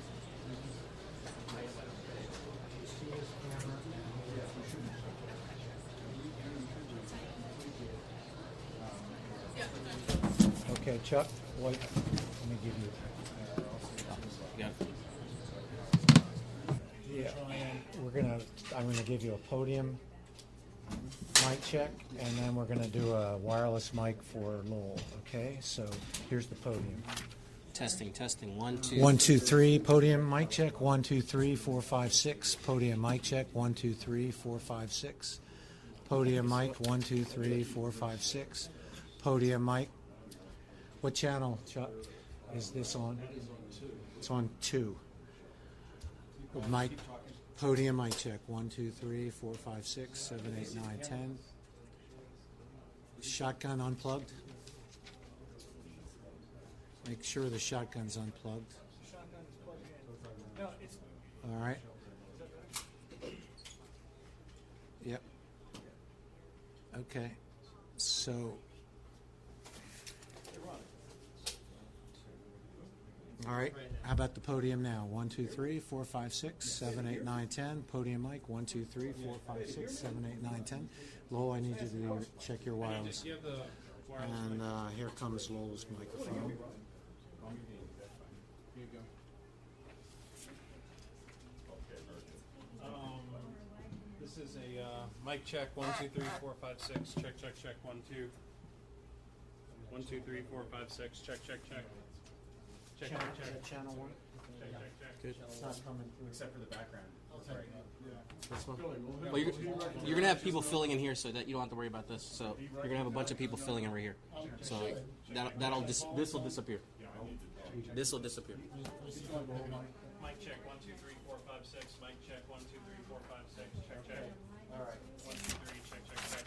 Okay, Chuck, wait. Let me give you. Yeah, I'm gonna give you a podium mic check, and then we're gonna do a wireless mic for Lowell. Okay, so here's the podium. Testing. 1, 2. 1, 2, 3. Podium mic check. 1, 2, 3, 4, 5, 6. Podium mic check. 1, 2, 3, 4, 5, 6. Podium mic. 1, 2, 3, 4, 5, 6. Podium mic. What channel, Chuck, is this on? It's on 2. Mic. Podium mic check. 1, 2, 3, 4, 5, 6, 7, 8, 9, 10. Shotgun unplugged. Make sure the shotgun's unplugged. All right. Yep. Okay. So. All right. How about the podium now? 1, 2, 3, 4, 5, 6, 7, 8, 9, 10. Podium mic. 1, 2, 3, 4, 5, 6, 7, 8, 9, 10. Lowell, I need you to check your wireless. And here comes Lowell's microphone. Here you go. This is a mic check. 1, 2, 3, 4, 5, 6. Check. 1, 2. 1, 2, 3, 4, 5, 6. Check. Channel 1. Good. It's not coming through. Except for the background. Sorry. This one. Well, you're gonna have people filling in here, so that you don't have to worry about this. So you're gonna have a bunch of people filling in right here. So this will disappear. This will disappear. Mic check. 1, 2, 3, 4, 5, 6. Mic check. 1, 2, 3, 4, 5, 6. Check. All right. 1, 2, 3. Check.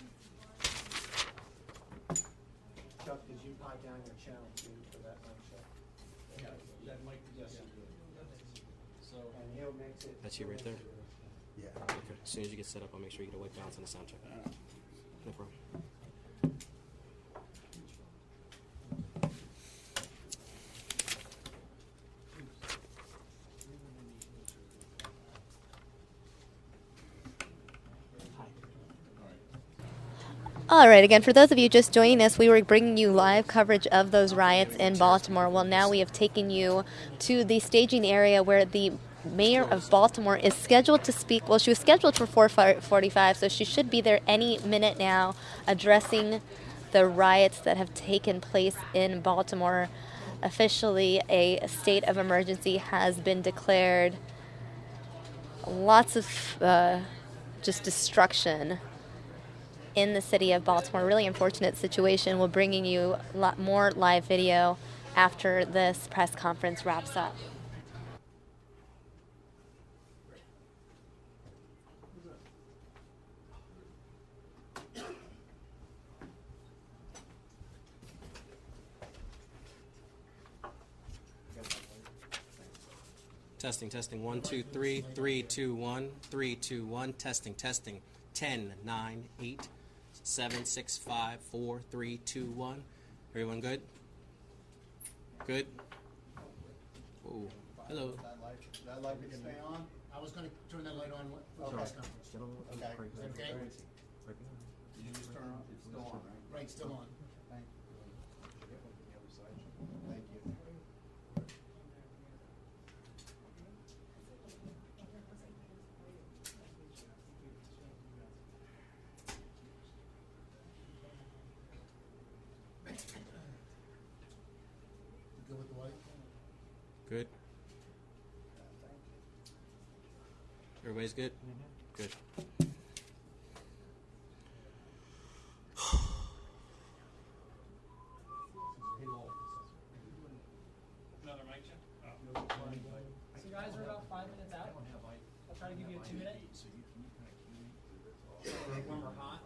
Chuck, did you pie down your channel 2 for that mic check? Yeah, that mic. Yes, you did. So and he'll mix it. That's you right there. Yeah. Okay. As soon as you get set up, I'll make sure you get a white balance on the sound check. No problem. All right, again, for those of you just joining us, we were bringing you live coverage of those riots in Baltimore. Well, now we have taken you to the staging area where the mayor of Baltimore is scheduled to speak. Well, she was scheduled for 4:45, so she should be there any minute now addressing the riots that have taken place in Baltimore. Officially, a state of emergency has been declared. Lots of just destruction in the city of Baltimore. Really unfortunate situation. We're bringing you a lot more live video after this press conference wraps up. Testing, testing. 1, 2, 3, 3, 2, 1, 3, 2, 1. Testing, testing. 10, 9, 8, 7, 6, 5, 4, 3, 2, 1. Everyone good? Good? Whoa. Hello. That light can stay on? I was going to turn that light on for the press conference. Okay. Is that okay? Did you just turn on? It's still on, right? Right, still on. Thank you. Thank you. Good with the light? Good. Everybody's good? Good. Another mic check? So guys, we're about 5 minutes out. I'll try to give you a 2-minute. When we're hot?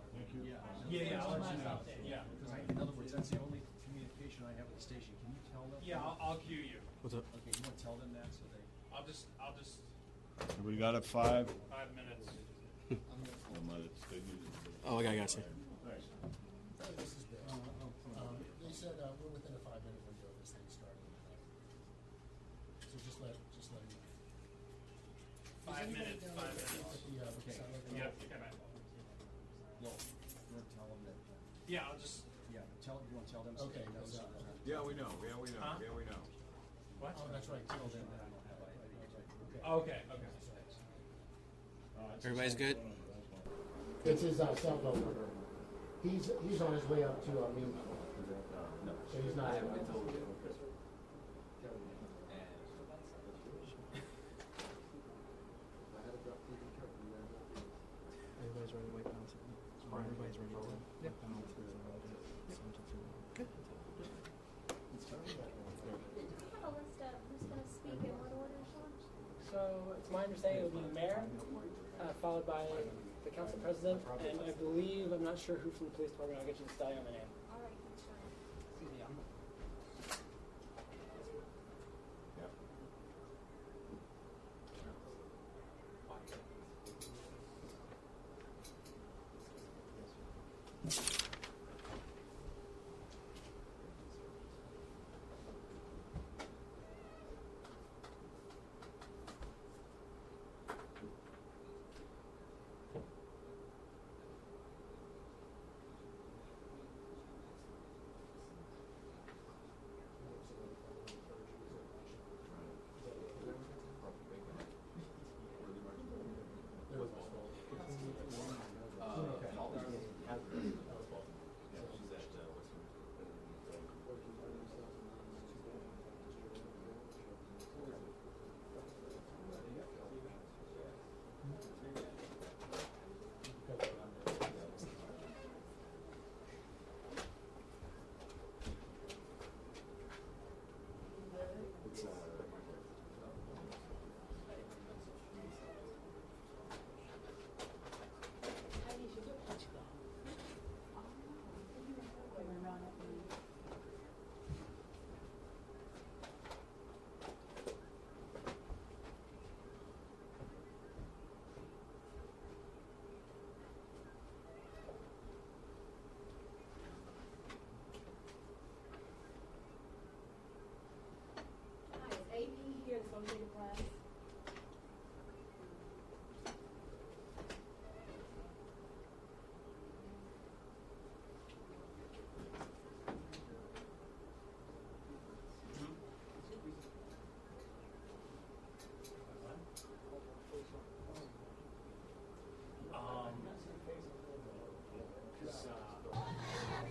Yeah, I'll let you know. Yeah. In other words, that's the only communication I have with the station. Can you tell them? Yeah, I'll cue you. What's up? Okay, you want to tell them that so they... I'll just. Everybody got it? 5? 5 minutes. Oh, I got you. They said we're within a 5-minute window of this thing starting. So just let them know. 5 minutes. 5 minutes. Okay. Yeah. Okay. No, you want to tell them that... Yeah, I'll just. Yeah, you want to tell them so Okay. they know so they're not- Yeah, we know. Yeah, we know. Huh? Yeah, we know. What? Oh, that's right. Tell them that. Okay. Everybody's good? It's his cell phone number. He's on his way up to Main. So he's not. Everybody's ready to wait balance. Everybody's ready to wait balance. Good. So it's my understanding it will be the mayor, followed by the council president, and I believe, I'm not sure who from the police department. I'll get you the stallion on the name.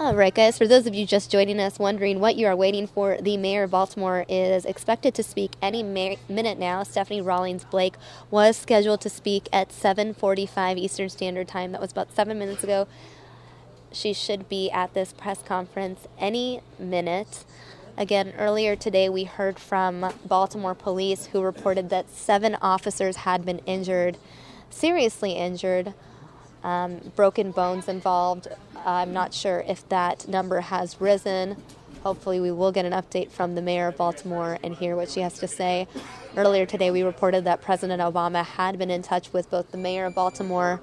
All right, guys, for those of you just joining us wondering what you are waiting for, the mayor of Baltimore is expected to speak any minute now. Stephanie Rawlings Blake was scheduled to speak at 7:45 Eastern Standard Time. That was about 7 minutes ago. She should be at this press conference any minute. Again, earlier today we heard from Baltimore police who reported that 7 officers had been injured, seriously injured, broken bones involved. I'm not sure if that number has risen. Hopefully we will get an update from the mayor of Baltimore and hear what she has to say. Earlier today we reported that President Obama had been in touch with both the mayor of Baltimore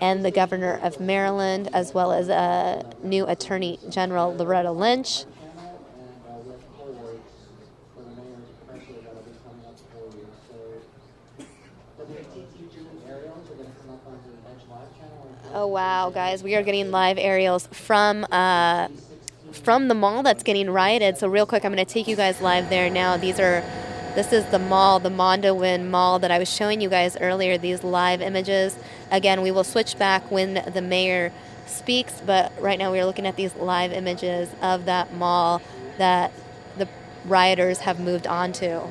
and the governor of Maryland, as well as new Attorney General Loretta Lynch. Oh wow, guys, we are getting live aerials from the mall that's getting rioted. So real quick, I'm going to take you guys live there now. This is the mall, the Mondawmin Mall that I was showing you guys earlier, these live images. Again, we will switch back when the mayor speaks, but right now we are looking at these live images of that mall that the rioters have moved on to.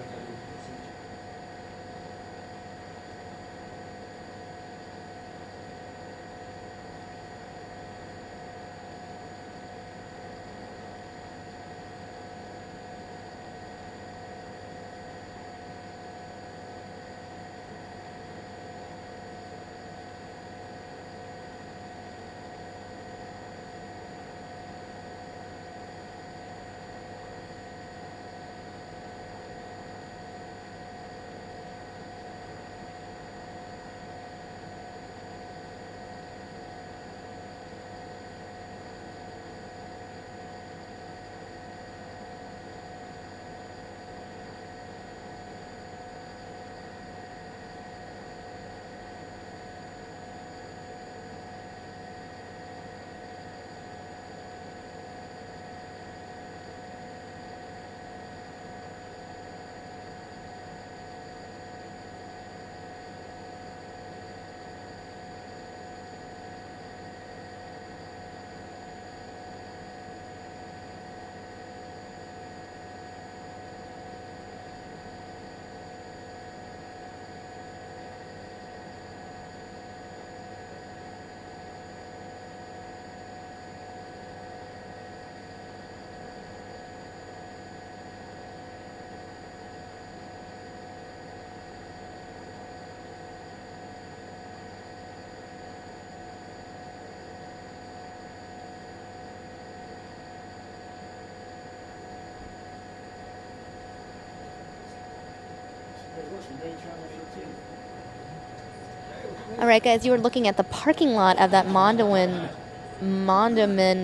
All right, guys, you were looking at the parking lot of that Mondawmin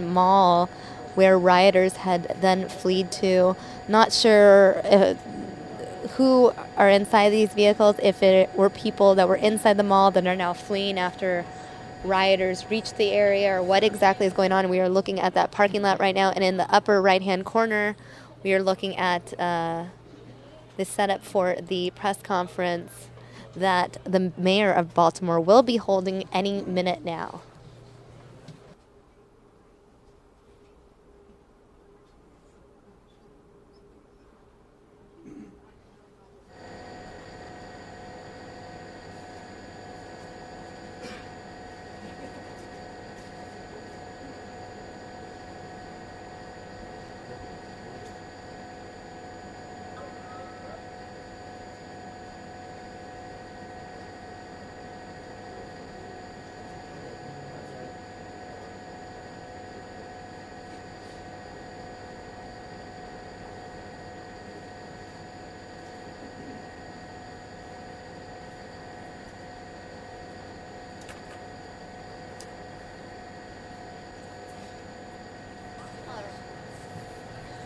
Mall where rioters had then fled to. Not sure who are inside these vehicles, if it were people that were inside the mall that are now fleeing after rioters reached the area, or what exactly is going on. We are looking at that parking lot right now, and in the upper right-hand corner, we are looking at the setup for the press conference that the mayor of Baltimore will be holding any minute now.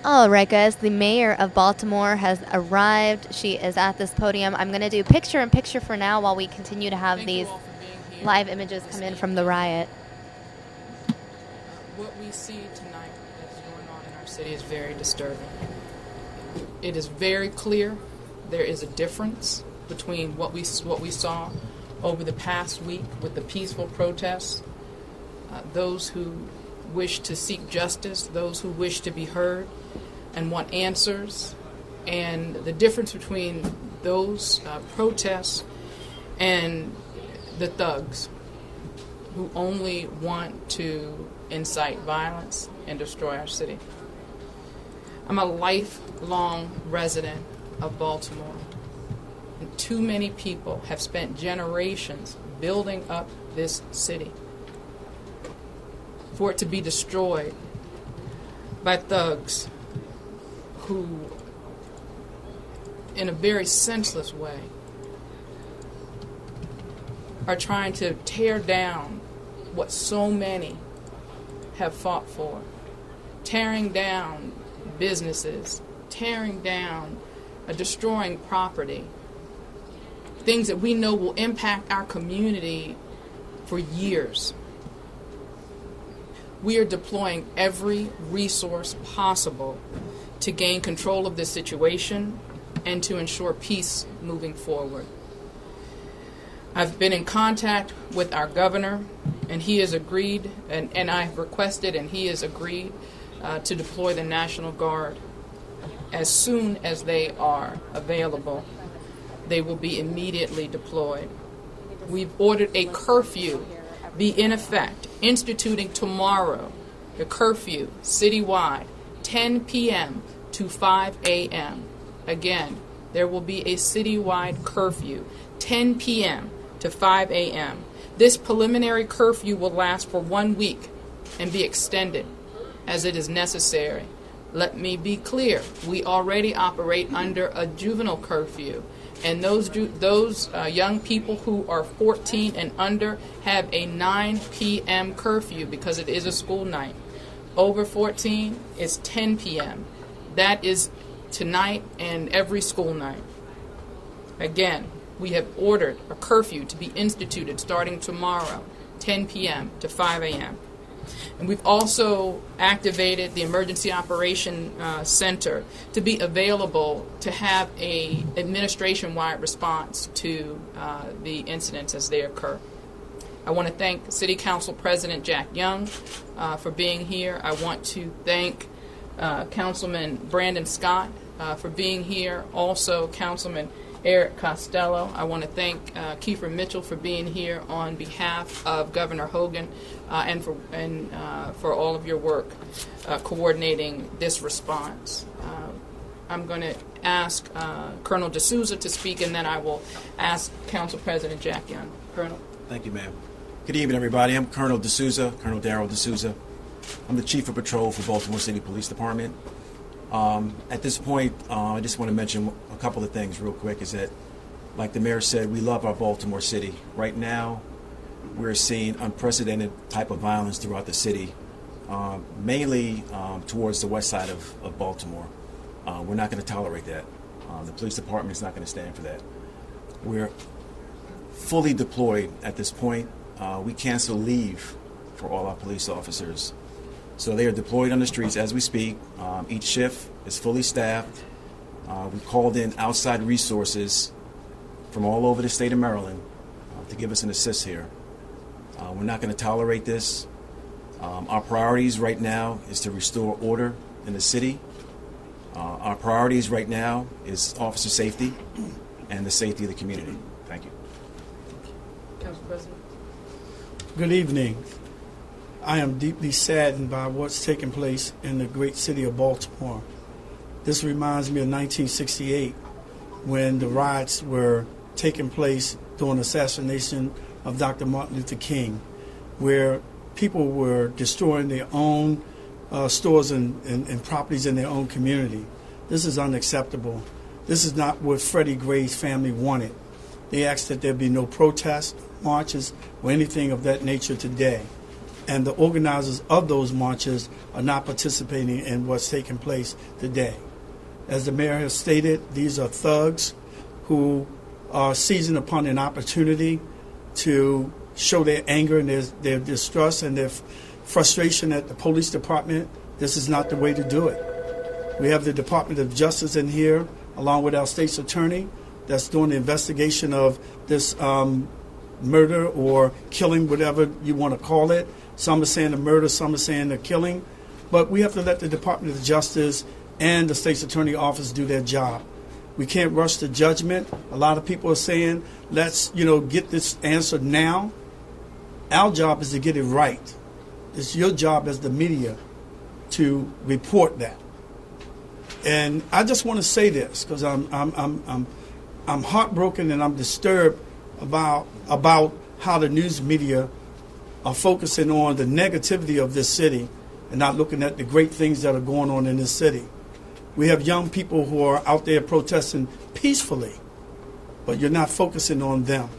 All right, guys, the mayor of Baltimore has arrived. She is at this podium. I'm going to do picture-in-picture for now while we continue to have these live images come in from the riot. What we see tonight that's going on in our city is very disturbing. It is very clear there is a difference between what we saw over the past week with the peaceful protests, those who wish to seek justice, those who wish to be heard and want answers, and the difference between those protests and the thugs who only want to incite violence and destroy our city. I'm a lifelong resident of Baltimore, and too many people have spent generations building up this city for it to be destroyed by thugs who, in a very senseless way, are trying to tear down what so many have fought for, tearing down businesses, tearing down, destroying property, things that we know will impact our community for years. We are deploying every resource possible to gain control of this situation and to ensure peace moving forward. I've been in contact with our governor, and he has agreed, and I've requested, and he has agreed to deploy the National Guard. As soon as they are available, they will be immediately deployed. We've ordered a curfew be in effect, instituting tomorrow the curfew citywide, 10 p.m. to 5 a.m. Again, there will be a citywide curfew, 10 p.m. to 5 a.m. This preliminary curfew will last for 1 week and be extended as it is necessary. Let me be clear, we already operate under a juvenile curfew, and those young people who are 14 and under have a 9 p.m. curfew because it is a school night. Over 14 is 10 p.m. That is tonight and every school night. Again, we have ordered a curfew to be instituted starting tomorrow, 10 p.m. to 5 a.m. And we've also activated the Emergency Operation Center to be available to have a administration-wide response to the incidents as they occur. I want to thank City Council President Jack Young for being here. I want to thank Councilman Brandon Scott for being here. Also, Councilman Eric Costello. I want to thank Kiefer Mitchell for being here on behalf of Governor Hogan and for all of your work coordinating this response. I'm going to ask Colonel D'Souza to speak, and then I will ask Council President Jack Young. Colonel. Thank you, ma'am. Good evening, everybody. I'm Colonel D'Souza, Colonel Darrell D'Souza. I'm the Chief of Patrol for Baltimore City Police Department. At this point, I just want to mention a couple of things real quick, is that, like the mayor said, we love our Baltimore city. Right now, we're seeing unprecedented type of violence throughout the city, mainly towards the west side of Baltimore. We're not going to tolerate that. The police department is not going to stand for that. We're fully deployed at this point. We cancel leave for all our police officers. So they are deployed on the streets as we speak. Each shift is fully staffed. We called in outside resources from all over the state of Maryland to give us an assist here. We're not going to tolerate this. Our priorities right now is to restore order in the city. Our priorities right now is officer safety and the safety of the community. Thank you. Council President. Good evening. I am deeply saddened by what's taking place in the great city of Baltimore. This reminds me of 1968, when the riots were taking place during the assassination of Dr. Martin Luther King, where people were destroying their own stores and properties in their own community. This is unacceptable. This is not what Freddie Gray's family wanted. They asked that there be no protests, marches, or anything of that nature today. And the organizers of those marches are not participating in what's taking place today. As the mayor has stated, these are thugs who are seizing upon an opportunity to show their anger and their distrust and their frustration at the police department. This is not the way to do it. We have the Department of Justice in here, along with our state's attorney, that's doing the investigation of this murder or killing, whatever you want to call it, Some are saying the murder, some are saying the killing. But we have to let the Department of Justice and the State's Attorney Office do their job. We can't rush to judgment. A lot of people are saying, let's, get this answer now. Our job is to get it right. It's your job as the media to report that. And I just want to say this because I'm heartbroken and I'm disturbed about how the news media are focusing on the negativity of this city and not looking at the great things that are going on in this city. We have young people who are out there protesting peacefully, but you're not focusing on them.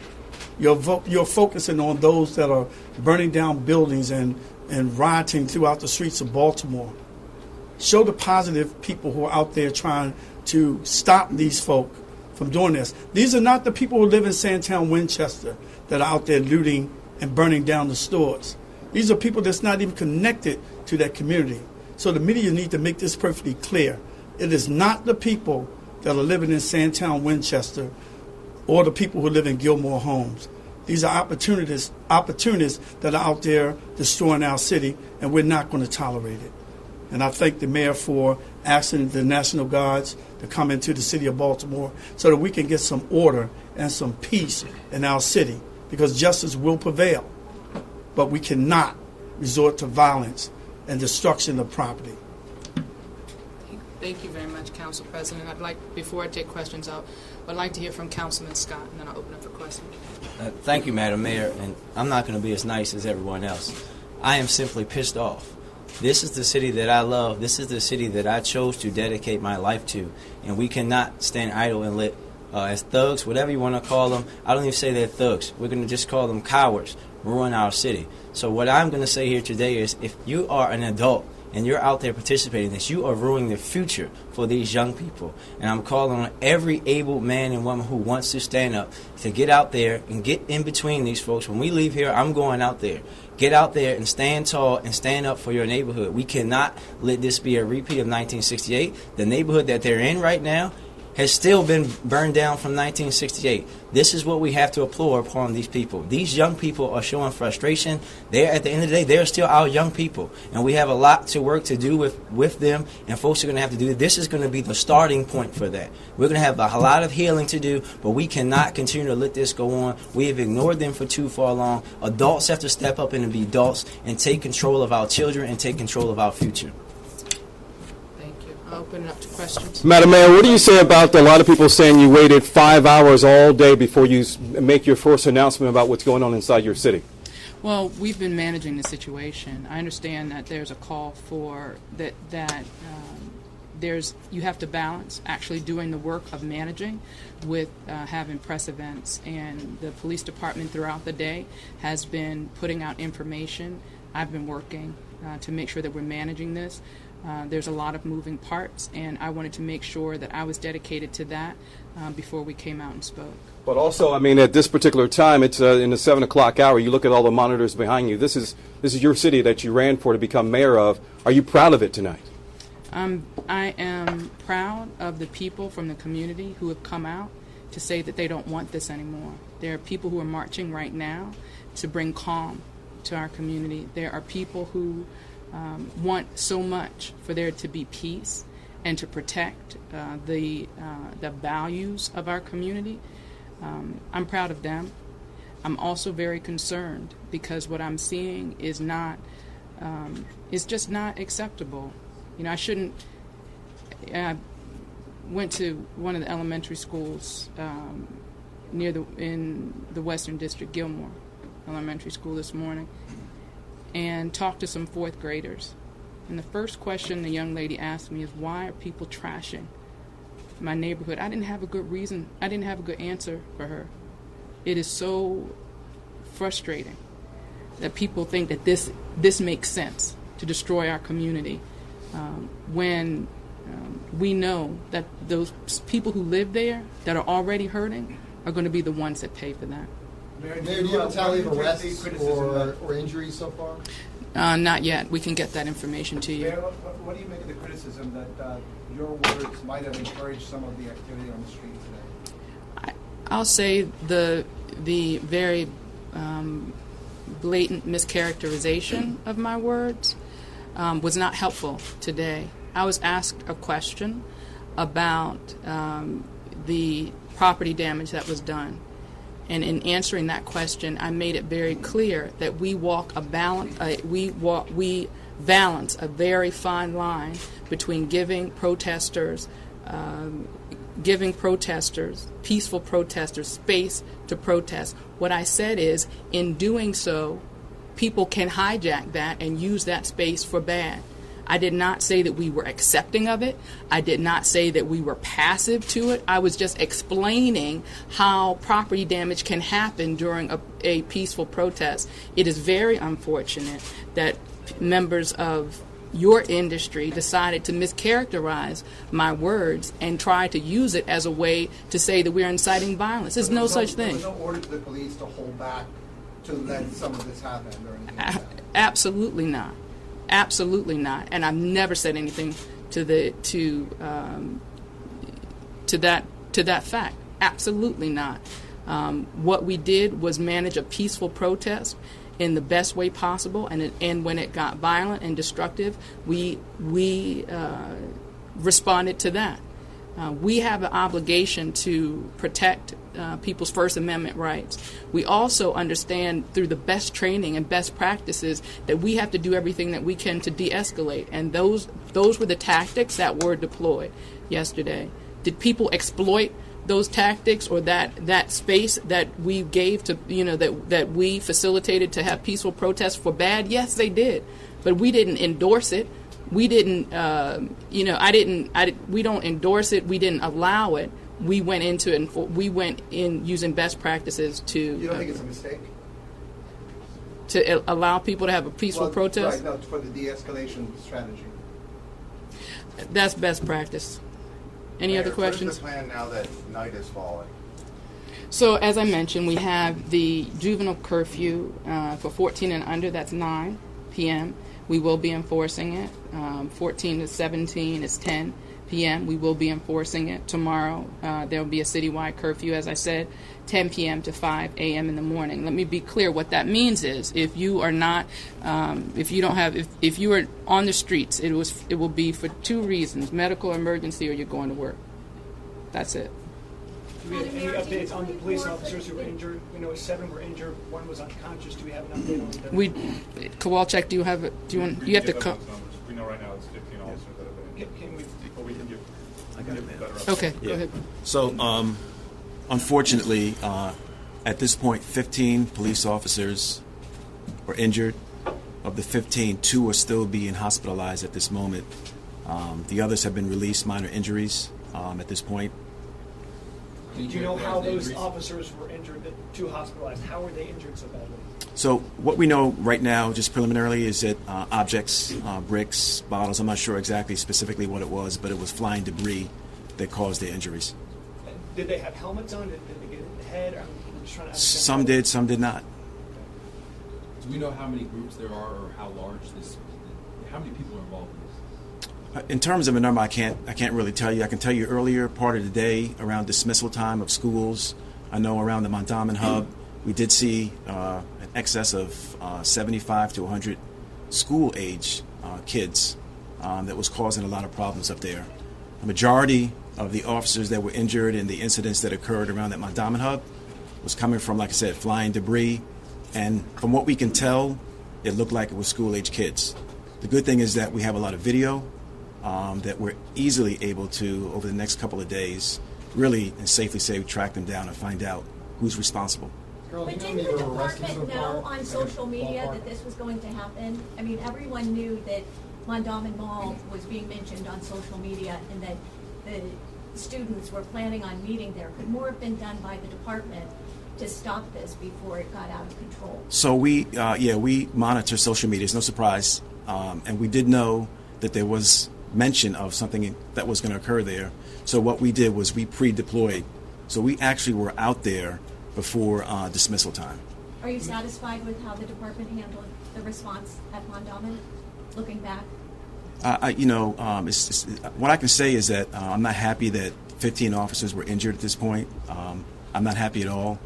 You're focusing on those that are burning down buildings and rioting throughout the streets of Baltimore. Show the positive people who are out there trying to stop these folk from doing this. These are not the people who live in Sandtown, Winchester, that are out there looting and burning down the stores. These are people that's not even connected to that community. So the media need to make this perfectly clear. It is not the people that are living in Sandtown, Winchester, or the people who live in Gilmore Homes. These are opportunists that are out there destroying our city, and we're not going to tolerate it. And I thank the mayor for asking the National Guards to come into the city of Baltimore so that we can get some order and some peace in our city, because justice will prevail. But we cannot resort to violence and destruction of property. Thank you very much, Council President. Before I take questions out, I'd like to hear from Councilman Scott, and then I'll open up for questions. Thank you, Madam Mayor, and I'm not going to be as nice as everyone else. I am simply pissed off. This is the city that I love. This is the city that I chose to dedicate my life to, and we cannot stand idle and let, as thugs, whatever you want to call them, I don't even say they're thugs. We're going to just call them cowards, ruin our city. So what I'm going to say here today is, if you are an adult and you're out there participating in this, you are ruining the future for these young people. And I'm calling on every able man and woman who wants to stand up to get out there and get in between these folks. When we leave here, I'm going out there. Get out there and stand tall and stand up for your neighborhood. We cannot let this be a repeat of 1968. The neighborhood that they're in right now has still been burned down from 1968. This is what we have to applaud upon these people. These young people are showing frustration. They're, at the end of the day, they're still our young people. And we have a lot to work to do with them, and folks are going to have to do it. This is going to be the starting point for that. We're going to have a lot of healing to do, but we cannot continue to let this go on. We have ignored them for too far long. Adults have to step up and be adults and take control of our children and take control of our future. I'll open it up to questions. Madam Mayor, what do you say about a lot of people saying you waited 5 hours all day before you make your first announcement about what's going on inside your city? Well, we've been managing the situation. I understand that there's a call for that you have to balance actually doing the work of managing with having press events, and the police department throughout the day has been putting out information. I've been working to make sure that we're managing this. There's a lot of moving parts, and I wanted to make sure that I was dedicated to that before we came out and spoke. But also, I mean, at this particular time, it's in the 7 o'clock hour. You look at all the monitors behind you. This is your city that you ran for to become mayor of. Are you proud of it tonight? I am proud of the people from the community who have come out to say that they don't want this anymore. There are people who are marching right now to bring calm to our community. There are people who want so much for there to be peace and to protect the values of our community. I'm proud of them. I'm also very concerned because what I'm seeing is just not acceptable. You know, I went to one of the elementary schools in the Western District, Gilmore Elementary School, this morning, and talked to some fourth graders. And the first question the young lady asked me is, why are people trashing my neighborhood? I didn't have a good reason. I didn't have a good answer for her. It is so frustrating that people think that this makes sense to destroy our community when we know that those people who live there that are already hurting are going to be the ones that pay for that. Mayor, do you have a tally of arrests or injuries so far? Not yet. We can get that information to you. Mayor, what do you make of the criticism that your words might have encouraged some of the activity on the street today? I'll say the very blatant mischaracterization of my words was not helpful today. I was asked a question about the property damage that was done. And in answering that question, I made it very clear that we balance a very fine line between giving protesters, peaceful protesters, space to protest. What I said is, in doing so, people can hijack that and use that space for bad. I did not say that we were accepting of it. I did not say that we were passive to it. I was just explaining how property damage can happen during a peaceful protest. It is very unfortunate that members of your industry decided to mischaracterize my words and try to use it as a way to say that we're inciting violence. There's no such thing. There was no order to the police to hold back to let some of this happen or anything like that? Absolutely not. Absolutely not. And I've never said anything to that fact. Absolutely not. What we did was manage a peaceful protest in the best way possible, and when it got violent and destructive, we responded to that. We have an obligation to protect people's First Amendment rights. We also understand through the best training and best practices that we have to do everything that we can to de-escalate, and those were the tactics that were deployed yesterday. Did people exploit those tactics or that space that we gave to, that we facilitated to have peaceful protests for bad? Yes, they did, but we didn't endorse it. We didn't, we don't endorse it. We didn't allow it. We went into it, and we went in using best practices to. You don't think it's a mistake? To allow people to have a peaceful protest? Right, no, for the de-escalation strategy. That's best practice. Any other questions? What is the plan now that night is falling? So, as I mentioned, we have the juvenile curfew for 14 and under. That's 9 p.m. We will be enforcing it. 14 to 17 is 10 p.m. We will be enforcing it. Tomorrow there will be a citywide curfew, as I said, 10 p.m. to 5 a.m. in the morning. Let me be clear. What that means is if you are not, if you are on the streets, it will be for 2 reasons: medical emergency or you're going to work. That's it. Do we have any updates on the police officers who were injured? We know 7 were injured, 1 was unconscious. Do we have an update on that? Kowalczyk, do you have you have to come? We know right now it's 15 officers that have been injured. Can we? But we can give. I got it, man. Okay, go ahead. So, unfortunately, at this point, 15 police officers were injured. Of the 15, 2 are still being hospitalized at this moment. The others have been released, minor injuries at this point. Do you know how those officers were injured, the 2 hospitalized? How were they injured so badly? So what we know right now, just preliminarily, is that objects, bricks, bottles, I'm not sure exactly specifically what it was, but it was flying debris that caused their injuries. And did they have helmets on? Did they get hit in the head? I'm just trying to understand. Some did, some did not. Do we know how many groups there are or how large how many people are involved in this? In terms of a number, I can't really tell you. I can tell you earlier part of the day around dismissal time of schools. I know around the Mondawmin hub, we did see an excess of 75 to 100 school-age kids that was causing a lot of problems up there. The majority of the officers that were injured in the incidents that occurred around that Mondawmin hub was coming from, like I said, flying debris. And from what we can tell, it looked like it was school-age kids. The good thing is that we have a lot of video that we're easily able to, over the next couple of days, really and safely say we track them down and find out who's responsible. But didn't the department know on social media that this was going to happen? I mean, everyone knew that Mondawmin Mall was being mentioned on social media and that the students were planning on meeting there. Could more have been done by the department to stop this before it got out of control? So we monitor social media. It's no surprise. And we did know that there was mention of something that was going to occur there. So what we did was we pre-deployed. So we actually were out there before dismissal time. Are you satisfied with how the department handled the response at Mondawmin, looking back? What I can say is that I'm not happy that 15 officers were injured at this point. I'm not happy at all.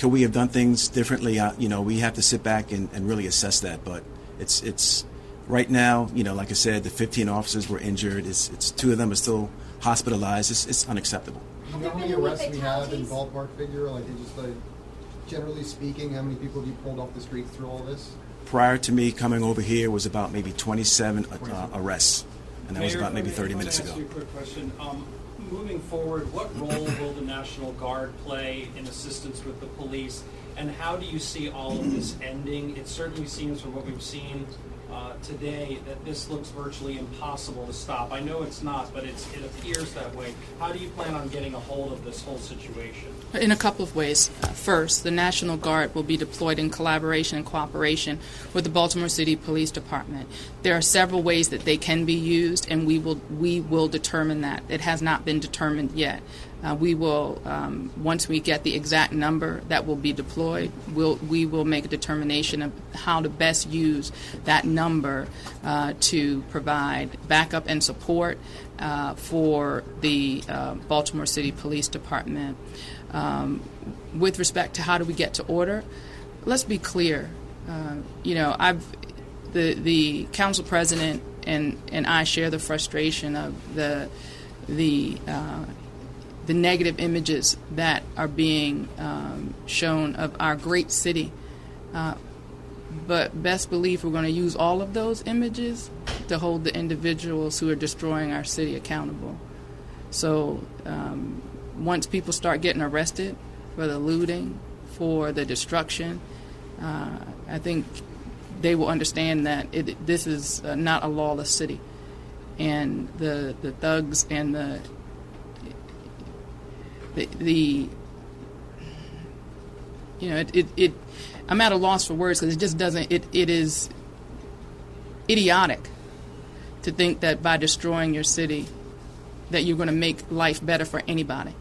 Could we have done things differently? We have to sit back and really assess that. But it's right now, like I said, the 15 officers were injured. It's 2 of them are still hospitalized. It's unacceptable. Do you know how many arrests we have in ballpark figure? Generally speaking, how many people have you pulled off the street through all this? Prior to me coming over here was about maybe 27 arrests, and that was about maybe 30 minutes ago. Let me ask you a quick question. Moving forward, what role will the National Guard play in assistance with the police, and how do you see all of this ending? It certainly seems from what we've seen today that this looks virtually impossible to stop. I know it's not, but it appears that way. How do you plan on getting a hold of this whole situation? In a couple of ways. First, the National Guard will be deployed in collaboration and cooperation with the Baltimore City Police Department. There are several ways that they can be used, and we will determine that. It has not been determined yet. We will, once we get the exact number that will be deployed, we will make a determination of how to best use that number to provide backup and support for the Baltimore City Police Department. With respect to how do we get to order, let's be clear. The council president and I share the frustration of the negative images that are being shown of our great city. But best believe we're going to use all of those images to hold the individuals who are destroying our city accountable. So once people start getting arrested for the looting, for the destruction, I think they will understand that this is not a lawless city. And the thugs and I'm at a loss for words because it just doesn't, it is idiotic to think that by destroying your city that you're going to make life better for anybody.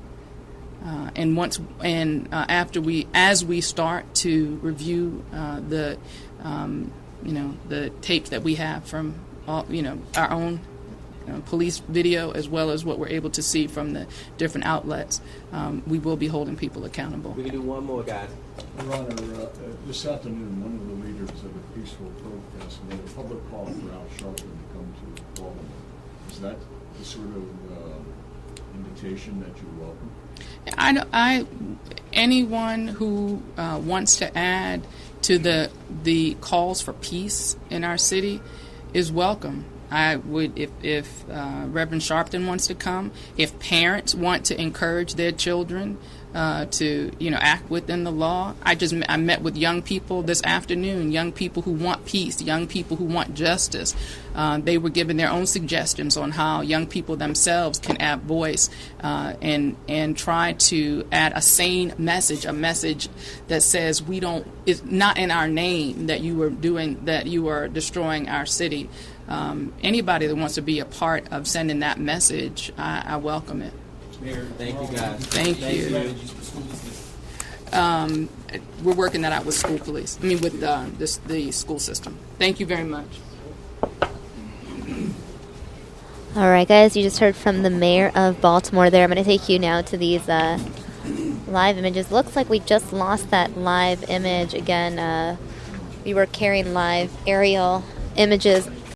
As we start to review the tapes that we have from our own police video, as well as what we're able to see from the different outlets, we will be holding people accountable. We can do one more, guys. Your Honor, this afternoon, one of the leaders of a peaceful protest made a public call for Al Sharpton to come to Baltimore. Is that the sort of invitation that you welcome? Anyone who wants to add to the calls for peace in our city is welcome. I would, if Reverend Sharpton wants to come, if parents want to encourage their children to act within the law. I met with young people this afternoon, young people who want peace, young people who want justice. They were given their own suggestions on how young people themselves can add voice and try to add a sane message, a message that says it's not in our name that you are destroying our city. Anybody that wants to be a part of sending that message, I welcome it. Mayor, thank you guys. Thank you. We're working that out with school police. With the school system. Thank you very much. All right, guys, you just heard from the mayor of Baltimore there. I'm going to take you now to these live images. Looks like we just lost that live image again. We were carrying live aerial images